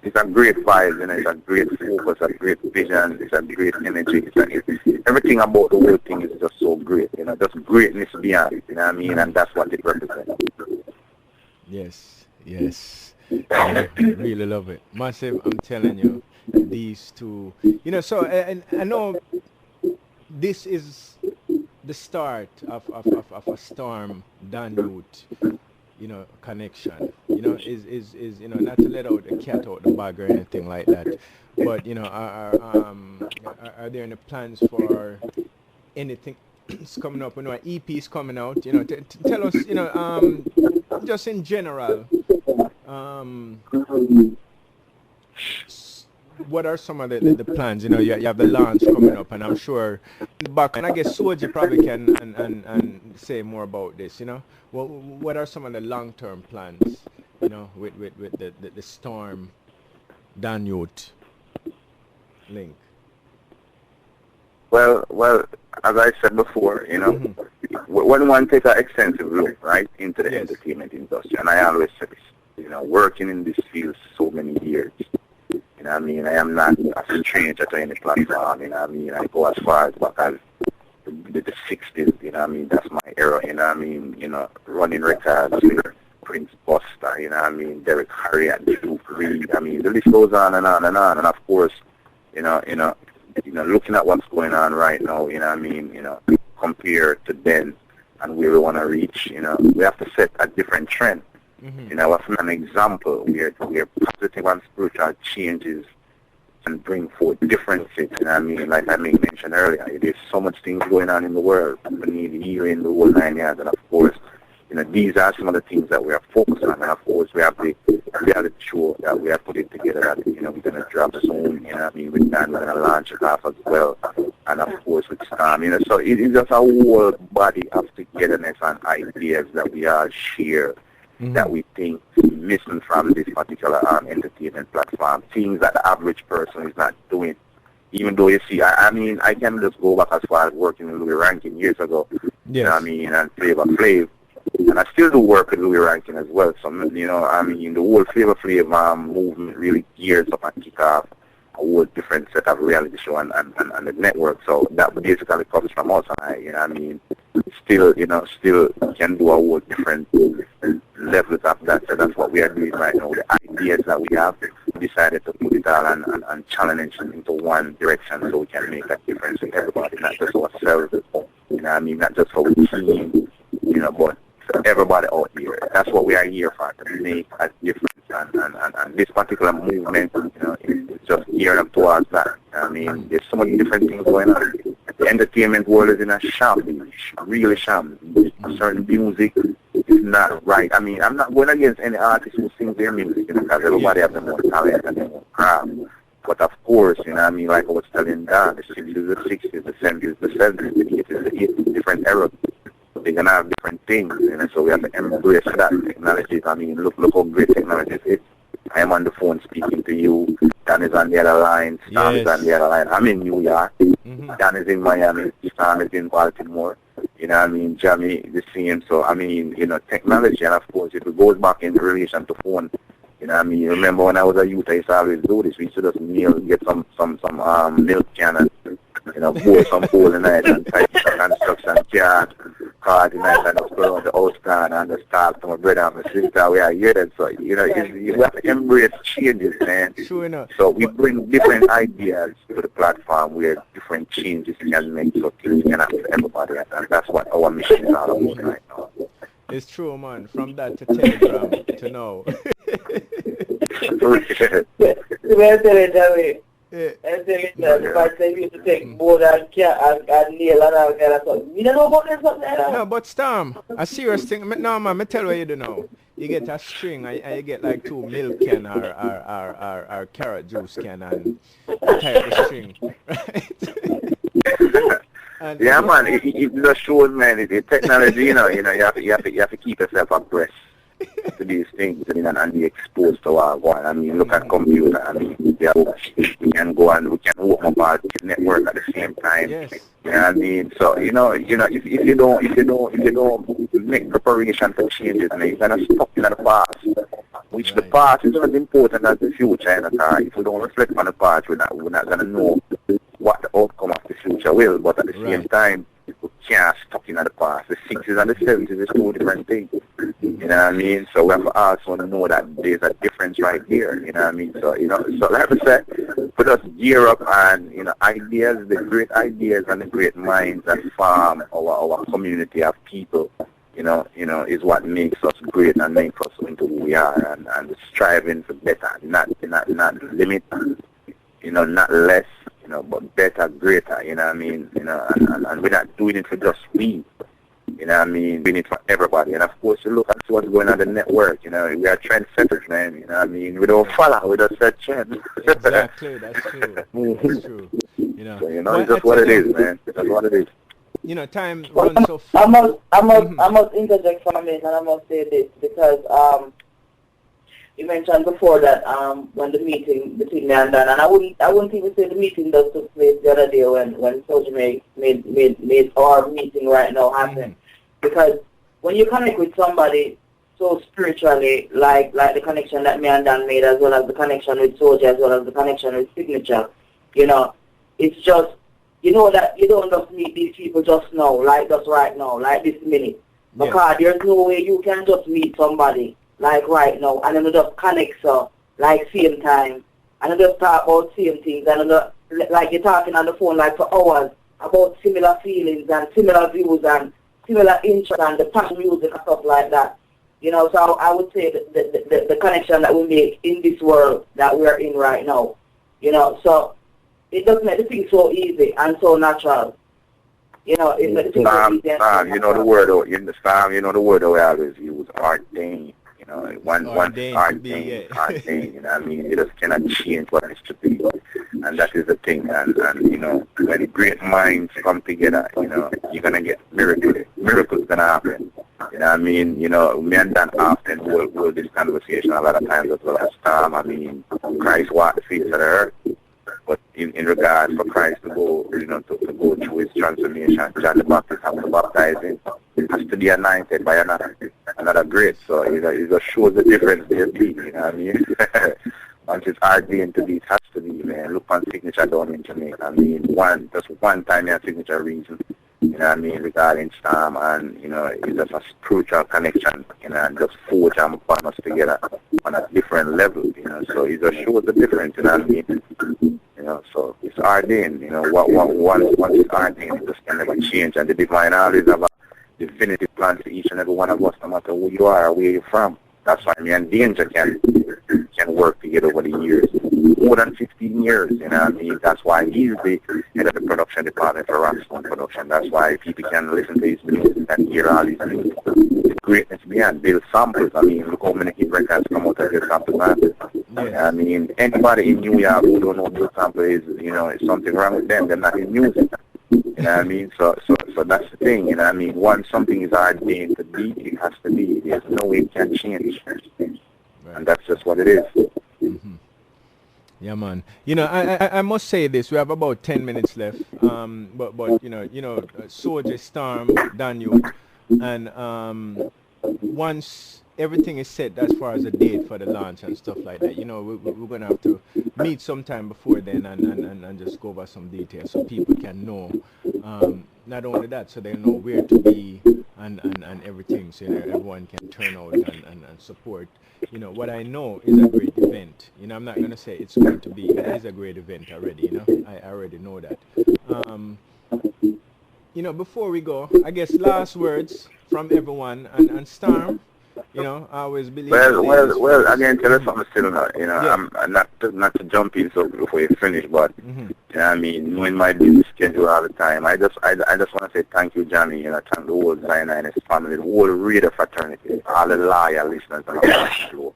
F: it's a great vibe, it's a great focus, a great vision, it's a great energy, everything about the whole thing is just so great, just greatness beyond, and that's what it represents.
A: Yes, I really love it, massive. I'm telling you, these two, so I know this is the start of a Storm Yute, connection, is not to let out the cat out the bag or anything like that, but, are there any plans for anything coming up? An EP is coming out, tell us, just in general, what are some of the plans? You have the launch coming up, and I'm sure back, and I guess Solgie probably can and say more about this. What are some of the long-term plans? With the Storm Yute link.
F: Well, as I said before, when one takes an extensive look right into the entertainment industry, and I always say this, working in this field so many years. I am not a stranger to any platform, I go as far as back as the 60s, that's my era, running records with Prince Buster, Derek Harriott, Duke Reed, the list goes on and on and on, and of course, looking at what's going on right now, compared to then and where we want to reach, we have to set a different trend. As an example, where positive and spiritual changes and bring forth differences. Like I mentioned earlier, there's so much things going on in the world. We need healing the whole 9 yards, and of course, these are some of the things that we are focused on. And of course, we have the reality show that we are putting together that, we're going to drop soon, with that, we're going to launch it off as well. And of course, with Storm, so it is just a whole body of togetherness and ideas that we all share. That we think is missing from this particular entertainment platform, things that the average person is not doing. Even though you see, I can just go back as far as working in Louis Rankin years ago, and Flavor Flav, and I still do work with Louis Rankin as well. So, the whole Flavor Flav movement really gears up and kick off a whole different set of reality show and the network. So that basically comes from us, and still can do a whole different levels of that. So that's what we are doing right now. The ideas that we have, we decided to put it all and challenge it into one direction so we can make a difference in everybody, not just ourselves, not just for the team, but for everybody out here. That's what we are here for, to make a difference. And this particular movement, you know, is just geared up towards that. I mean, there's so many different things going on. The entertainment world is in a shambles, really shambles. Certain music is not right. I mean, I'm not going against any artist who sings their music, you know, because everybody has their own talent and their own craft. But of course, you know, I mean, like I was telling Dan, the 60s, the 60s, the 70s, the 70s, the 80s, the 80s, different eras. They're going to have different things, you know, so we have to embrace that technology. I mean, look how great technology is. I am on the phone speaking to you. Dan is on the other line. Storm is on the other line. I'm in New York. Dan is in Miami. Storm is in Baltimore. You know what I mean? Jammy, the same. So, I mean, you know, technology, and of course, if it goes back in relation to phone, you know what I mean? Remember when I was a youth, I used to always do this. We used to just get some milk can and, you know, pour some coal in it and type construction card in it and just put on the house plan and just start to my brother and my sister. We are here then. So, you know, you have to embrace changes, man.
A: True enough.
F: So we bring different ideas to the platform where different changes can make so things can happen to everybody. And that's what our mission is all about right now.
A: It's true, man. From that to Telegram to now.
C: Well, tell it that way. And tell it that the fact that you used to take board and nail and all kind of stuff. You don't know about something like that?
A: No, but Storm, a serious thing. No, man, me tell you what you do now. You get a string and you get like 2 milk can or carrot juice can and type the string, right? And
F: yeah, man, it just shows, man, the technology, you know, you have to keep yourself abreast to these things, you know, and be exposed to our one. I mean, look at computer. I mean, we can go and we can open up our network at the same time.
A: Yes.
F: You know what I mean? So, you know, if you don't make preparation for changes, man, you're gonna stuck in the past. Which the past is as important as the future, and if we don't reflect on the past, we're not gonna know what the outcome of the future will. But at the same time, we can't stuck in the past. The 60s and the 70s is 2 different things. You know what I mean? So we have to also know that there's a difference right here. You know what I mean? So, you know, so like I said, put us gear up and, you know, ideas, the great ideas and the great minds that form our community of people, you know, is what makes us great and makes us into who we are, and striving for better, not limit, you know, not less, you know, but better, greater, you know what I mean? You know, and we're not doing it for just we, you know what I mean? Doing it for everybody. And of course, you look at what's going on the network, you know, we are trendsetters, man, you know what I mean? We don't follow, we just set trends.
A: Exactly, that's true. That's true. You know,
F: so, you know, it's just what it is, man. That's what it is.
A: You know, time runs so fast.
C: I must interject for a minute, and I must say this because you mentioned before that when the meeting between me and Dan, and I wouldn't even say the meeting that took place the other day when Solgie made our meeting right now happen. Because when you connect with somebody so spiritually, like the connection that me and Dan made, as well as the connection with Solgie, as well as the connection with Signature, you know, it's just, you know that you don't just meet these people just now, like just right now, like this minute. Because there's no way you can just meet somebody like right now and then just connect so like same time and just talk about same things and like you're talking on the phone like for hours about similar feelings and similar views and similar interests and the passion music and stuff like that. You know, so I would say the connection that we make in this world that we're in right now, you know, so it does make the thing so easy and so natural. You know, it makes the thing so easy.
F: You know the word, in the Psalm, you know the word we always use, ordained. You know, one ordained, you know what I mean? It just cannot change what it's to be. And that is the thing. And you know, when great minds come together, you know, you're going to get miracles. Miracles going to happen. You know what I mean? You know, me and Dan often hold this conversation a lot of times as well as Tom. I mean, Christ walked the face of the earth. But in regards for Christ to go, you know, to go through his transformation, John the Baptist has to baptize him. It has to be anointed by another grace. So, you know, it just shows the difference there, you know what I mean? Once it's ordained to be, it has to be, man. Look on Signature down in Jamaica. I mean, just one time your Signature reason, you know what I mean, regarding Storm, and, you know, it's just a spiritual connection, you know, and just forge and bond us together on a different level, you know, so it just shows the difference, you know what I mean? You know, so it's ordained, you know, once it's ordained, it just can never change, and the divine always have definitive plan to each and every one of us, no matter who you are or where you're from. That's why me and Danger can work together over the years. More than 15 years, you know what I mean? That's why he's the head of the production department for Rokcstone Production. That's why people can listen to his music and hear all his music. The greatness behind build samples. I mean, look how many hit records come out of Bill Sample, man. Yes. I mean, anybody in New York who don't know Bill Sample is, you know, it's something wrong with them. They're not in music. You know what I mean? So that's the thing, you know what I mean? Once something is ordained to be, it has to be. There's no way it can change. Right. And that's just what it is.
A: Mm-hmm. Yeah, man. You know, I must say this. We have about 10 minutes left. But you know, Solgie, Storm, Daniel, and once everything is set as far as a date for the launch and stuff like that, you know, we're gonna have to meet sometime before then and just go over some details so people can know. Not only that, so they'll know where to be and everything, so you know, everyone can turn out and support. You know, what I know is a great event. You know, I'm not gonna say it's going to be. It is a great event already. You know, I already know that. You know, before we go, I guess last words from everyone and Storm. You know, I always believe.
F: Well. Again, tell us something still not. You know, yeah. I'm not to jump in so before you finish, but you know, I mean, knowing my busy schedule all the time, I just want to say thank you, Jammy. You know, thank the whole Zion and his family, the whole reader fraternity, all the loyal listeners on the show.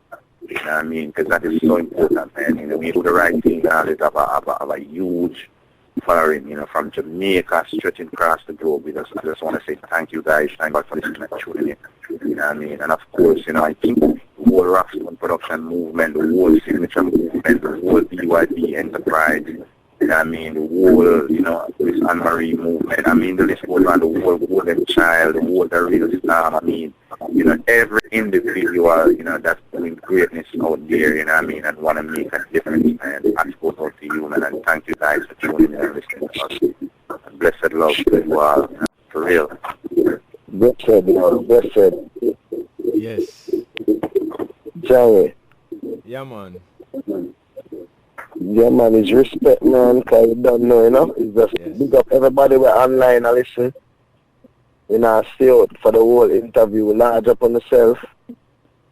F: You know what I mean? Because that is so important, man. You know, we do the right thing, and it have a huge following, you know, from Jamaica stretching across the globe. I just want to say thank you guys. Thank God for listening and tuning in. You know what I mean? And of course, you know, I think the whole Rokcstone production movement, the whole signature movement, the whole BYB enterprise, you know what I mean, the whole, you know, this Anne-Marie movement, I mean, the list goes on, the whole Golden Child, the whole The Real Star, I mean, you know, every individual, you know, that's doing greatness out there, you know what I mean, and want to make a difference, and that goes out to you, man, and thank you guys for tuning in and listening to us. And blessed love to you all, you know, for real.
E: Blessed, you know, blessed.
A: Yes.
E: Jammy.
A: Yeah, man.
E: Yeah, man, it's respect, man, because you don't know, you know. It's just big up everybody we're online and listen. You know, stay out for the whole interview, large up on yourself.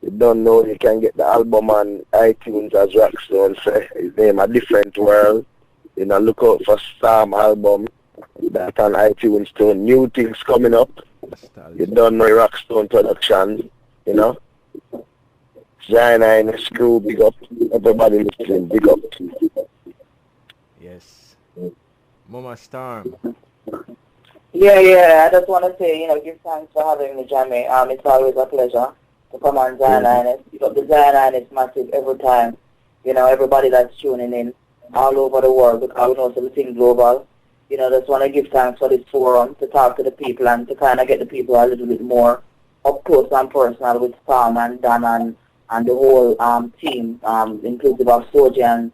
E: You don't know, you can get the album on iTunes as Rokcstone, say his name A Different World. You know, look out for Storm album. That on iTunes too. New things coming up. You don't know Rokcstone Production, you know. Zion and the crew, big up. Everybody listening, big up.
A: Yes. Mama Storm.
C: Yeah, I just want to say, you know, give thanks for having me, Jammy. It's always a pleasure to come on Zion Ines. You know, the Zion Ines massive every time. You know, everybody that's tuning in all over the world, because we know something global. You know, just want to give thanks for this forum to talk to the people and to kind of get the people a little bit more up close and personal with Storm and Dan and the whole team, inclusive of Solgie and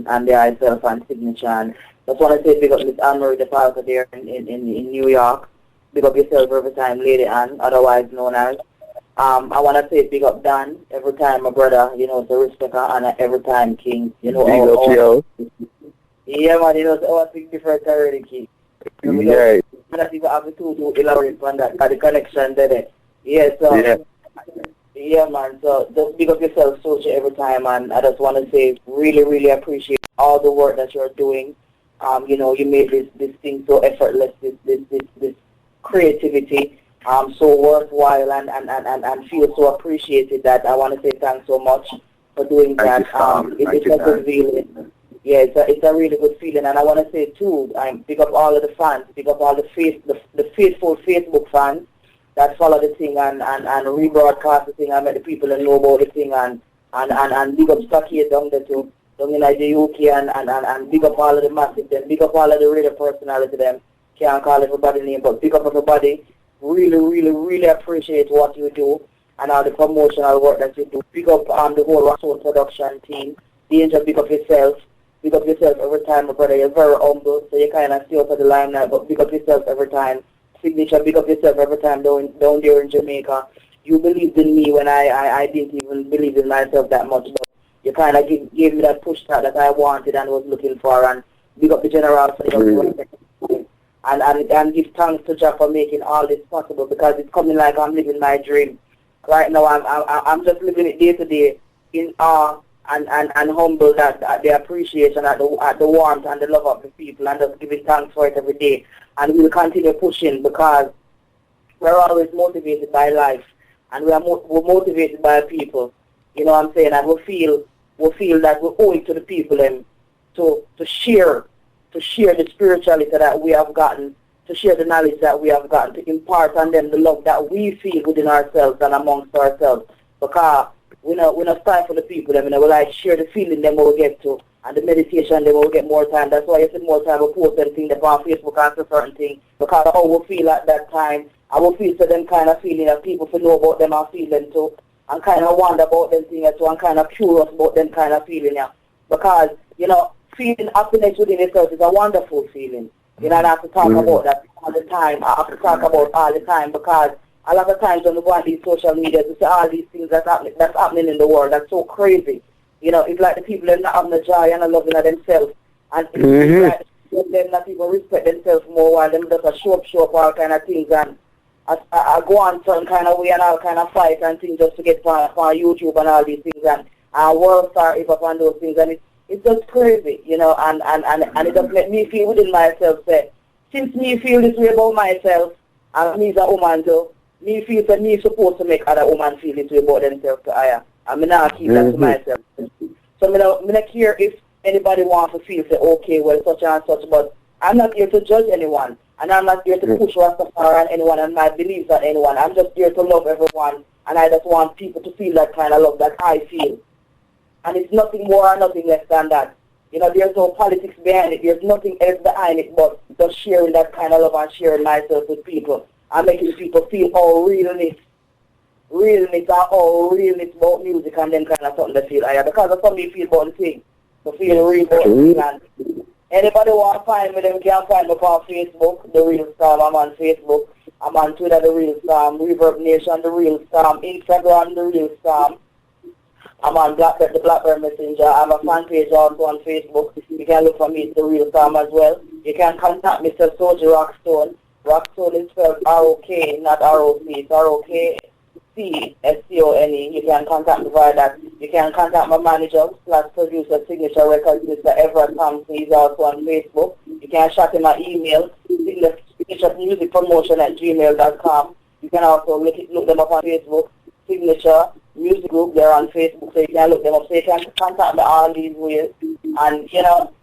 C: the ISL and Signature. And just want to say big up Miss Anne-Marie the Falco there in New York. Big up yourself every time, Lady Anne, otherwise known as. I want to say big up Dan every time, my brother, you know, the respect and honor every time, King. You know, yeah, man, you know, it's all things different already, King.
E: Yeah.
C: I'm not even having to elaborate on that, because the connection there. Yeah, so... Yeah, man, so just big up yourself, Solgie, every time, and I just want to say really, really appreciate all the work that you're doing. You know, you made this thing so effortless, this creativity so worthwhile and feel so appreciated that I want to say thanks so much for doing that. It's a good feeling. Yeah, it's a really good feeling, and I want to say too, big up all of the fans, big up all the faithful Facebook fans that follow the thing and rebroadcast the thing and make the people know about the thing and big up Stockade down there too, down in the UK and big up all of the massive them, big up all of the radio personality them. Can't call everybody name, but big up everybody. Really, really, really appreciate what you do and all the promotional work that you do. Big up the whole Rokcstone production team. Danger, big up yourself. Big up yourself every time, my brother. You're very humble, so you kind of stay up at the limelight, but big up yourself every time. Signature, big up yourself every time down there in Jamaica. You believed in me when I didn't even believe in myself that much, but you kind of gave me that push that I wanted and was looking for, and big up the general. and give thanks to Jah for making all this possible, because it's coming like I'm living my dream. Right now I'm just living it day to day in awe and humble that the appreciation, at the warmth and the love of the people, and just giving thanks for it every day. And we'll continue pushing, because we're always motivated by life, and we're motivated by people. You know what I'm saying? And we feel that we owe it to the people and to share the spirituality that we have gotten, to share the knowledge that we have gotten, to impart on them the love that we feel within ourselves and amongst ourselves. Because we're not time for the people, we like share the feeling them we'll get to, and the meditation them will get more time. That's why you see more time we post them things on Facebook and certain things, because of how we feel at that time. I will feel for them kind of feeling that people feel know about them and feel them too, and kind of wonder about them things too, and kind of curious about them kind of feeling, yeah. Because, feeling happiness within yourself is a wonderful feeling. And I have to talk about that all the time. I have to talk about all the time, because a lot of times when we go on these social media to see all these things that's happening in the world, that's so crazy. It's like the people are not having the joy and the loving of themselves. And it's like them not even respect themselves more, while them just show up all kind of things, and I go on some kind of way and all kind of fight and things just to get on YouTube and all these things, and world star if up on those things, and it's just crazy, and it just let me feel within myself, say, since me feel this way about myself, and me as a woman too, me feel that me supposed to make other women feel this way about themselves to higher, and me not keep that to myself. So me not care if anybody wants to feel, say, okay, well, such and such, but I'm not here to judge anyone. And I'm not here to push Rastafari on anyone and my beliefs on anyone. I'm just here to love everyone, and I just want people to feel that kind of love that I feel. And it's nothing more or nothing less than that. There's no politics behind it. There's nothing else behind it but just sharing that kind of love and sharing myself with people and making people feel all realness and all realness about music, and then kind of something to feel higher. Because that's how me feel about the thing. To feel real about the thing. Anybody want to find me, them can find me on Facebook, The Real Storm. I'm on Facebook. I'm on Twitter, The Real Storm. Reverb Nation, The Real Storm. Instagram, The Real Storm. I'm on Blackbird, the Blackbird Messenger. I have a fan page also on Facebook. You can look for me, The Real Storm as well. You can contact Mr. Solgie Rokcstone. Rokcstone is spelled R-O-K, not R-O-C. It's R-O-K-C-S-C-O-N-E. You can contact me via that. You can contact my manager, /producer, Signature Records, Mr. Everett Thompson. He's also on Facebook. You can shot him my email, signaturemusicpromotion@gmail.com. You can also look them up on Facebook, Signature Music Group. They're on Facebook, so you can look them up. So you can contact me all these ways. And,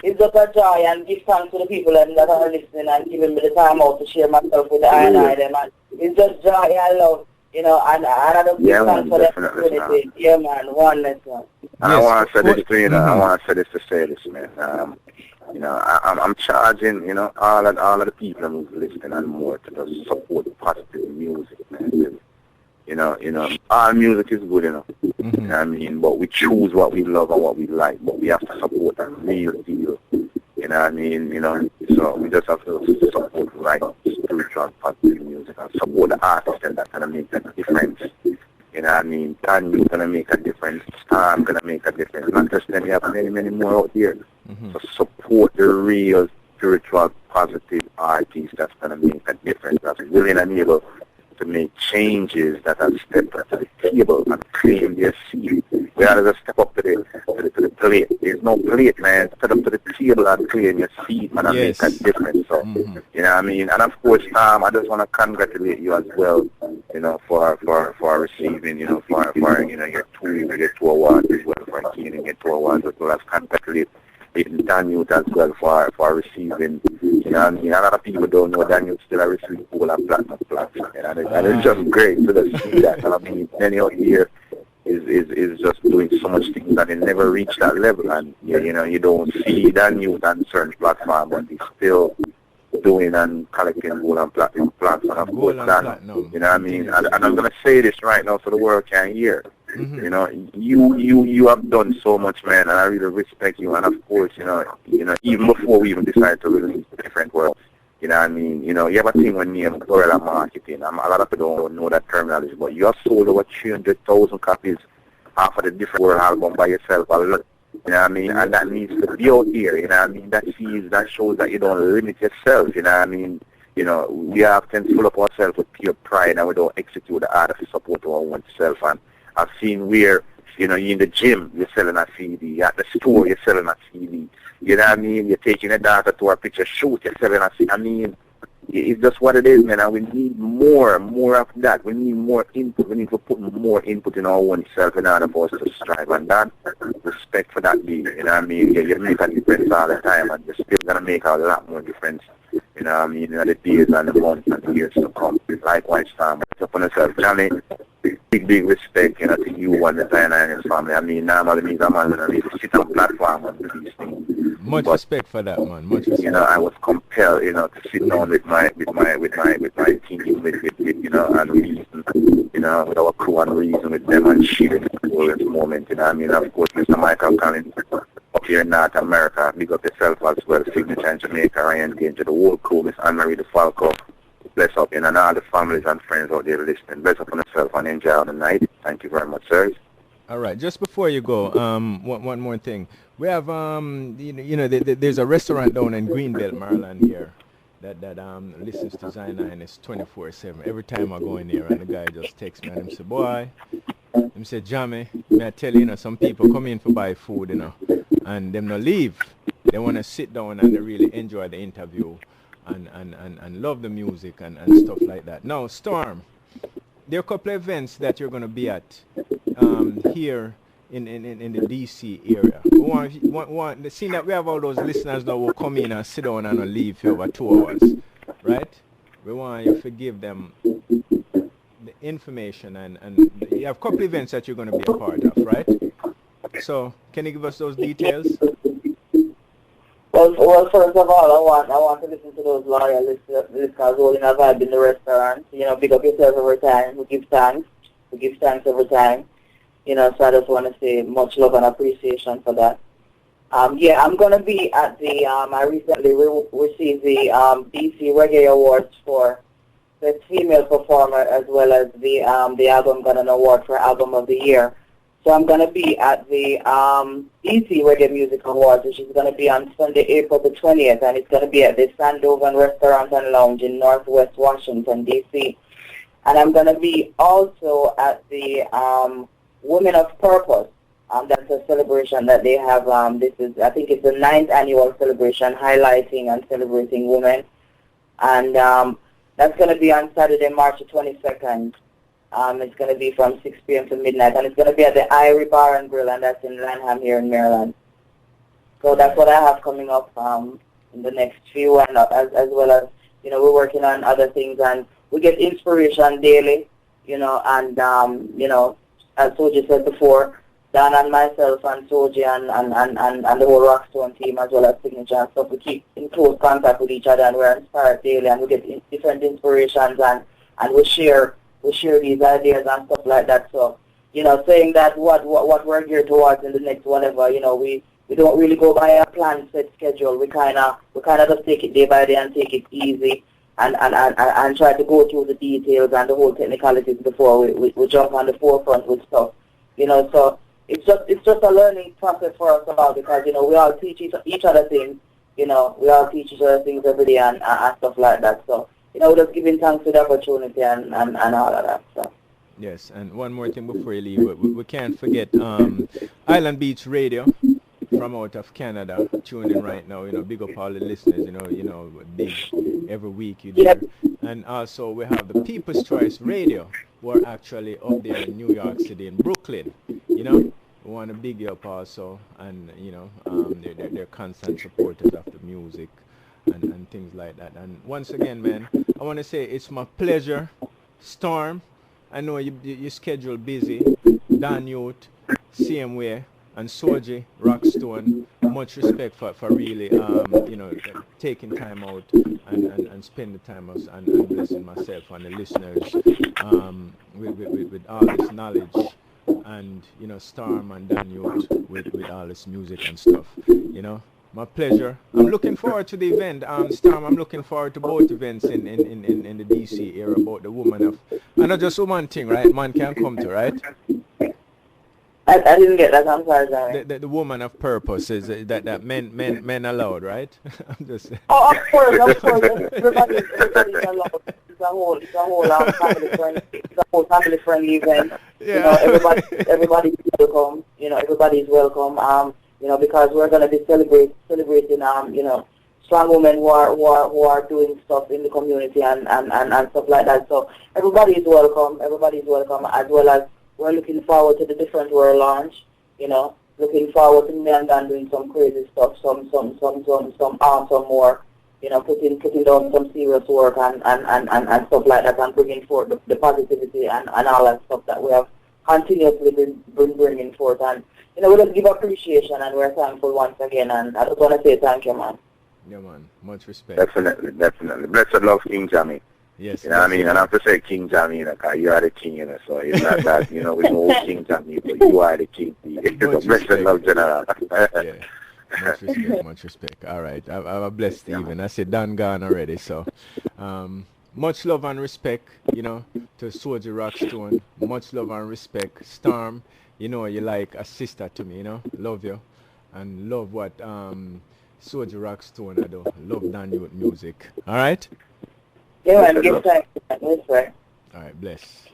C: it's just a joy, and give thanks to the people that are listening and giving me the time out to share myself with the I and I them. And it's just joy and love. And I don't give thanks for that opportunity. Yeah, man, oneness, man.
F: And I want to say this to I want to say this to say this, man. I'm charging, all of the people who's listening and more to just support positive music, man. All music is good enough. You know what I mean? But we choose what we love and what we like, but we have to support that real deal. You know what I mean? So we just have to support right spiritual positive music and support the artists that's gonna make a difference. You know what I mean? Danny's gonna make a difference, Storm gonna make a difference. Not just them, you have many, many more out here. So support the real spiritual positive artists that's gonna make a difference, that's willing and able to make changes that have stepped up to the table and claim their seat. We have to step up to the plate. There's no plate, man. Step up to the table and claim your seat, man, and make a difference. So, you know what I mean? And of course, Tom, I just want to congratulate you as well, for receiving, for your two awards as well, for gaining your 2 awards as well as congratulate Yute as well for receiving, a lot of people don't know Yute still receiving gold and platinum plaques, and it's just great to see that. And I mean, many out here is just doing so much things that they never reach that level, and you don't see Yute on certain platforms, but they still doing and collecting gold and platinum plaques, and of course that, you know what I mean, and I'm gonna say this right now so the world can hear. You have done so much, man, and I really respect you. And of course, even before we even decided to release the different world, you know what I mean? You have a thing when you guerrilla marketing. A lot of people don't know that terminology, but you have sold over 300,000 copies off of the different world album by yourself. You know what I mean? And that needs to be out here, you know what I mean? That shows that you don't limit yourself, you know what I mean? You know, we often fill up ourselves with pure pride and we don't execute the art of support our own self. And I've seen where, you know, you're in the gym, you're selling a CD. At the store, you're selling a CD. You know what I mean? You're taking a daughter to a picture shoot, you're selling a CD. I mean, it's just what it is, man. And we need more of that. We need more input. We need to put more input in our own self in order for us to strive. And that, respect for that being, you know what I mean? Yeah, you make a difference all the time, and you're still going to make a lot more difference, you know what I mean, in the days and the months and the years to come. Likewise, Sam. It's up on yourself, Jammy. Big respect, you know, to you and the Zion and his family. I mean, normally means a man when to sit on platform and do these things.
A: Much respect for that, man. Much respect.
F: You know, I was compelled, you know, to sit down with my team, with you know, and reason, you know, with our crew and reason with them and share this glorious moment. You know, I mean, of course, Mr. Michael Collins up here in North America, big up yourself as well, Signature in Jamaica, Ryan Gage, the whole crew, Miss Anne-Marie DeFalco. Bless up, and all the families and friends out there listening. Bless up on yourself and enjoy the night. Thank you very much, sir.
A: All right, just before you go, one more thing. We have, there's a restaurant down in Greenbelt, Maryland here that listens to Zion and it's 24/7. Every time I go in there, and the guy just texts me and he say, boy, he say, Jammy, may I tell you, some people come in for buy food, and them no leave. They want to sit down and they really enjoy the interview. And love the music and stuff like that. Now, Storm, there are a couple of events that you're going to be at here in the DC area. Seeing that we have all those listeners that will come in and sit down and leave for over 2 hours, right? We want you to give them the information and you have a couple of events that you're going to be a part of, right? So, can you give us those details?
C: Well, first of all, I want to listen to those loyal listeners holding a vibe in the restaurant. Big up yourself every time. We give thanks. Every time. So I just want to say much love and appreciation for that. I'm going to be at the, I recently received the DC Reggae Awards for Best Female Performer as well as the Album got an award for Album of the Year. So I'm going to be at the DC Reggae Music Awards, which is going to be on Sunday, April the 20th, and it's going to be at the Sandovan Restaurant and Lounge in Northwest Washington, D.C. And I'm going to be also at the Women of Purpose. That's a celebration that they have. I think it's the 9th annual celebration highlighting and celebrating women. And that's going to be on Saturday, March the 22nd. It's going to be from 6 p.m. to midnight, and it's going to be at the Irie Bar and Grill, and that's in Lanham here in Maryland. So that's what I have coming up in the next few, and as well as, we're working on other things, and we get inspiration daily, and, as Solgie said before, Dan and myself and Solgie and the whole Rokcstone team, as well as Signature and stuff, we keep in close contact with each other, and we're inspired daily, and we get different inspirations, and we share these ideas and stuff like that. So, saying that what we're geared towards in the next whatever, we don't really go by a plan set schedule. We kind of just take it day by day and take it easy and try to go through the details and the whole technicalities before we jump on the forefront with stuff. So it's just a learning process for us all because, we all teach each other things. We all teach each other things every day and stuff like that. So, we're just giving thanks for the opportunity and all of that stuff.
A: Yes, and one more thing before you leave, we can't forget Island Beach Radio from out of Canada tuned in right now. Big up all the listeners. Big every week you do. Yep. And also we have the People's Choice Radio, who are actually up there in New York City, in Brooklyn. We want to big you up also, and they're constant supporters of the music. And things like that. And once again, man, I want to say it's my pleasure. Storm, I know you schedule busy. Dan Yute, same way. And Solgie Rokcstone, much respect for really, taking time out and spend the time and blessing myself and the listeners with all this knowledge. And, Storm and Dan Yute with all this music and stuff, My pleasure. I'm looking forward to the event. Storm, I'm looking forward to both events in the DC area about the woman of... And not just woman thing, right? Man can come to, right?
C: I didn't get that. I'm sorry, Jammy.
A: The woman of purpose is that men allowed, right? I'm just
C: Oh, of course. Everybody's allowed. It's a whole family friendly event.
A: Yeah.
C: You know, everybody's welcome. You know, everybody's welcome. You know, because we're gonna be celebrating. You know, strong women who are doing stuff in the community and stuff like that. So everybody is welcome. Everybody is welcome, as well as we're looking forward to the different world launch. You know, looking forward to me and Dan doing some crazy stuff, some awesome work. You know, putting down some serious work and stuff like that, and bringing forth the positivity and all that stuff that we have continuously been bringing forth. And you know, we just give appreciation and we're thankful once again. And I just want to say thank you, man.
A: Yeah, man. Much respect.
F: Definitely. Blessed love, King Jammy.
A: Yes.
F: You know what I mean? And I have to say King Jammy, you know, because you are the king, you know, so it's not that, you know, we know King Jammy, but you are the king. So blessed love, General.
A: Yeah. Much respect. All right. Have a blessed evening. I said Dan gone already, so much love and respect, you know, to Solgie Rokcstone. Much love and respect. Storm, you know, you're like a sister to me, you know. Love you. And love what Solgie Rokcstone I do. Love Dan Yute music. All right?
C: Yeah, and give thanks. That's right.
A: All right, bless.